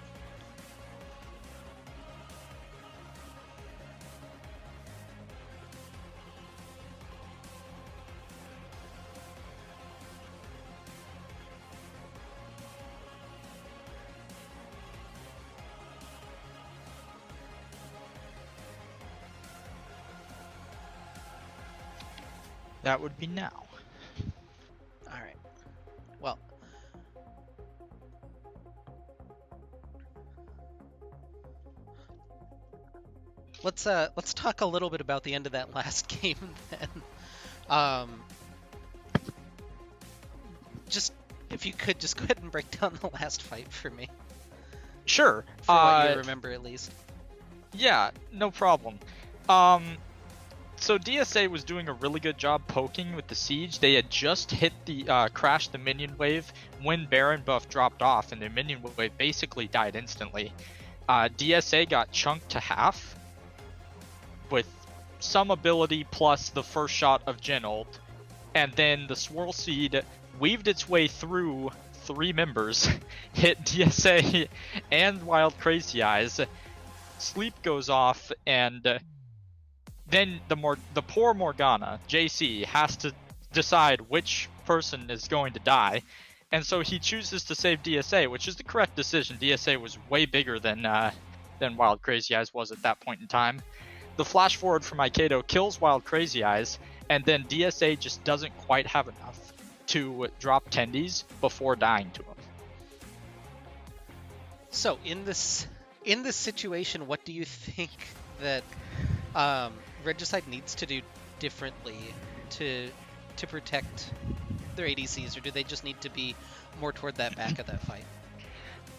That would be now. All right. Well, let's talk a little bit about the end of that last game then. Just if you could just go ahead and break down the last fight for me. Sure. For what you remember at least. Yeah, no problem. So DSA was doing a really good job poking with the siege. They had just hit the crashed the minion wave when Baron buff dropped off, and the minion wave basically died instantly. DSA got chunked to half with some ability plus the first shot of Gen ult, and then the Swirl Seed weaved its way through 3 members, hit DSA and Wild Crazy Eyes. Sleep goes off, and then the poor Morgana, JC, has to decide which person is going to die, and so he chooses to save DSA, which is the correct decision. DSA was way bigger than Wild Crazy Eyes was at that point in time. The flash forward from Aikedo kills Wild Crazy Eyes, and then DSA just doesn't quite have enough to drop tendies before dying to him. So in this situation, what do you think that Regicide needs to do differently to protect their ADCs, or do they just need to be more toward that back of that fight?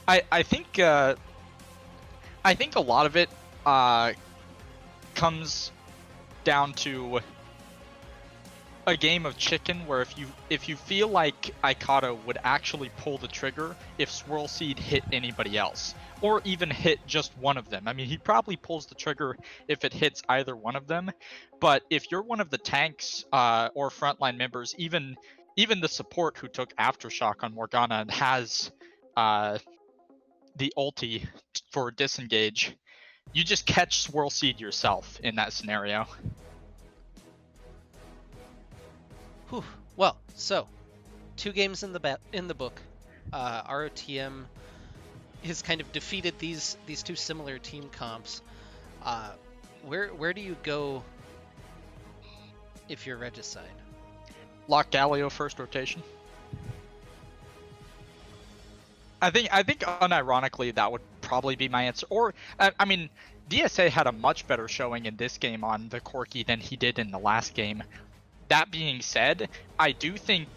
I think a lot of it comes down to a game of chicken, where if you feel like Aikato would actually pull the trigger if Swirl Seed hit anybody else, or even hit just one of them. I mean, he probably pulls the trigger if it hits either one of them, but if you're one of the tanks or frontline members, even the support who took Aftershock on Morgana and has the ulti for disengage, you just catch Swirl Seed yourself in that scenario. Whew. Well, so 2 games in the book. ROTM has kind of defeated these 2 similar team comps. Where do you go if you're Regicide? Lock Galio first rotation. I think unironically that would probably be my answer. Or I mean, DSA had a much better showing in this game on the Corki than he did in the last game. That being said, I do think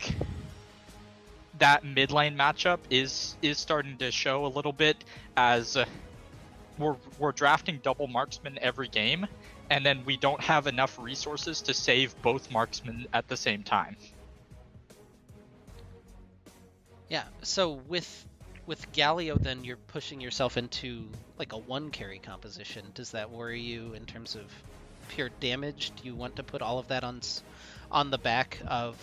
that mid lane matchup is starting to show a little bit, as we're drafting double marksman every game, and then we don't have enough resources to save both marksmen at the same time. Yeah, so with Galio, then you're pushing yourself into like a one carry composition. Does that worry you in terms of pure damage? Do you want to put all of that on the back of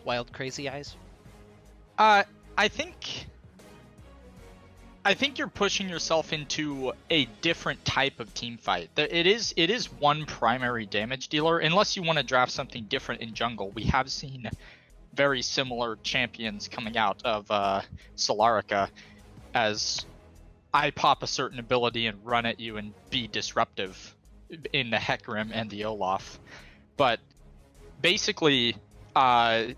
Wild Crazy Eyes? I think you're pushing yourself into a different type of team fight. It is one primary damage dealer, unless you want to draft something different in jungle. We have seen very similar champions coming out of Solarica, as I pop a certain ability and run at you and be disruptive in the Hecarim and the Olaf. But basically, Galio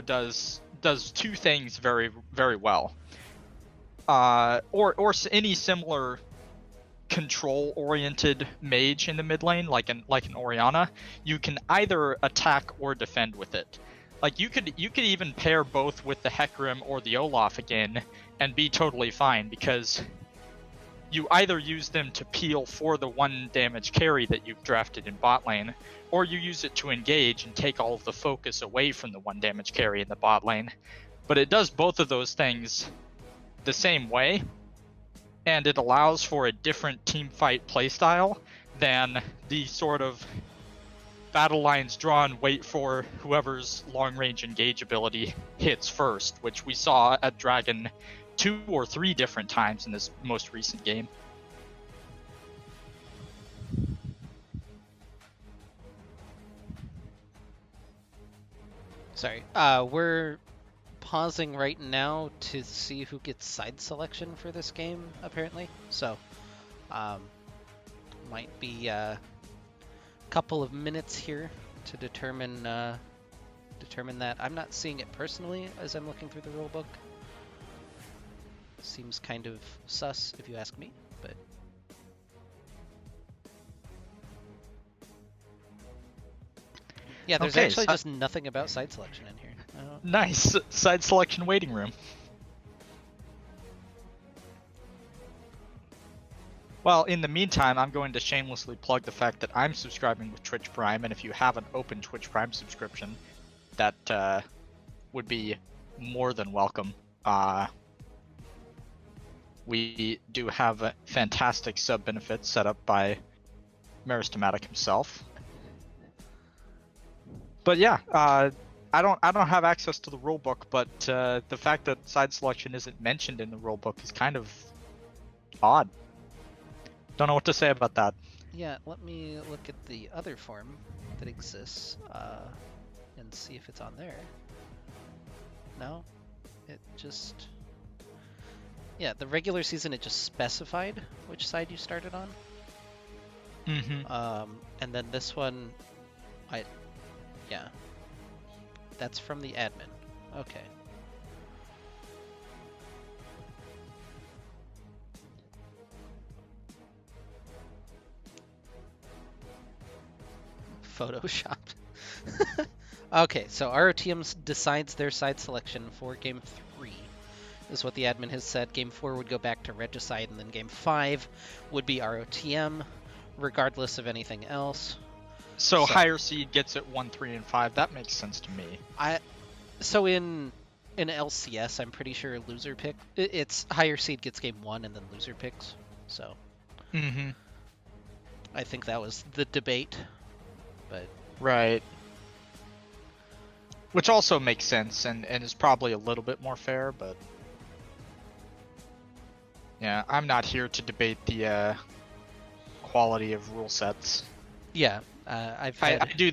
does two things very, very well. Or any similar control-oriented mage in the mid lane, like an Orianna, you can either attack or defend with it. Like you could even pair both with the Hecarim or the Olaf again and be totally fine, because you either use them to peel for the 1 damage carry that you've drafted in bot lane, or you use it to engage and take all of the focus away from the 1 damage carry in the bot lane. But it does both of those things the same way, and it allows for a different team fight playstyle than the sort of battle lines drawn, wait for whoever's long range engage ability hits first, which we saw at Dragon 2 or 3 different times in this most recent game. Sorry, we're pausing right now to see who gets side selection for this game, apparently. So, might be a couple of minutes here to determine that. I'm not seeing it personally as I'm looking through the rulebook. Seems kind of sus, if you ask me, but yeah, there's actually just nothing about side selection in here. Nice. Side selection waiting room. Well, in the meantime, I'm going to shamelessly plug the fact that I'm subscribing with Twitch Prime, and if you have an open Twitch Prime subscription, that would be more than welcome. We do have fantastic sub benefits set up by Meristematic himself. But yeah, I don't have access to the rulebook, but the fact that side selection isn't mentioned in the rulebook is kind of odd. Don't know what to say about that. Yeah, let me look at the other form that exists and see if it's on there. No, it just... Yeah, the regular season it just specified which side you started on. Mm-hmm. And then this one, yeah. That's from the admin. Okay. Photoshopped. Okay, so ROTM decides their side selection for Game 3, is what the admin has said. Game 4 would go back to Regicide, and then Game 5 would be ROTM, regardless of anything else. So higher seed gets it 1, 3, and 5. That makes sense to me. So in LCS, I'm pretty sure loser pick. It's higher seed gets game 1 and then loser picks. So. Mm-hmm. I think that was the debate, but. Right. Which also makes sense and is probably a little bit more fair, but. Yeah, I'm not here to debate the quality of rule sets. Yeah. I do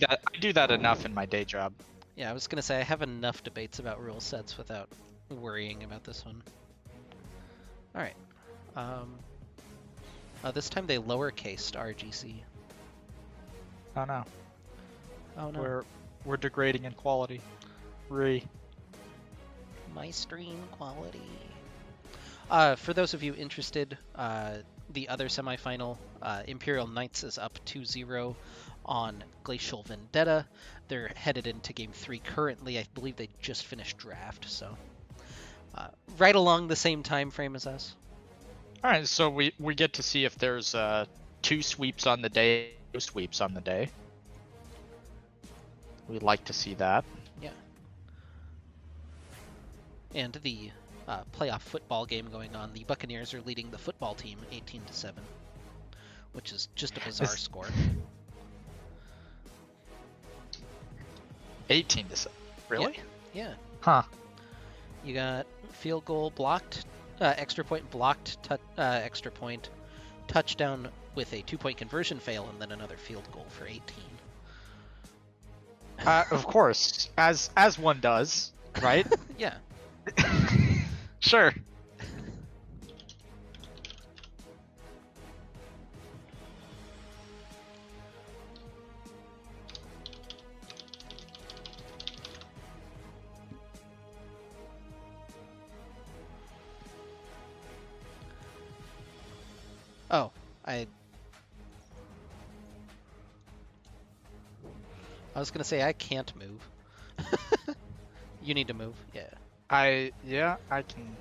that enough in my day job. Yeah, I was gonna say I have enough debates about rule sets without worrying about this one. All right. This time they lowercased RGC. Oh no. Oh no. We're degrading in quality. My stream quality. For those of you interested, the other semifinal, Imperial Knights is up 2-0 on Glacial Vendetta. They're headed into Game 3 currently. I believe they just finished draft, so right along the same time frame as us. All right, so we get to see if there's 2 sweeps on the day, 2 sweeps on the day. We'd like to see that. Yeah. And the playoff football game going on. The Buccaneers are leading the football team 18-7, which is just a bizarre score. 18-7. Really? Yeah. Huh. You got field goal blocked, extra point blocked, extra point, touchdown with a 2-point conversion fail, and then another field goal for 18. Of course, as one does, right? Yeah. Sure. Oh, I was gonna say I can't move. You need to move. Yeah. I can.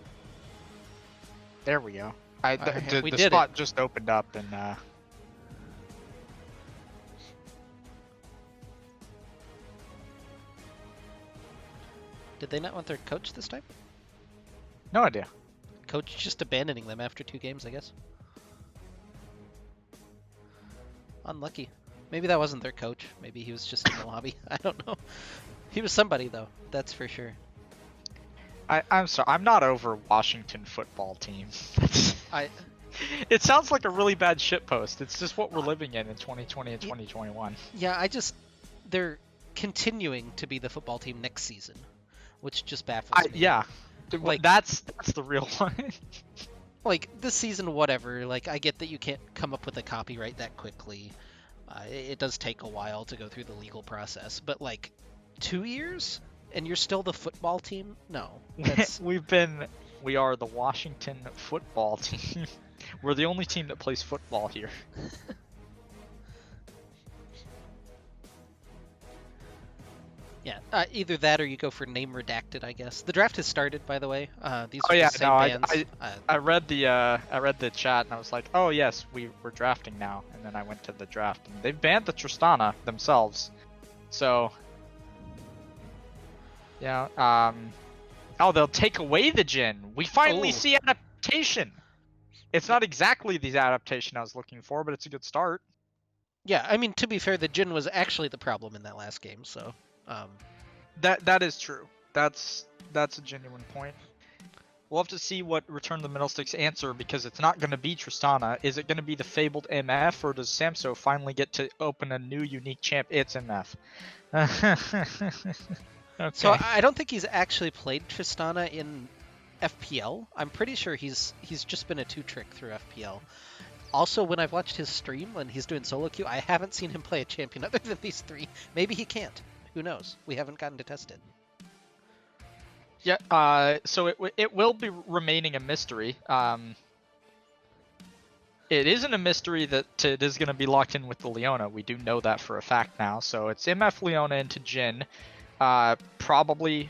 There we go. The did spot it. just opened up and Did they not want their coach this time? no idea. Coach just abandoning them after 2 games, I guess. Unlucky. Maybe that wasn't their coach. Maybe he was just in the lobby. I don't know. He was somebody though. That's for sure. I'm sorry. I'm not over Washington football team. I It sounds like a really bad shitpost. It's just what we're living in 2020 and 2021. Yeah, they're continuing to be the football team next season, which just baffles me. Yeah. Like- that's the real one. Like this season, whatever. Like I get that you can't come up with a copyright that quickly. It does take a while to go through the legal process, but like 2 years and you're still the football team? No. That's... We are the Washington football team. We're the only team that plays football here. Yeah, either that or you go for name redacted, I guess. The draft has started, by the way. These are Oh yeah, the same no, bands. I read the chat and I was like, oh yes, we're drafting now. And then I went to the draft and they've banned the Tristana themselves. So yeah, oh, they'll take away the Jin. We finally see adaptation. It's not exactly the adaptation I was looking for, but it's a good start. Yeah, I mean, to be fair, the Jin was actually the problem in that last game, so... That is true. That's a genuine point. We'll have to see what Return to the Middlesticks answer, because it's not going to be Tristana. Is it going to be the fabled MF, or does Samso finally get to open a new unique champ? It's MF. Okay. So I don't think he's actually played Tristana in FPL. I'm pretty sure he's just been a 2-trick through FPL. Also, when I've watched his stream when he's doing solo queue, I haven't seen him play a champion other than these 3. Maybe he can't. Who knows? We haven't gotten to test it. Yeah, so it will be remaining a mystery. It isn't a mystery that it is going to be locked in with the Leona. We do know that for a fact now. So it's MF Leona into Jin. Probably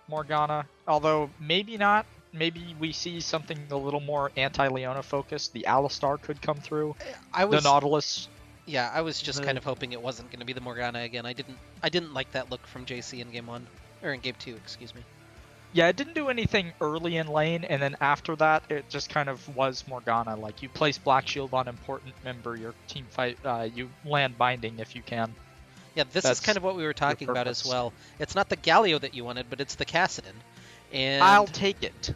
Morgana, although maybe not. Maybe we see something a little more anti-Leona focused. The Alistar could come through. The Nautilus. Yeah, I was just kind of hoping it wasn't going to be the Morgana again. I didn't like that look from JC in game 1 or in game 2, excuse me. Yeah, it didn't do anything early in lane, and then after that, it just kind of was Morgana. Like, you place Black Shield on important member, your team fight, you land binding if you can. Yeah, this is kind of what we were talking about as well. It's not the Galio that you wanted, but it's the Kassadin. And I'll take it.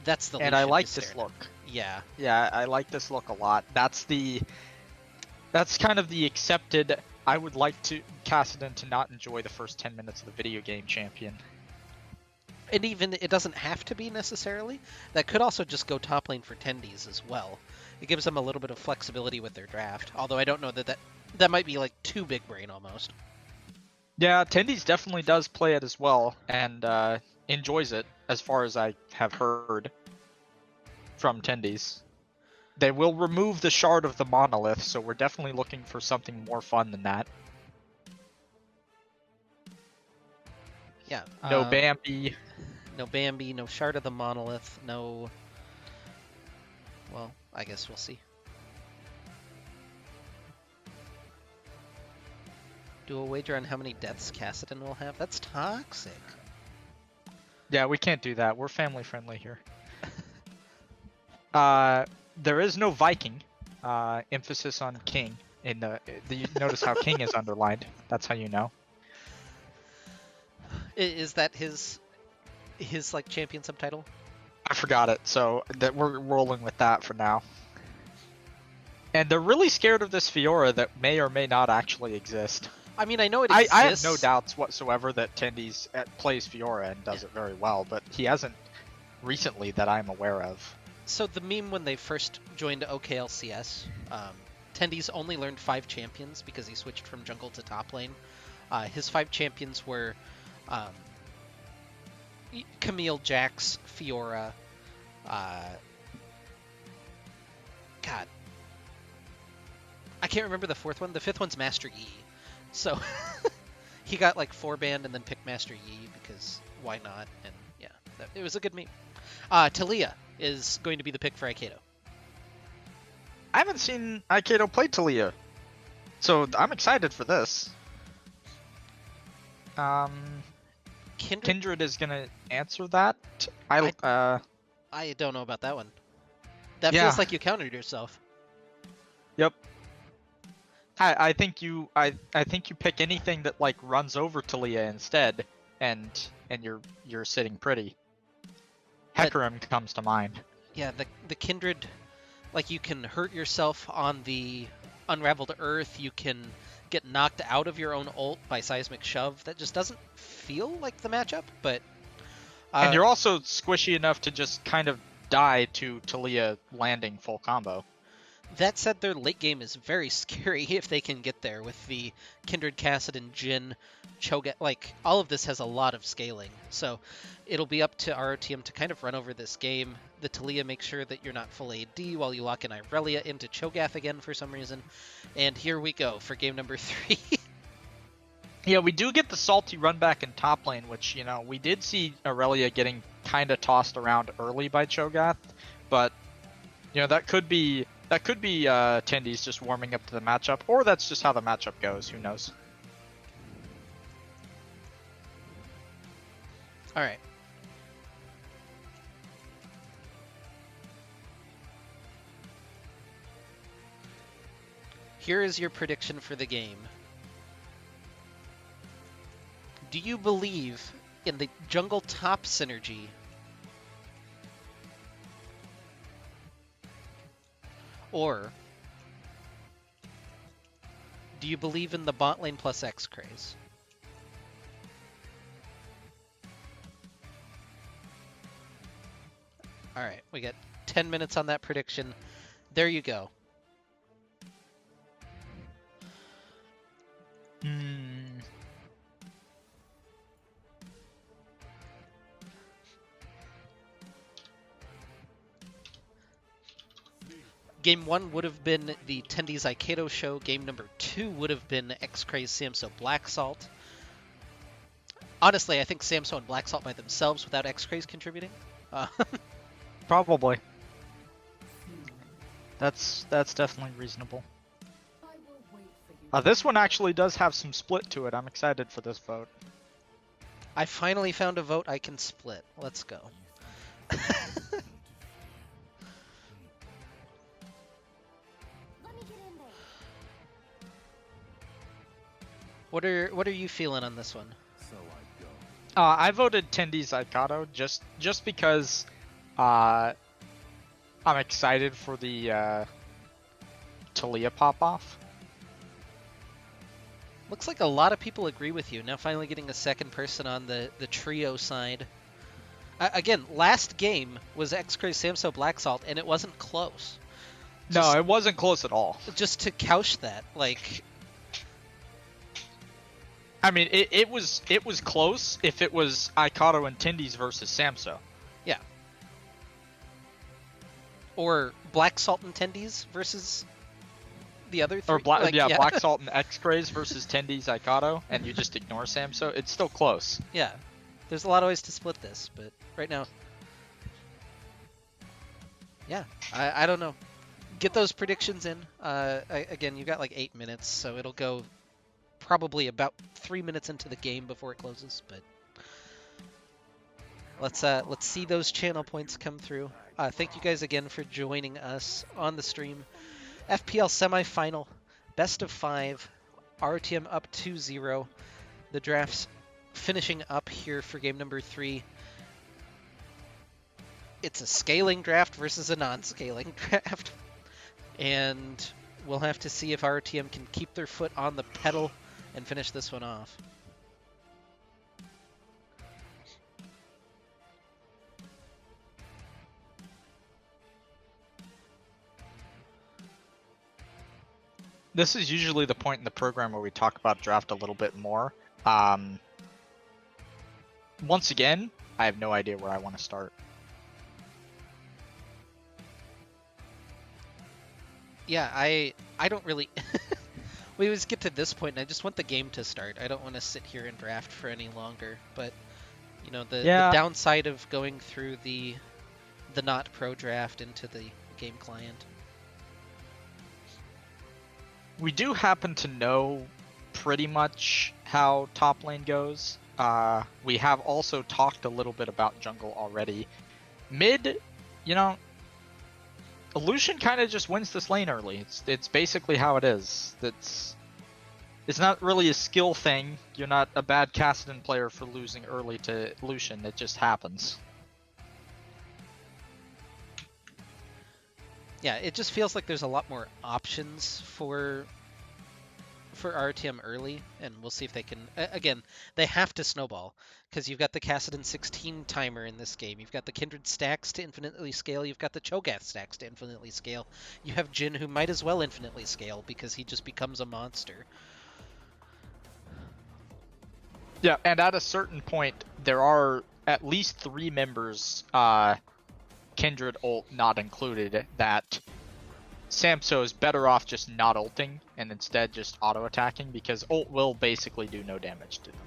That's the And I like this look. Yeah. Yeah, I like this look a lot. That's kind of the accepted, I would like to Kassadin to not enjoy the first 10 minutes of the video game champion. And even it doesn't have to be necessarily. That could also just go top lane for Tendies as well. It gives them a little bit of flexibility with their draft. Although I don't know that might be like too big brain almost. Yeah, Tendies definitely does play it as well and enjoys it as far as I have heard from Tendies. They will remove the shard of the monolith, so we're definitely looking for something more fun than that. Yeah. No Bambi. No Bambi, no Shard of the Monolith, no... Well, I guess we'll see. Do a wager on how many deaths Cassidon will have? That's toxic. Yeah, we can't do that. We're family friendly here. There is no Viking. Emphasis on King. In you notice how King is underlined. That's how you know. Is that his like champion subtitle? I forgot it, so that we're rolling with that for now. And they're really scared of this Fiora that may or may not actually exist. I mean, I know it exists. I have no doubts whatsoever that Tendies plays Fiora and does it very well, but he hasn't recently that I'm aware of. So the meme when they first joined OKLCS, Tendies only learned 5 champions because he switched from jungle to top lane. His 5 champions were Camille, Jax, Fiora, God, I can't remember the 4th one. The 5th one's Master Yi. So he got like 4-banned and then picked Master Yi because why not? And yeah, it was a good meme. Talia is going to be the pick for Aiketo. I haven't seen Aiketo play Talia, so I'm excited for this. Kindred is gonna answer that. I don't know about that one. That feels like you countered yourself. Yep. I think you think you pick anything that like runs over Talia instead, and you're sitting pretty. Hecarim comes to mind. Yeah, the Kindred, like you can hurt yourself on the Unraveled Earth. You can get knocked out of your own ult by Seismic Shove. That just doesn't feel like the matchup, but... and you're also squishy enough to just kind of die to Talia landing full combo. That said, their late game is very scary if they can get there with the Kindred, Cassidon, Jhin, Cho'Gath. Like, all of this has a lot of scaling. So it'll be up to RotM to kind of run over this game. The Talia makes sure that you're not full AD while you lock in Irelia into Cho'Gath again for some reason. And here we go for game number 3. Yeah, we do get the salty run back in top lane, which, you know, we did see Irelia getting kind of tossed around early by Cho'Gath. But, you know, that could be Tendies just warming up to the matchup, or that's just how the matchup goes. Who knows? All right. Here is your prediction for the game. Do you believe in the jungle top synergy? Or do you believe in the bot lane plus X craze? All right, we got 10 minutes on that prediction. There you go. Game 1 would have been the Tendies Aiketo show. Game number 2 would have been X-Craze Samso Black Salt. Honestly, I think Samso and Black Salt by themselves without X-Craze contributing. Probably. That's definitely reasonable. This one actually does have some split to it. I'm excited for this vote. I finally found a vote I can split. Let's go. What are you feeling on this one? I voted Tendies Aiketo just because I'm excited for the Talia pop off. Looks like a lot of people agree with you. Now finally getting a second person on the trio side. Again, last game was X-Craze Samso Black Salt, and it wasn't close. No, it wasn't close at all. Just to couch that, like... I mean, it was close if it was Aiketo and Tendies versus Samso. Yeah. Or Black Salt and Tendies versus the other Or three. Like, yeah. Black Salt and X-Rays versus Tendies Ikato, and you just ignore Samso. It's still close. Yeah. There's a lot of ways to split this, but right now, yeah, I don't know. Get those predictions in. Again, you've got like 8 minutes, so it'll go probably about 3 minutes into the game before it closes. But let's see those channel points come through. Thank you guys again for joining us on the stream. FPL semifinal, best of 5. RotM up 2-0. The draft's finishing up here for game number 3. It's a scaling draft versus a non-scaling draft. And we'll have to see if RotM can keep their foot on the pedal and finish this one off. This is usually the point in the program where we talk about draft a little bit more. Once again, I have no idea where I want to start. Yeah, I don't really... We always get to this point, and I just want the game to start. I don't want to sit here and draft for any longer. But, you know, the downside of going through the not pro draft into the game client. We do happen to know pretty much how top lane goes. We have also talked a little bit about jungle already. Mid, you know, Lucian kind of just wins this lane early. It's basically how it is. It's not really a skill thing. You're not a bad Kassadin player for losing early to Lucian. It just happens. Yeah, it just feels like there's a lot more options for RTM early, and we'll see if they can... Again, they have to snowball, because you've got the Kassadin 16 timer in this game. You've got the Kindred stacks to infinitely scale. You've got the Cho'Gath stacks to infinitely scale. You have Jhin, who might as well infinitely scale, because he just becomes a monster. Yeah, and at a certain point, there are at least 3 members, Kindred ult not included, that Samso is better off just not ulting and instead just auto-attacking, because ult will basically do no damage to them.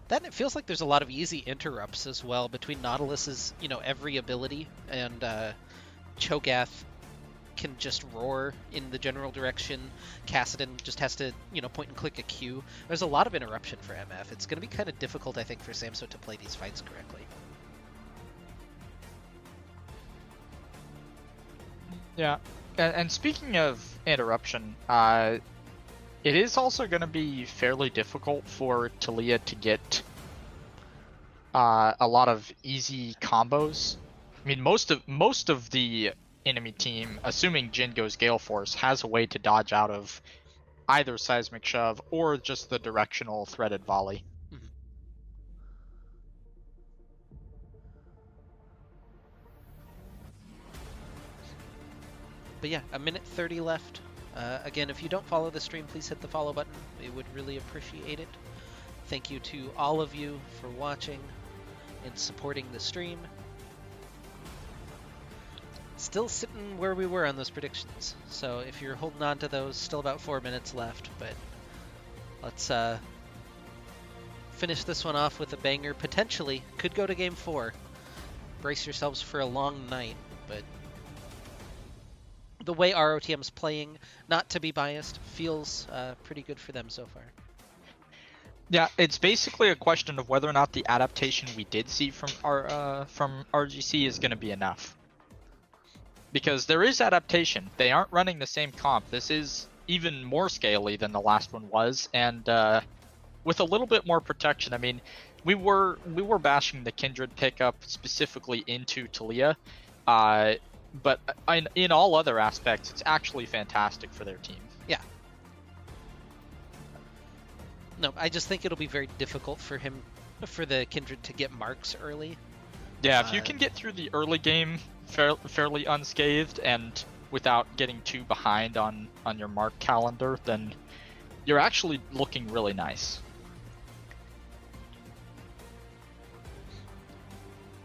Then it feels like there's a lot of easy interrupts as well between Nautilus's, you know, every ability, and Cho'Gath can just roar in the general direction. Kassadin just has to, you know, point and click a Q. There's a lot of interruption for MF. It's going to be kind of difficult, I think, for Samso to play these fights correctly. Yeah, and speaking of interruption, it is also going to be fairly difficult for Taliyah to get a lot of easy combos. I mean, most of the enemy team, assuming Jhin goes Gale Force, has a way to dodge out of either Seismic Shove or just the directional threaded volley. Mm-hmm. But yeah, 1:30 left. Again, if you don't follow the stream, please hit the follow button. We would really appreciate it. Thank you to all of you for watching and supporting the stream. Still sitting where we were on those predictions. So if you're holding on to those, still about 4 minutes left. But let's finish this one off with a banger. Potentially could go to game 4. Brace yourselves for a long night, but the way ROTM's playing, not to be biased, feels pretty good for them so far. Yeah, it's basically a question of whether or not the adaptation we did see from RGC is going to be enough. Because there is adaptation. They aren't running the same comp. This is even more scaly than the last one was, and with a little bit more protection. I mean, we were bashing the Kindred pickup specifically into Taliyah, but in all other aspects, it's actually fantastic for their team. Yeah. No, I just think it'll be very difficult for the Kindred to get marks early. Yeah, if you can get through the early game fairly unscathed and without getting too behind on your mark calendar, then you're actually looking really nice.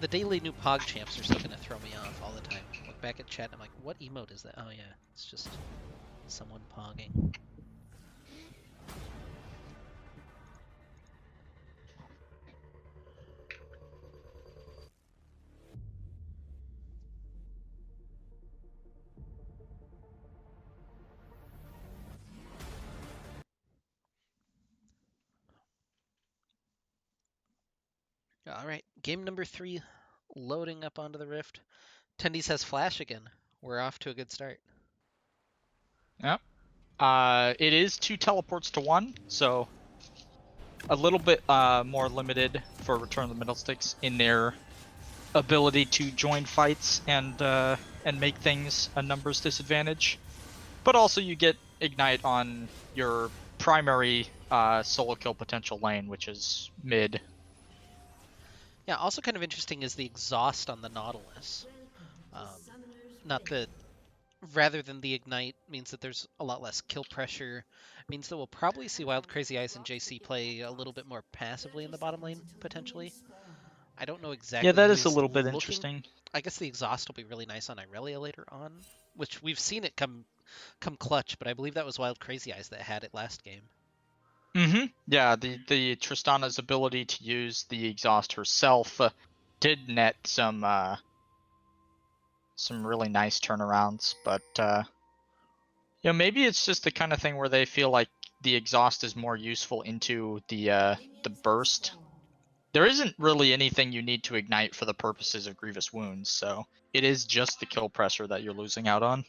the daily new Pog champs are still gonna throw me off all the time. Look back at chat, and I'm like, what emote is that? Oh yeah, it's just someone pogging. All right, game number 3, loading up onto the Rift. Tendies has Flash again. We're off to a good start. Yep. It is 2 teleports to 1, so a little bit more limited for Return of the Middlesticks in their ability to join fights and make things a numbers disadvantage. But also you get Ignite on your primary solo kill potential lane, which is mid. Yeah, also kind of interesting is the exhaust on the Nautilus. Um, not the rather than the ignite means that there's a lot less kill pressure. Means that we'll probably see Wild Crazy Eyes and JC play a little bit more passively in the bottom lane potentially. I don't know Yeah, exactly that is a who's little bit looking. interesting. I guess the exhaust will be really nice on Irelia later on, which we've seen it come clutch, but I believe that was Wild Crazy Eyes that had it last game. Yeah, the Tristana's ability to use the exhaust herself did net some really nice turnarounds, but maybe it's just the kind of thing where they feel like the exhaust is more useful into the burst. There isn't really anything you need to ignite for the purposes of Grievous Wounds, so it is just the kill pressure that you're losing out on.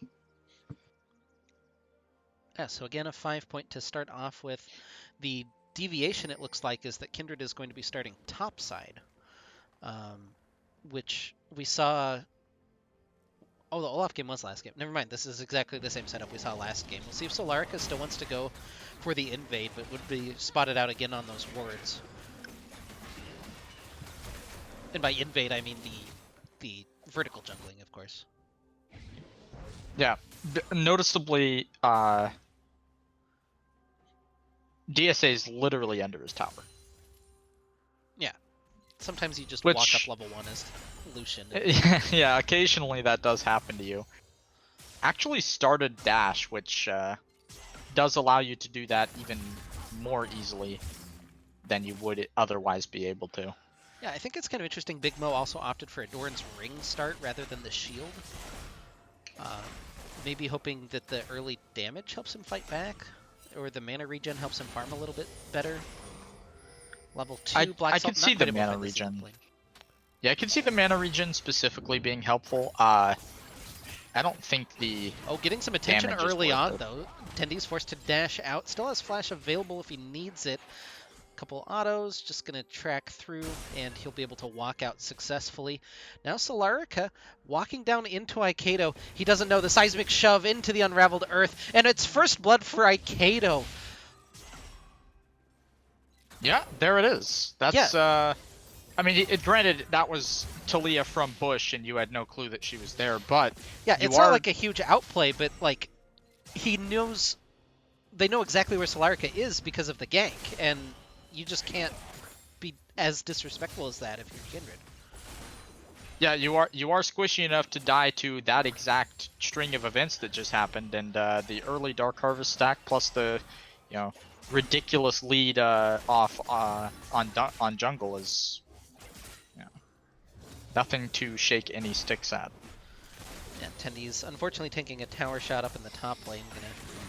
Yeah, so again, a 5-point to start off with. The deviation, it looks like, is that Kindred is going to be starting topside, which we saw. Oh, the Olaf game was last game. Never mind, this is exactly the same setup we saw last game. We'll see if Solarica still wants to go for the invade, but would be spotted out again on those wards. And by invade, I mean the vertical jungling, of course. Yeah, noticeably, DSA is literally under his tower. Yeah. Sometimes you just walk up Which, level 1 as Lucian. yeah, occasionally that does happen to you. Actually started dash, which does allow you to do that even more easily than you would otherwise be able to. Yeah, I think it's kind of interesting. Big Mo also opted for a Doran's Ring start rather than the shield. Maybe hoping that the early damage helps him fight back, or the mana regen helps him farm a little bit better. Level 2, Black I Salt, can not see quite the able to mana find the Zenith regen. lane. Yeah, I can see the mana regen specifically being helpful. I don't think the Oh, getting some attention damage is early worth on, it. though. Tendi's forced to dash out. Still has Flash available if he needs it. Couple autos, just going to track through, and he'll be able to walk out successfully. Now Solarica walking down into Ikado. He doesn't know the seismic shove into the unraveled earth, and it's first blood for Ikado. Yeah, there it is. That's Yeah. I mean, granted that was Talia from Bush, and you had no clue that she was there, but Yeah, you it's not are. like a huge outplay, but like he knows they know exactly where Solarica is because of the gank, and you just can't be as disrespectful as that if you're Kindred. Yeah, you are squishy enough to die to that exact string of events that just happened, and the early Dark Harvest stack plus the, ridiculous lead off on jungle is, nothing to shake any sticks at. Yeah, Tendi's unfortunately taking a tower shot up in the top lane, gonna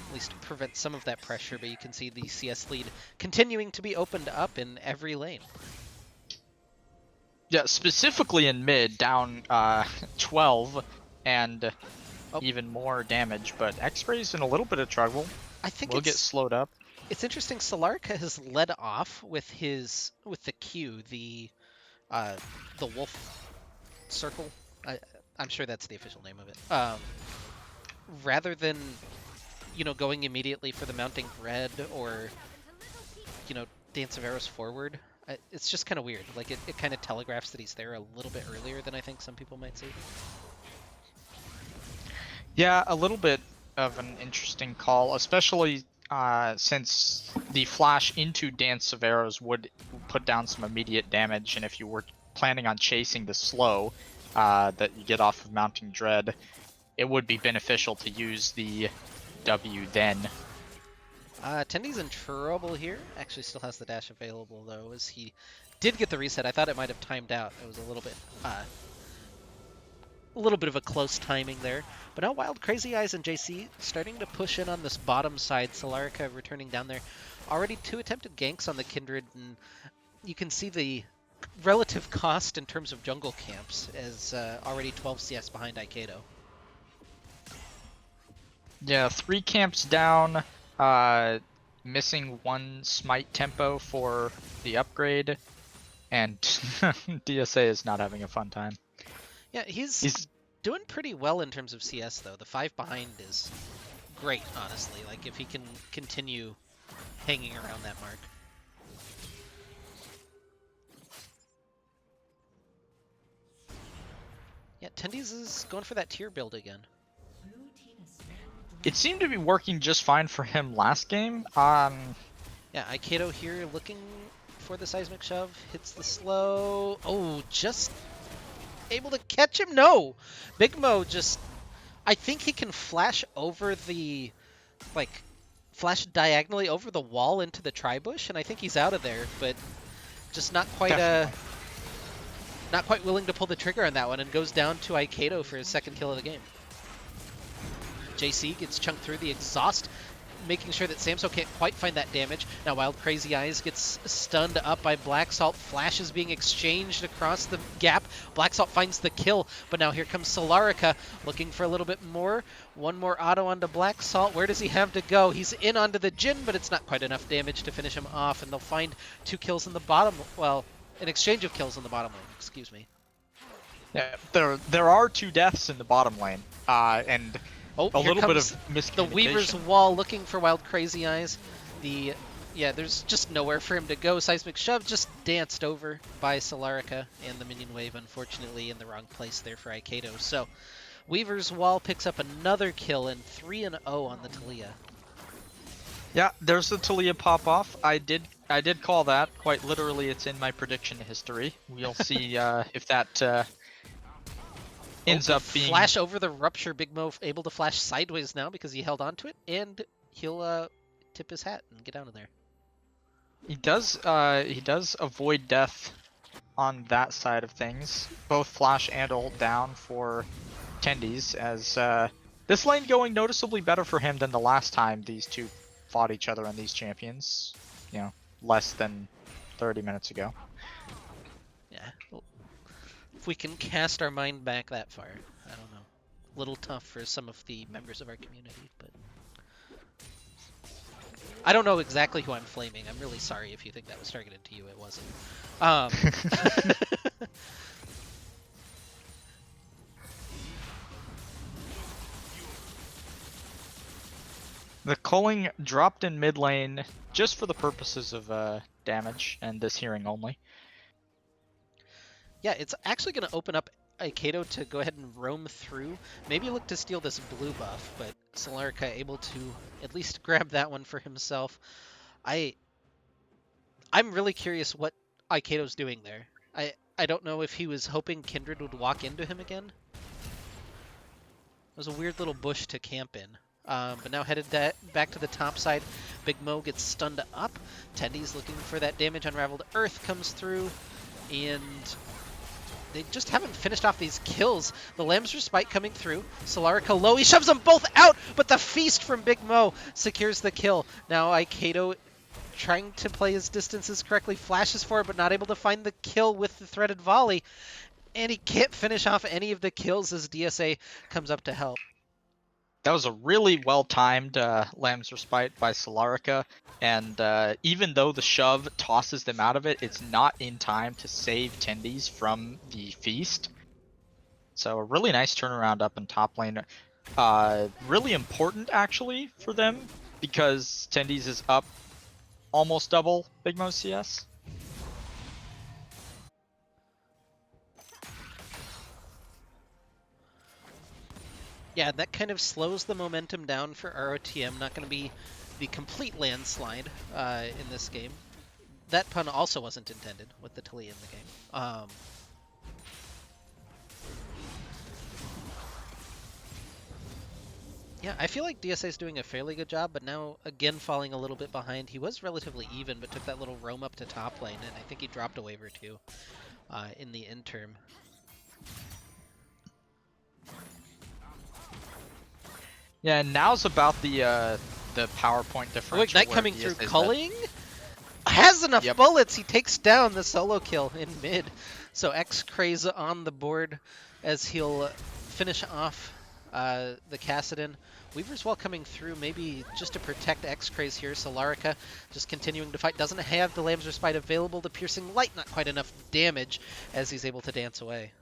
at least prevent some of that pressure, but you can see the CS lead continuing to be opened up in every lane. Yeah, specifically in mid, down 12 and even more damage, but X-Ray's in a little bit of trouble. I think We'll get slowed up. it's interesting. Solarica has led off with the Q, the wolf circle. I'm sure that's the official name of it. Rather than going immediately for the mounting red or Dance of Arrows forward. It's just kind of weird. Like it kind of telegraphs that he's there a little bit earlier than I think some people might see. Yeah, a little bit of an interesting call, especially since the flash into Dance of Arrows would put down some immediate damage, and if you were planning on chasing the slow that you get off of Mounting Dread, it would be beneficial to use the W then. Tendy's in trouble here. Actually still has the dash available though, as he did get the reset. I thought it might have timed out. It was a little bit of a close timing there. But now Wild Crazy Eyes and JC starting to push in on this bottom side. Solarica returning down there. Already 2 attempted ganks on the Kindred, and you can see the relative cost in terms of jungle camps as already 12 CS behind Ikado. Yeah, 3 camps down, missing 1 smite tempo for the upgrade, and DSA is not having a fun time. Yeah, he's doing pretty well in terms of CS though. The 5 behind is great, honestly. Like if he can continue hanging around that mark. Yeah, Tendy's is going for that tier build again. It seemed to be working just fine for him last game. Yeah, Ikado here looking for the seismic shove, hits the slow. Oh, just able to catch him? No! Big Mo just, I think he can flash over the, like, flash diagonally over the wall into the tri-bush, and I think he's out of there, but just not quite not quite willing to pull the trigger on that one, and goes down to Ikado for his second kill of the game. JC gets chunked through the exhaust, making sure that Samso can't quite find that damage. Now Wild Crazy Eyes gets stunned up by Black Salt. Flash is being exchanged across the gap. Black Salt finds the kill, but now here comes Solarica looking for a little bit more. One more auto onto Black Salt. Where does he have to go? He's in onto the Jhin, but it's not quite enough damage to finish him off, and they'll find 2 kills in the bottom. Well, an exchange of kills in the bottom lane, excuse me. Yeah, there are 2 deaths in the bottom lane, and oh, a little bit of miscommunication. The Weaver's Wall looking for Wild Crazy Eyes. Yeah, there's just nowhere for him to go. Seismic Shove just danced over by Solarica, and the minion wave, unfortunately, in the wrong place there for Ikado. So, Weaver's Wall picks up another kill, and 3-0 on the Taliyah. Yeah, there's the Taliyah pop off. I did call that. Quite literally, it's in my prediction history. We'll see if that ends up being... Flash over the rupture. Big Mo able to flash sideways now because he held onto it, and he'll tip his hat and get out of there. He does avoid death on that side of things. Both flash and ult down for Tendies, as this lane going noticeably better for him than the last time these two fought each other on these champions, you know, less than 30 minutes ago. Yeah, well, if we can cast our mind back that far, I don't know. A little tough for some of the members of our community, but I don't know exactly who I'm flaming. I'm really sorry if you think that was targeted to you. It wasn't. The culling dropped in mid lane just for the purposes of damage and this hearing only. Yeah, it's actually going to open up Ikado to go ahead and roam through. Maybe look to steal this blue buff, but Solarica able to at least grab that one for himself. I'm really curious what Ikado's doing there. I don't know if he was hoping Kindred would walk into him again. It was a weird little bush to camp in. But now headed back to the top side. Big Mo gets stunned up. Tendy's looking for that damage. Unraveled Earth comes through. And they just haven't finished off these kills. The Lamb's Respite coming through. Solarica low. He shoves them both out, but the feast from Big Mo secures the kill. Now Ikado trying to play his distances correctly. Flashes for it, but not able to find the kill with the threaded volley. And he can't finish off any of the kills as DSA comes up to help. That was a really well-timed Lamb's Respite by Solarica, and even though the shove tosses them out of it, it's not in time to save Tendies from the feast. So a really nice turnaround up in top lane. Really important, actually, for them, because Tendies is up almost double Big Mo CS. Yeah, that kind of slows the momentum down for RotM. Not going to be the complete landslide in this game. That pun also wasn't intended with the Taliyah in the game. Yeah, I feel like DSA is doing a fairly good job, but now again falling a little bit behind. He was relatively even, but took that little roam up to top lane, and I think he dropped a wave or two in the interim. Yeah, and now's about the PowerPoint Oh, differential Ignite where coming through, DSA's at. culling. Has enough Yep. bullets. He takes down the solo kill in mid. So X-Craze on the board as he'll finish off the Kassadin. Weaver's Wall coming through, maybe just to protect X-Craze here. Solarica just continuing to fight. Doesn't have the Lamb's Respite available. The Piercing Light, not quite enough damage as he's able to dance away.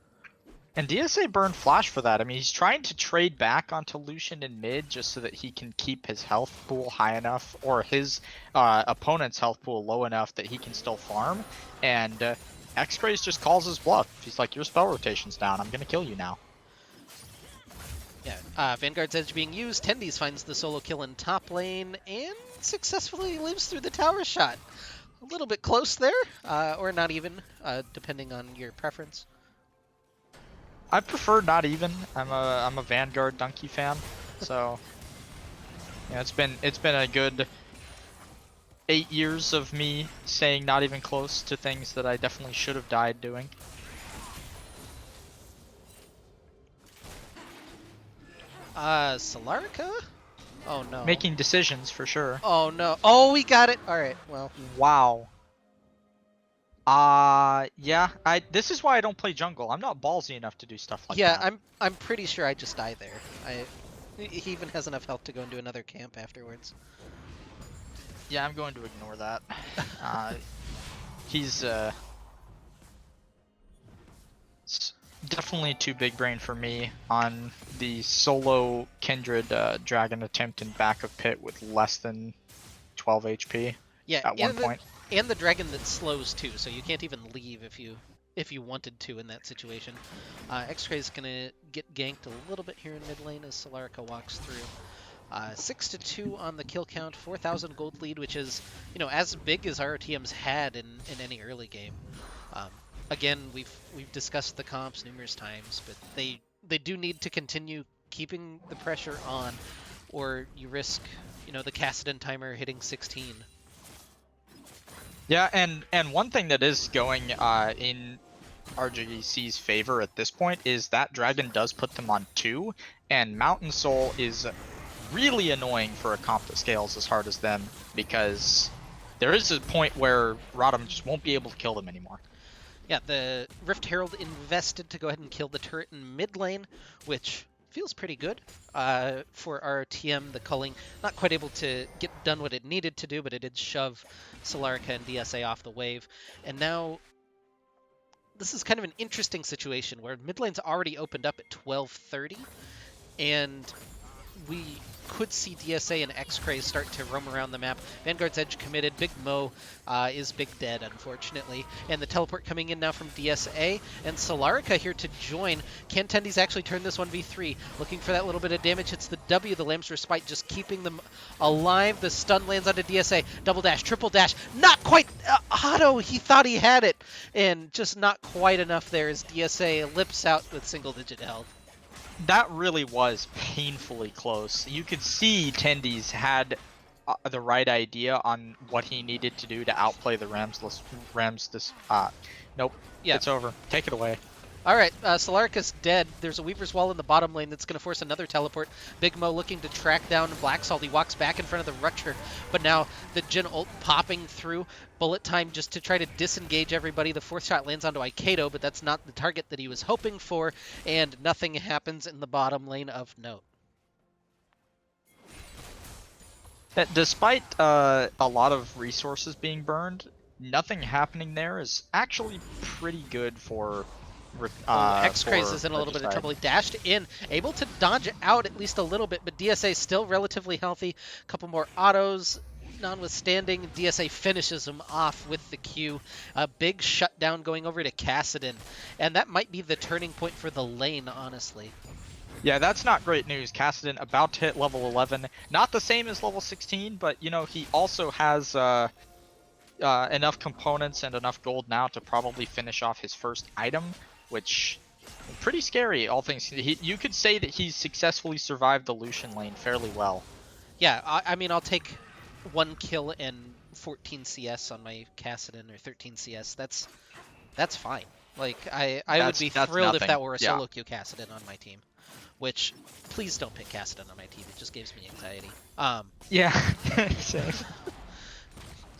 And DSA burned Flash for that. I mean, he's trying to trade back onto Lucian in mid just so that he can keep his health pool high enough, or his opponent's health pool low enough that he can still farm. And X-Craze just calls his bluff. He's like, your spell rotation's down. I'm going to kill you now. Yeah, Vanguard's Edge being used. Tendies finds the solo kill in top lane and successfully lives through the tower shot. A little bit close there, or not even, depending on your preference. I prefer not even. I'm a Vanguard Donkey fan, so yeah, it's been a good 8 years of me saying not even close to things that I definitely should have died doing. Solarica? Oh no. Making decisions for sure. Oh no. Oh, we got it. All right. Well. Wow. Yeah. This is why I don't play jungle. I'm not ballsy enough to do stuff like that. Yeah, I'm pretty sure I just died there. He even has enough health to go into another camp afterwards. Yeah, I'm going to ignore that. He's definitely too big brain for me on the solo Kindred dragon attempt in back of pit with less than 12 HP. Yeah, at one point. And the dragon that slows too, so you can't even leave if you wanted to in that situation. X-Ray is gonna get ganked a little bit here in mid lane as Solarica walks through. 6-2 on the kill count, 4,000 gold lead, which is, you know, as big as ROTM's had in any early game. Again, we've discussed the comps numerous times, but they do need to continue keeping the pressure on, or you risk, you know, the Kassadin timer hitting 16. Yeah, and one thing that is going in RGC's favor at this point is that dragon does put them on 2, and Mountain Soul is really annoying for a comp that scales as hard as them, because there is a point where RotM just won't be able to kill them anymore. Yeah, the Rift Herald invested to go ahead and kill the turret in mid lane, which feels pretty good for ROTM. The culling not quite able to get done what it needed to do, but it did shove Solarica and DSA off the wave. And now this is kind of an interesting situation where mid lane's already opened up at 12:30, and we could see DSA and X-Craze start to roam around the map. Vanguard's Edge committed. Big Mo is big dead, unfortunately. And the teleport coming in now from DSA. And Solarica here to join. Can Tendies actually turn this 1v3? Looking for that little bit of damage. Hits the W. The Lamb's Respite just keeping them alive. The stun lands onto DSA. Double dash, triple dash. Not quite auto. He thought he had it. And just not quite enough there as DSA lips out with single-digit health. That really was painfully close. You could see Tendies had the right idea on what he needed to do to outplay the Rams. Nope. Yeah. It's over. Take it away. All right, Solarica's dead. There's a Weaver's Wall in the bottom lane that's going to force another teleport. Big Mo looking to track down Black Salt. He walks back in front of the Rupture, but now the Jhin ult popping through. Bullet time just to try to disengage everybody. The fourth shot lands onto Aikedo, but that's not the target that he was hoping for, and nothing happens in the bottom lane of note. Despite a lot of resources being burned, nothing happening there is actually pretty good for X-Craze is in a little bit of trouble. He dashed in, able to dodge out at least a little bit, but DSA still relatively healthy. A couple more autos notwithstanding. DSA finishes him off with the Q. A big shutdown going over to Kassadin, and that might be the turning point for the lane, honestly. Yeah, that's not great news. Kassadin about to hit level 11. Not the same as level 16, but, you know, he also has enough components and enough gold now to probably finish off his first item, which Pretty scary, all things. You could say that he's successfully survived the Lucian lane fairly well. Yeah, I mean, I'll take 1 kill and 14 CS on my Kassadin or 13 CS. That's fine. Like I would be That's thrilled if nothing. that were a Yeah. solo queue Kassadin on my team. Which, please don't pick Kassadin on my team. It just gives me anxiety. Yeah. Same.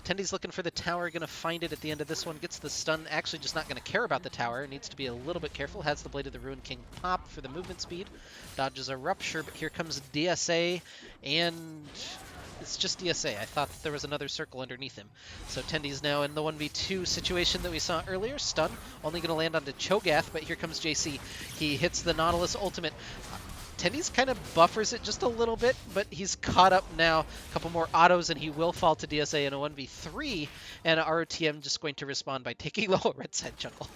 Tendy's looking for the tower, gonna find it at the end of this one, gets the stun, actually just not gonna care about the tower, needs to be a little bit careful, has the Blade of the Ruined King pop for the movement speed, dodges a Rupture, but here comes DSA, and it's just DSA. I thought that there was another circle underneath him. So Tendy's now in the 1v2 situation that we saw earlier, stun, only gonna land onto Cho'Gath, but here comes JC. He hits the Nautilus ultimate. Tendy's kind of buffers it just a little bit, but he's caught up now. A couple more autos, and he will fall to DSA in a 1v3, and ROTM just going to respond by taking the whole red side jungle.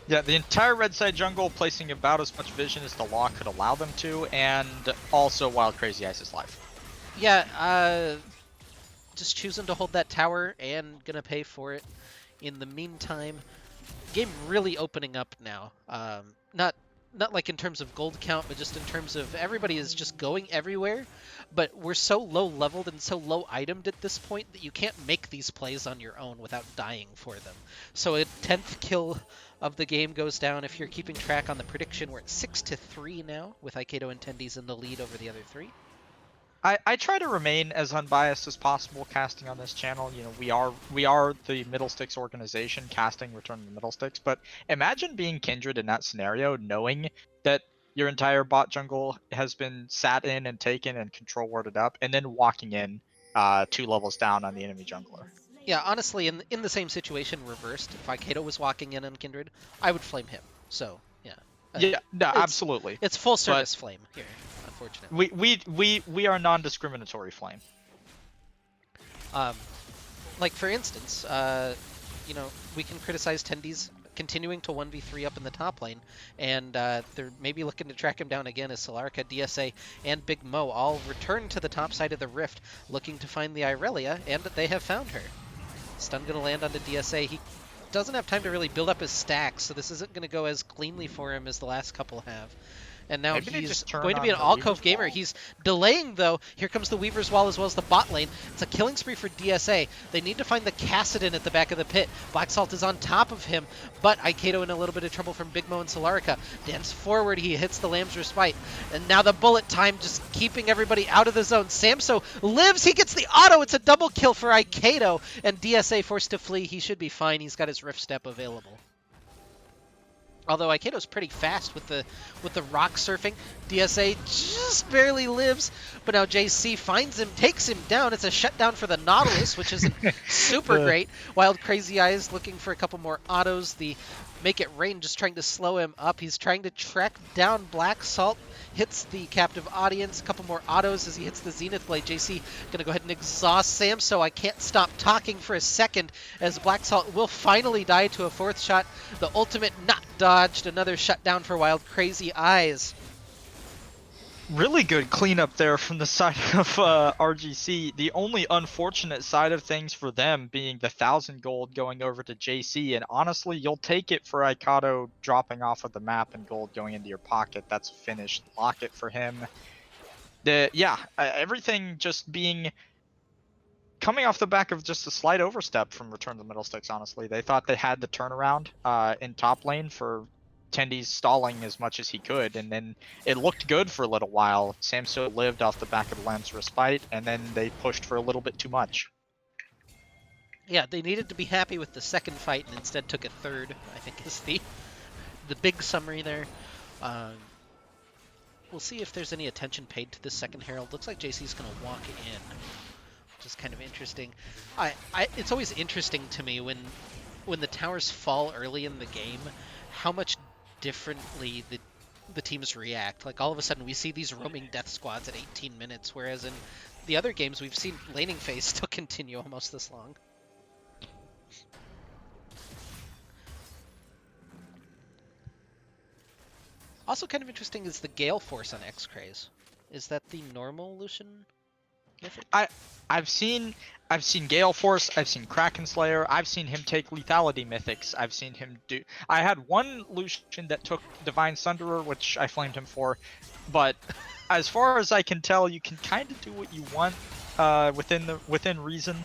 Yeah, the entire red side jungle placing about as much vision as the law could allow them to, and also while Crazy Ice is live. Yeah, just choosing to hold that tower and gonna pay for it. In the meantime, game really opening up now. Not like in terms of gold count, but just in terms of everybody is just going everywhere. But we're so low leveled and so low itemed at this point that you can't make these plays on your own without dying for them. So a 10th kill of the game goes down. If you're keeping track on the prediction, we're at 6-3 now, with Aikedo and Tendies in the lead over the other three. I try to remain as unbiased as possible casting on this channel. You know, we are the Middle Sticks organization casting Return to the Middle Sticks, but imagine being Kindred in that scenario, knowing that your entire bot jungle has been sat in and taken and control warded up, and then walking in 2 levels down on the enemy jungler. Yeah, honestly, in the same situation reversed, if Aikedo was walking in on Kindred, I would flame him. So, yeah. Yeah, no, absolutely. It's full service flame here, unfortunately. We are non-discriminatory flame. Like for instance, you know, we can criticize Tendi's continuing to 1v3 up in the top lane, and they're maybe looking to track him down again as Solarca, DSA, and Big Mo all return to the top side of the rift, looking to find the Irelia, and they have found her. Stun gonna land onto DSA. He doesn't have time to really build up his stacks, so this isn't gonna go as cleanly for him as the last couple have. And now Maybe he's going to be an alcove gamer. He's delaying, though. Here comes the Weaver's Wall as well as the bot lane. It's a killing spree for DSA. They need to find the Kassadin at the back of the pit. Black Salt is on top of him, but Aikedo in a little bit of trouble from Big Mo and Solarca. Dance forward, he hits the Lamb's Respite. And now the bullet time just keeping everybody out of the zone. Samso lives, he gets the auto. It's a double kill for Aikedo, and DSA forced to flee. He should be fine. He's got his Rift Step available. Although Aikedo's pretty fast with the rock surfing. DSA just barely lives, but now JC finds him, takes him down. It's a shutdown for the Nautilus, which isn't super great. Wild Crazy Eyes looking for a couple more autos. The Make It Rain just trying to slow him up. He's trying to track down Black Salt. Hits the captive audience. A couple more autos as he hits the Zenith Blade. JC gonna go ahead and exhaust Sam, so I can't stop talking for a second as Black Salt will finally die to a 4th shot. The ultimate not dodged. Another shutdown for Wild Crazy Eyes. Really good cleanup there from the side of RGC. The only unfortunate side of things for them being the 1,000 gold going over to JC, and honestly, you'll take it for Aikedo dropping off of the map and gold going into your pocket. That's a finished locket for him. Everything just being coming off the back of just a slight overstep from Return to the Middle Sticks, honestly. They thought they had the turnaround in top lane for Tendy's stalling as much as he could, and then it looked good for a little while. Samso lived off the back of the Lamb's Respite, and then they pushed for a little bit too much. Yeah, they needed to be happy with the second fight and instead took a third, I think is the big summary there. We'll see if there's any attention paid to this second Herald. Looks like JC's going to walk in, which is kind of interesting. It's always interesting to me when the towers fall early in the game, how much differently the teams react. Like all of a sudden we see these roaming death squads at 18 minutes, whereas in the other games we've seen laning phase still continue almost this long. Also kind of interesting is the Gale Force on X-Craze. Is that the normal Lucian? mythic? I've seen Gale Force, I've seen Kraken Slayer, I've seen him take lethality mythics, I've seen him do. I had one Lucian that took Divine Sunderer, which I flamed him for, but as far as I can tell, you can kind of do what you want within reason.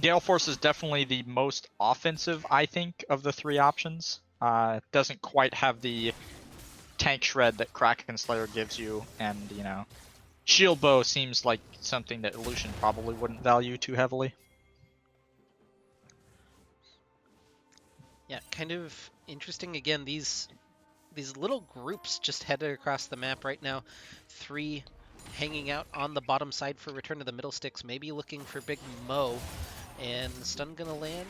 Gale Force is definitely the most offensive, I think, of the three options. Doesn't quite have the tank shred that Kraken Slayer gives you, and Shield Bow seems like something that Lucian probably wouldn't value too heavily. Yeah, kind of interesting. Again, these little groups just headed across the map right now. 3 hanging out on the bottom side for return to the middle sticks, maybe looking for Big Mo. And stun gonna land.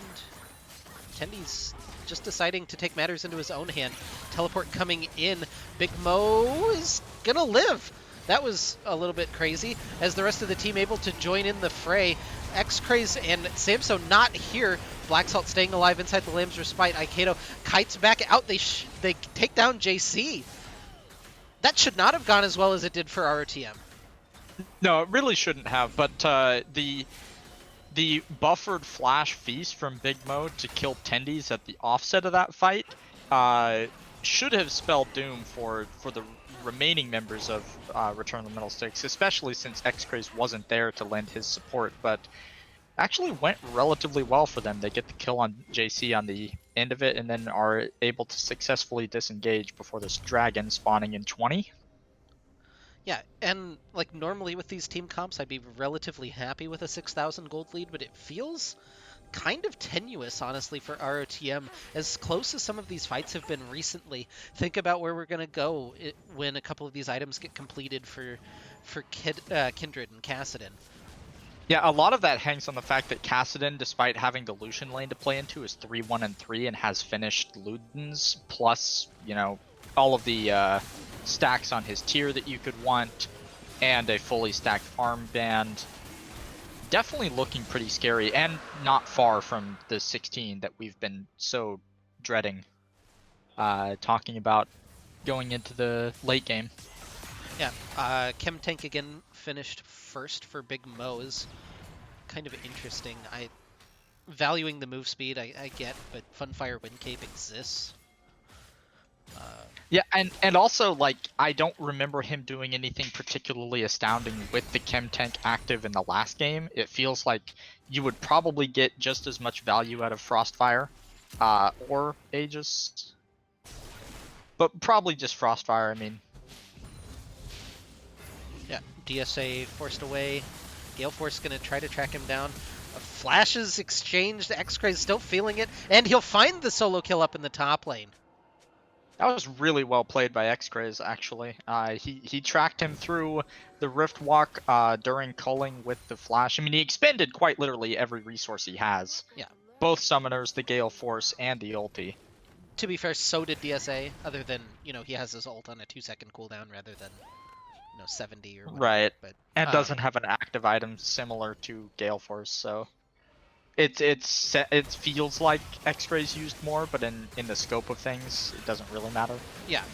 Tendy's just deciding to take matters into his own hand. Teleport coming in. Big Mo is gonna live. That was a little bit crazy. As the rest of the team able to join in the fray. X-Craze and Samso not here. Black Salt staying alive inside the Lamb's Respite. Aikedo kites back out. They take down JC. That should not have gone as well as it did for ROTM. No, it really shouldn't have, but the buffered flash feast from Big Mo to kill Tendies at the offset of that fight should have spelled doom for the remaining members of Return of the Middle Sticks, especially since X-Craze wasn't there to lend his support, but actually went relatively well for them. They get the kill on JC on the end of it and then are able to successfully disengage before this dragon spawning in 20. Yeah, and like normally with these team comps, I'd be relatively happy with a 6,000 gold lead, but it feels kind of tenuous, honestly, for ROTM. As close as some of these fights have been recently, think about where we're going to go when a couple of these items get completed for Kindred and Kassadin. Yeah, a lot of that hangs on the fact that Kassadin, despite having the Lucian lane to play into, is 3-1-3 and has finished Ludens, plus, all of the stacks on his tier that you could want, and a fully stacked armband. Definitely looking pretty scary, and not far from the 16 that we've been so dreading talking about going into the late game. Yeah, Chem Tank again finished first for Big Mo is kind of interesting. Valuing the move speed, I get, but Funfire Wind Cape exists. Yeah, and also, like, I don't remember him doing anything particularly astounding with the Chem Tank active in the last game. It feels like you would probably get just as much value out of Frostfire or Aegis. But probably just Frostfire, I mean. Yeah, DSA forced away. Gale Force going to try to track him down. Flashes exchanged. X-Craze still feeling it, and he'll find the solo kill up in the top lane. That was really well played by X-Craze, actually. He tracked him through the Rift Walk during culling with the Flash. I mean, he expended quite literally every resource he has. Yeah. Both Summoners, the Gale Force, and the ulti. To be fair, so did DSA, other than, he has his ult on a 2-second cooldown rather than, 70 or whatever. Right. But, and doesn't have an active item similar to Gale Force, so... It feels like X-Ray's used more, but in the scope of things, it doesn't really matter. Yeah.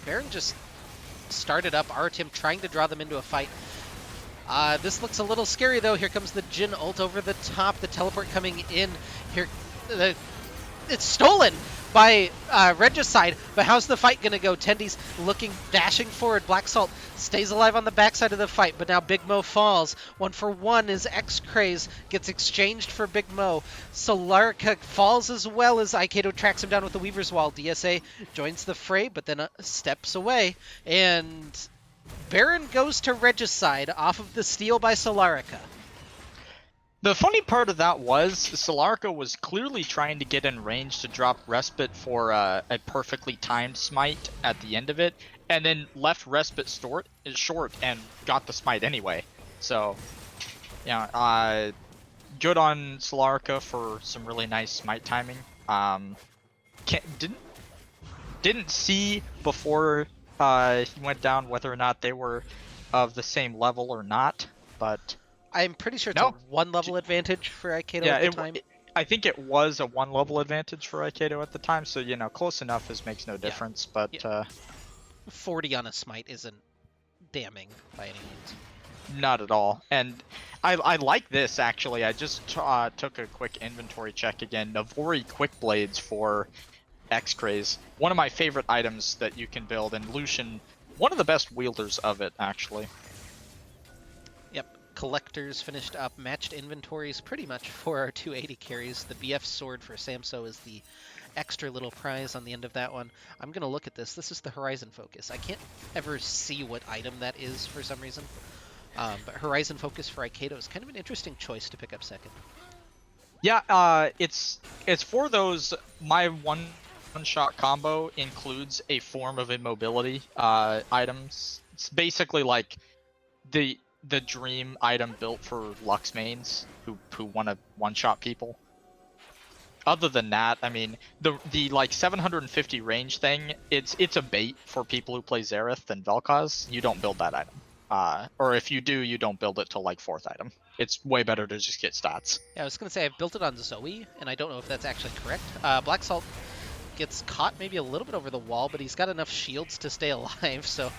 Baron just started up. RTM trying to draw them into a fight. This looks a little scary, though. Here comes the Jhin ult over the top. The teleport coming in. Here, it's stolen by Regicide, but how's the fight gonna go? Tendy's dashing forward. Black Salt stays alive on the backside of the fight, but now Big Mo falls. 1-for-1 is X-Craze, gets exchanged for Big Mo. Solarica falls as well as Aikedo tracks him down with the Weaver's Wall. DSA joins the fray, but then steps away, and Baron goes to Regicide off of the steal by Solarica. The funny part of that was Solarica was clearly trying to get in range to drop Respite for a perfectly timed smite at the end of it, and then left Respite short and got the smite anyway. So, yeah, good on Solarica for some really nice smite timing. Didn't see before he went down whether or not they were of the same level or not, but... I'm pretty sure it's a 1-level advantage for Aikedo at the time. I think it was a 1-level advantage for Aikedo at the time, so, close enough makes no difference, but... 40 on a smite isn't damning by any means. Not at all. And I like this, actually. I just took a quick inventory check again. Navori Quick Blades for X-Craze. One of my favorite items that you can build, and Lucian, one of the best wielders of it, actually. Yep, collectors finished up, matched inventories pretty much for our 280 carries. The BF sword for Samso is the extra little prize on the end of that one. I'm going to look at this. This is the Horizon Focus. I can't ever see what item that is for some reason. But Horizon Focus for Aikedo is kind of an interesting choice to pick up second. Yeah, it's for those. My one-shot combo includes a form of immobility items. It's basically like the dream item built for Lux mains who want to one-shot people. Other than that, I mean, the like 750 range thing, it's a bait for people who play Xerath and Vel'Koz. You don't build that item. Or if you do, you don't build it till like 4th item. It's way better to just get stats. Yeah, I was going to say I've built it on Zoe, and I don't know if that's actually correct. Black Salt gets caught maybe a little bit over the wall, but he's got enough shields to stay alive, so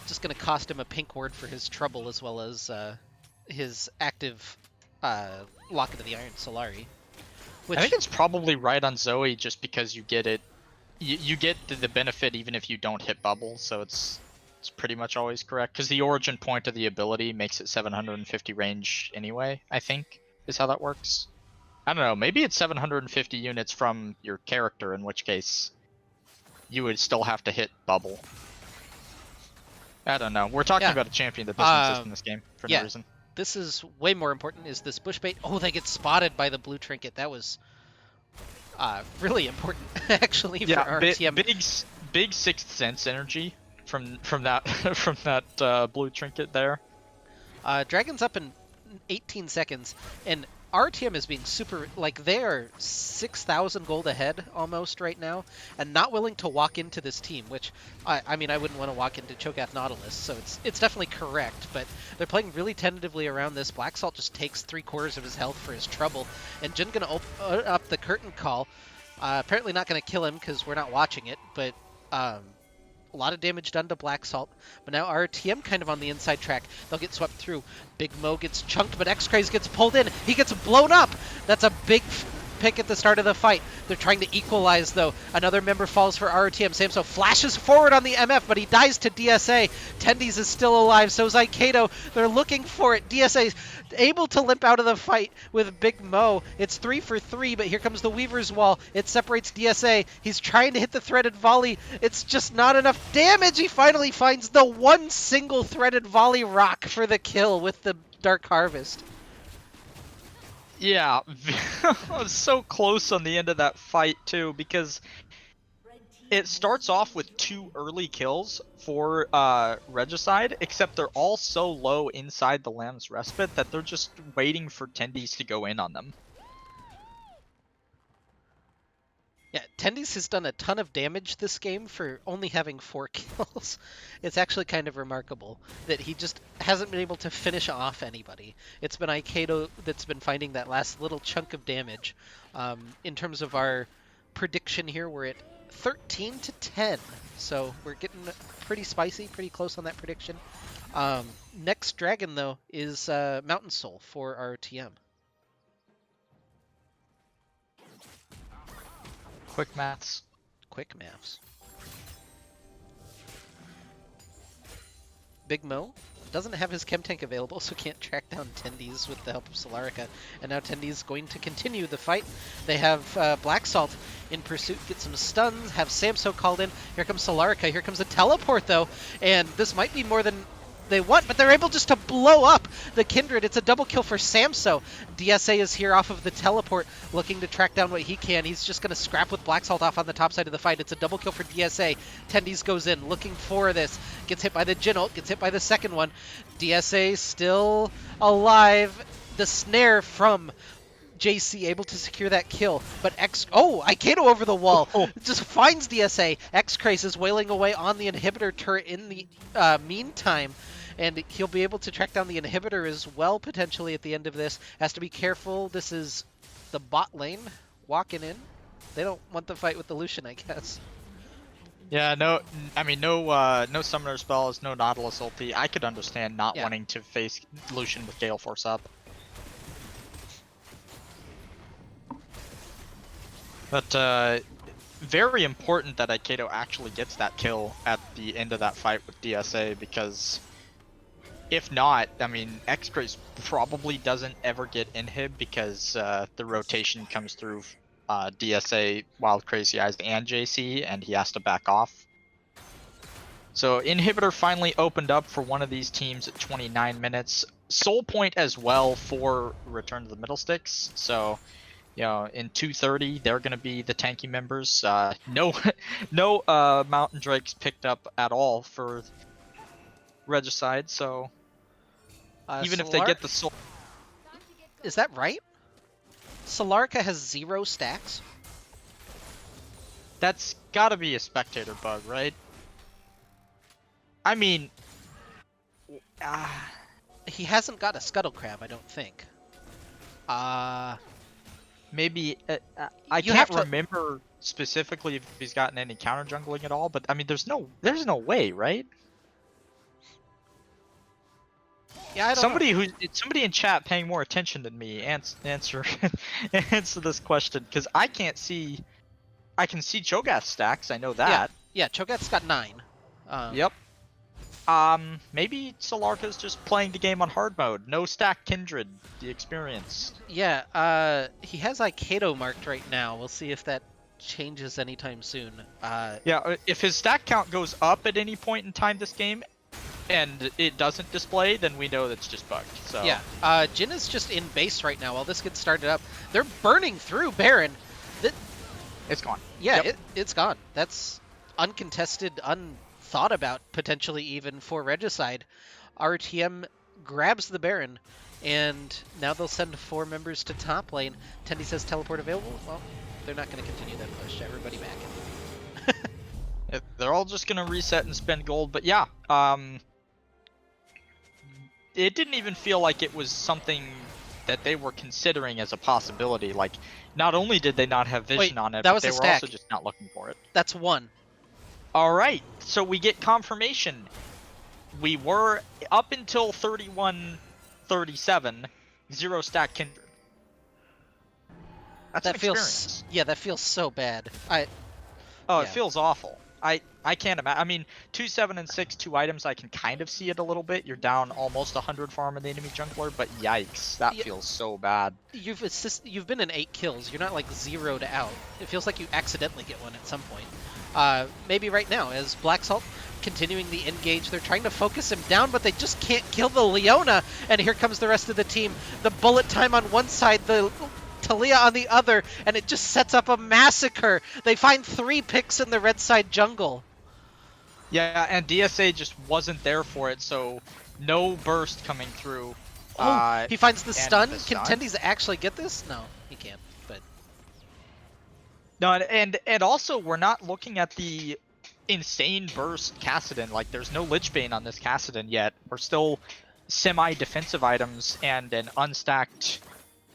just going to cost him a pink ward for his trouble as well as his active Lock into the Iron Solari. Which... I think it's probably right on Zoe just because you get it. You get the benefit even if you don't hit bubble, so it's pretty much always correct. Because the origin point of the ability makes it 750 range anyway, I think, is how that works. I don't know, maybe it's 750 units from your character, in which case you would still have to hit bubble. I don't know. We're talking about a champion that doesn't exist in this game for no reason. This is way more important, is this bush bait. Oh, they get spotted by the blue trinket. That was really important, actually, for RTM. Big Sixth Sense energy from that from that blue trinket there. Dragon's up in 18 seconds, and RTM is being super, like, they are 6,000 gold ahead almost right now, and not willing to walk into this team, which, I mean, I wouldn't want to walk into Cho'Gath Nautilus, so it's definitely correct, but they're playing really tentatively around this. Black Salt just takes 3/4 of his health for his trouble, and Jin gonna open up the curtain call. Apparently not gonna kill him because we're not watching it, but a lot of damage done to Black Salt, but now RTM kind of on the inside track. They'll get swept through. Big Mo gets chunked, but X-Craze gets pulled in. He gets blown up. That's a big pick at the start of the fight. They're trying to equalize, though. Another member falls for RTM. Samso flashes forward on the MF, but he dies to DSA. Tendies is still alive, so is Aikedo. They're looking for it. DSA able to limp out of the fight with Big Mo. It's 3 for 3, but here comes the Weaver's Wall. It separates DSA. He's trying to hit the threaded volley. It's just not enough damage. He finally finds the one single threaded volley rock for the kill with the Dark Harvest. Yeah, I was so close on the end of that fight too, because it starts off with 2 early kills for Regicide, except they're all so low inside the Lamb's Respite that they're just waiting for Tendies to go in on them. Yeah, Tendies has done a ton of damage this game for only having 4 kills. It's actually kind of remarkable that he just hasn't been able to finish off anybody. It's been Aikedo that's been finding that last little chunk of damage. In terms of our prediction here, we're at 13 to 10, so we're getting pretty spicy, pretty close on that prediction. Next dragon, though, is Mountain Soul for our TM. Quick maths. Quick maths. Big Mo doesn't have his chem tank available, so can't track down Tendies with the help of Solarica. And now Tendies going to continue the fight. They have Black Salt in pursuit, get some stuns, have Samso called in. Here comes Solarica, here comes a teleport though, and this might be more than they want, but they're able just to blow up the Kindred. It's a double kill for Samso. DSA is here off of the teleport, looking to track down what he can. He's just going to scrap with Black Salt off on the top side of the fight. It's a double kill for DSA. Tendies goes in, looking for this. Gets hit by the Jin ult, gets hit by the second one. DSA still alive. The snare from JC able to secure that kill, but Aikedo over the wall just finds DSA. X-Craze is wailing away on the inhibitor turret in the meantime, and he'll be able to track down the inhibitor as well potentially at the end of this. Has to be careful. This is the bot lane walking in. They don't want the fight with the Lucian, I guess. Yeah, I mean, no summoner spells, no Nautilus ulti. I could understand not Yeah. wanting to face Lucian with Gale Force up. But, very important that Aikedo actually gets that kill at the end of that fight with DSA, because if not, I mean, X-Grace probably doesn't ever get inhib because the rotation comes through DSA, Wild Crazy Eyes, and JC, and he has to back off. So Inhibitor finally opened up for one of these teams at 29 minutes. Soul Point as well for Return to the Middle Sticks. So, you know, in 2:30 they're going to be the tanky members. No, no Mountain Drakes picked up at all for Regicide. So even if they Solar, get the soul, is that right? Solarca has 0 stacks. that's got to be a spectator bug, right? I mean, uh, He hasn't got a Scuttle Crab, I don't think. maybe I You have can't to. remember specifically if he's gotten any counter jungling at all. But I mean, there's no way, right? Yeah, I don't know. Somebody in chat paying more attention than me answer answer this question, because I can't see. I can see Cho'Gath stacks. I know Yeah, that. yeah. Cho'Gath's got 9. Yep. Maybe Solarka's just playing the game on hard mode. No stack Kindred, the experience. Yeah. He has Aikedo marked right now. We'll see if that changes anytime soon. Yeah, if his stack count goes up at any point in time this game, and it doesn't display, then we know that's just bugged. So Yeah. Jin is just in base right now while this gets started up. They're burning through Baron. That, it's gone. yeah, Yep. it's gone. That's uncontested, unthought about, potentially even for Regicide. RTM grabs the Baron, and now they'll send 4 members to top lane. Tendy says teleport available. Well, they're not going to continue that push. Everybody back in. They're all just gonna reset and spend gold, but yeah, it didn't even feel like it was something that they were considering as a possibility. Like, not only did they not have vision Wait, on it, that but was they a were also stack. just not looking for it. That's 1. All right, so we get confirmation. We were up until 31-37, 0 stack Kindred. That's an That feels, experience. yeah, that feels so bad. Oh, Yeah. it feels awful. I can't imagine. I mean, 2, 7, and 6, 2 items, I can kind of see it a little bit. You're down almost 100 farm in the enemy jungler, but yikes, that Yeah, feels so bad. you've been in 8 kills. You're not like zeroed out. It feels like you accidentally get one at some point. Maybe right now, as Black Salt continuing the engage, they're trying to focus him down, but they just can't kill the Leona. And here comes the rest of the team. The bullet time on one side, the Talia on the other, and it just sets up a massacre. They find 3 picks in the red side jungle. Yeah, and DSA just wasn't there for it, so no burst coming through. Oh, he finds the stun. The Can stun. Tendies actually get this? No, he can't. But No, and also we're not looking at the insane burst Kassadin. Like, there's no Lich Bane on this Kassadin yet. We're still semi-defensive items and an unstacked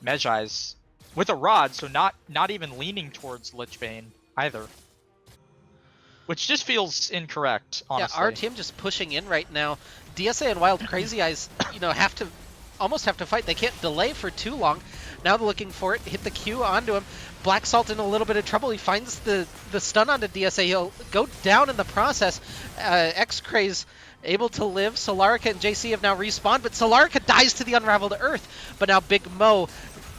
Mejai's with a rod, so not even leaning towards Lich Bane either. Which just feels incorrect, honestly. yeah, RTM just pushing in right now. DSA and Wild Crazy Eyes, almost have to fight. They can't delay for too long. Now they're looking for it. Hit the Q onto him. Black Salt in a little bit of trouble. He finds the stun onto DSA. He'll go down in the process. X-Craze able to live. Solarica and JC have now respawned, but Solarica dies to the Unraveled Earth. But now Big Mo,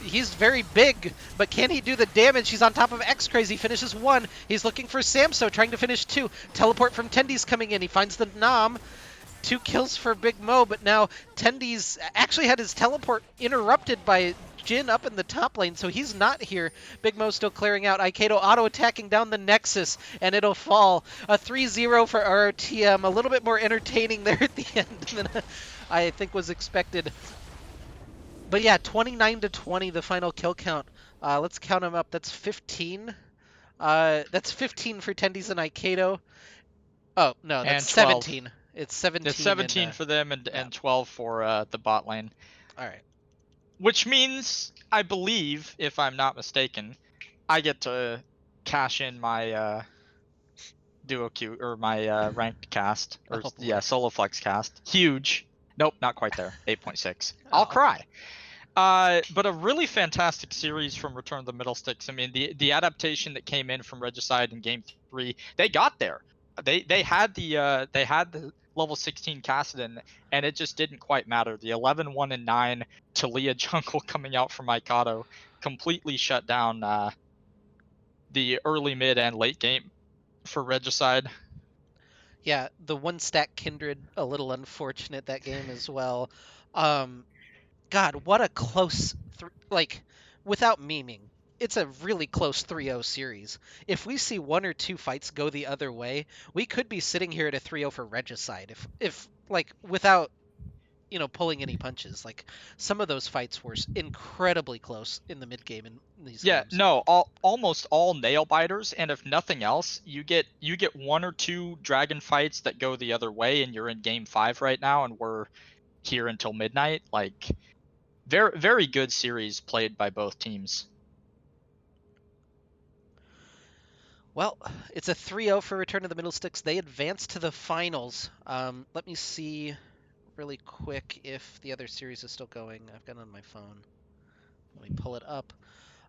he's very big, but can he do the damage? He's on top of X-Craze. He finishes 1. He's looking for Samso, trying to finish 2. Teleport from Tendi's coming in. He finds the Nam. 2 kills for Big Mo, but now Tendi's actually had his teleport interrupted by Jin up in the top lane, so he's not here. Big Mo still clearing out. Aikedo auto-attacking down the Nexus, and it'll fall. A 3-0 for RTM. A little bit more entertaining there at the end than I think was expected. But yeah, 29-20, the final kill count. Let's count them up. That's 15. That's 15 for Tendies and Aikedo. Oh, no, that's And 12. 17. It's 17. It's 17 for them and 12 for the bot lane. All right. Which means, I believe, if I'm not mistaken, I get to cash in my duo queue or my ranked cast or Oh yeah, boy. solo flex cast. Huge. Nope, not quite there. 8.6. I'll Oh. cry. But a really fantastic series from Return of the Middle Sticks. I mean, the adaptation that came in from Regicide in Game 3, they got there. They had the level 16 Kassadin, and it just didn't quite matter. The 11, 1, and 9 Talia jungle coming out from Mikado completely shut down the early, mid, and late game for Regicide. Yeah, the one stack Kindred, a little unfortunate that game as well. Um, God, what a close, like, without memeing, it's a really close 3-0 series. If we see one or two fights go the other way, we could be sitting here at a 3-0 for Regicide. If like, without, pulling any punches. Like, some of those fights were incredibly close in the mid game in these Yeah, games. no, almost all nail biters, and if nothing else, you get one or two dragon fights that go the other way, and you're in Game 5 right now, and we're here until midnight. Like, very very good series played by both teams. Well, it's a 3-0 for Return of the Middle Sticks. They advance to the finals. Let me see really quick if the other series is still going. I've got it on my phone. Let me pull it up.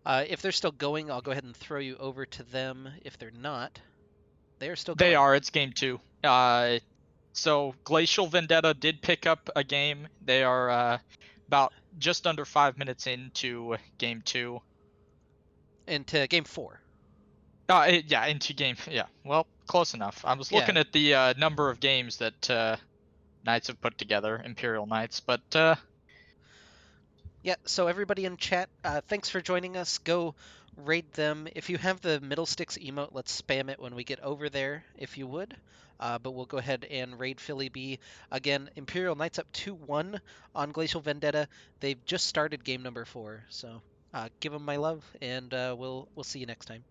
If they're still going, I'll go ahead and throw you over to them. If they're not, they're still They going. are. It's Game 2. So Glacial Vendetta did pick up a game. They are about just under 5 minutes into Game 2. Into game four. Yeah, into game. Yeah, well, close enough. I was Yeah. looking at the number of games that Knights have put together, Imperial Knights, but Yeah, so everybody in chat, thanks for joining us. Go raid them. If you have the middle sticks emote, let's spam it when we get over there, if you would. But we'll go ahead and raid Philly B. Again, Imperial Knights up 2-1 on Glacial Vendetta. They've just started game number 4, so give them my love, and we'll see you next time.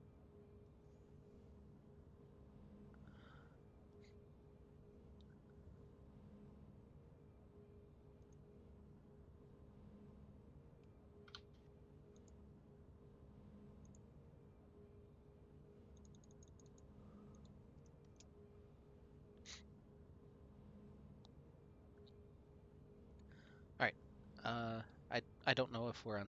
All right. I don't know if we're on.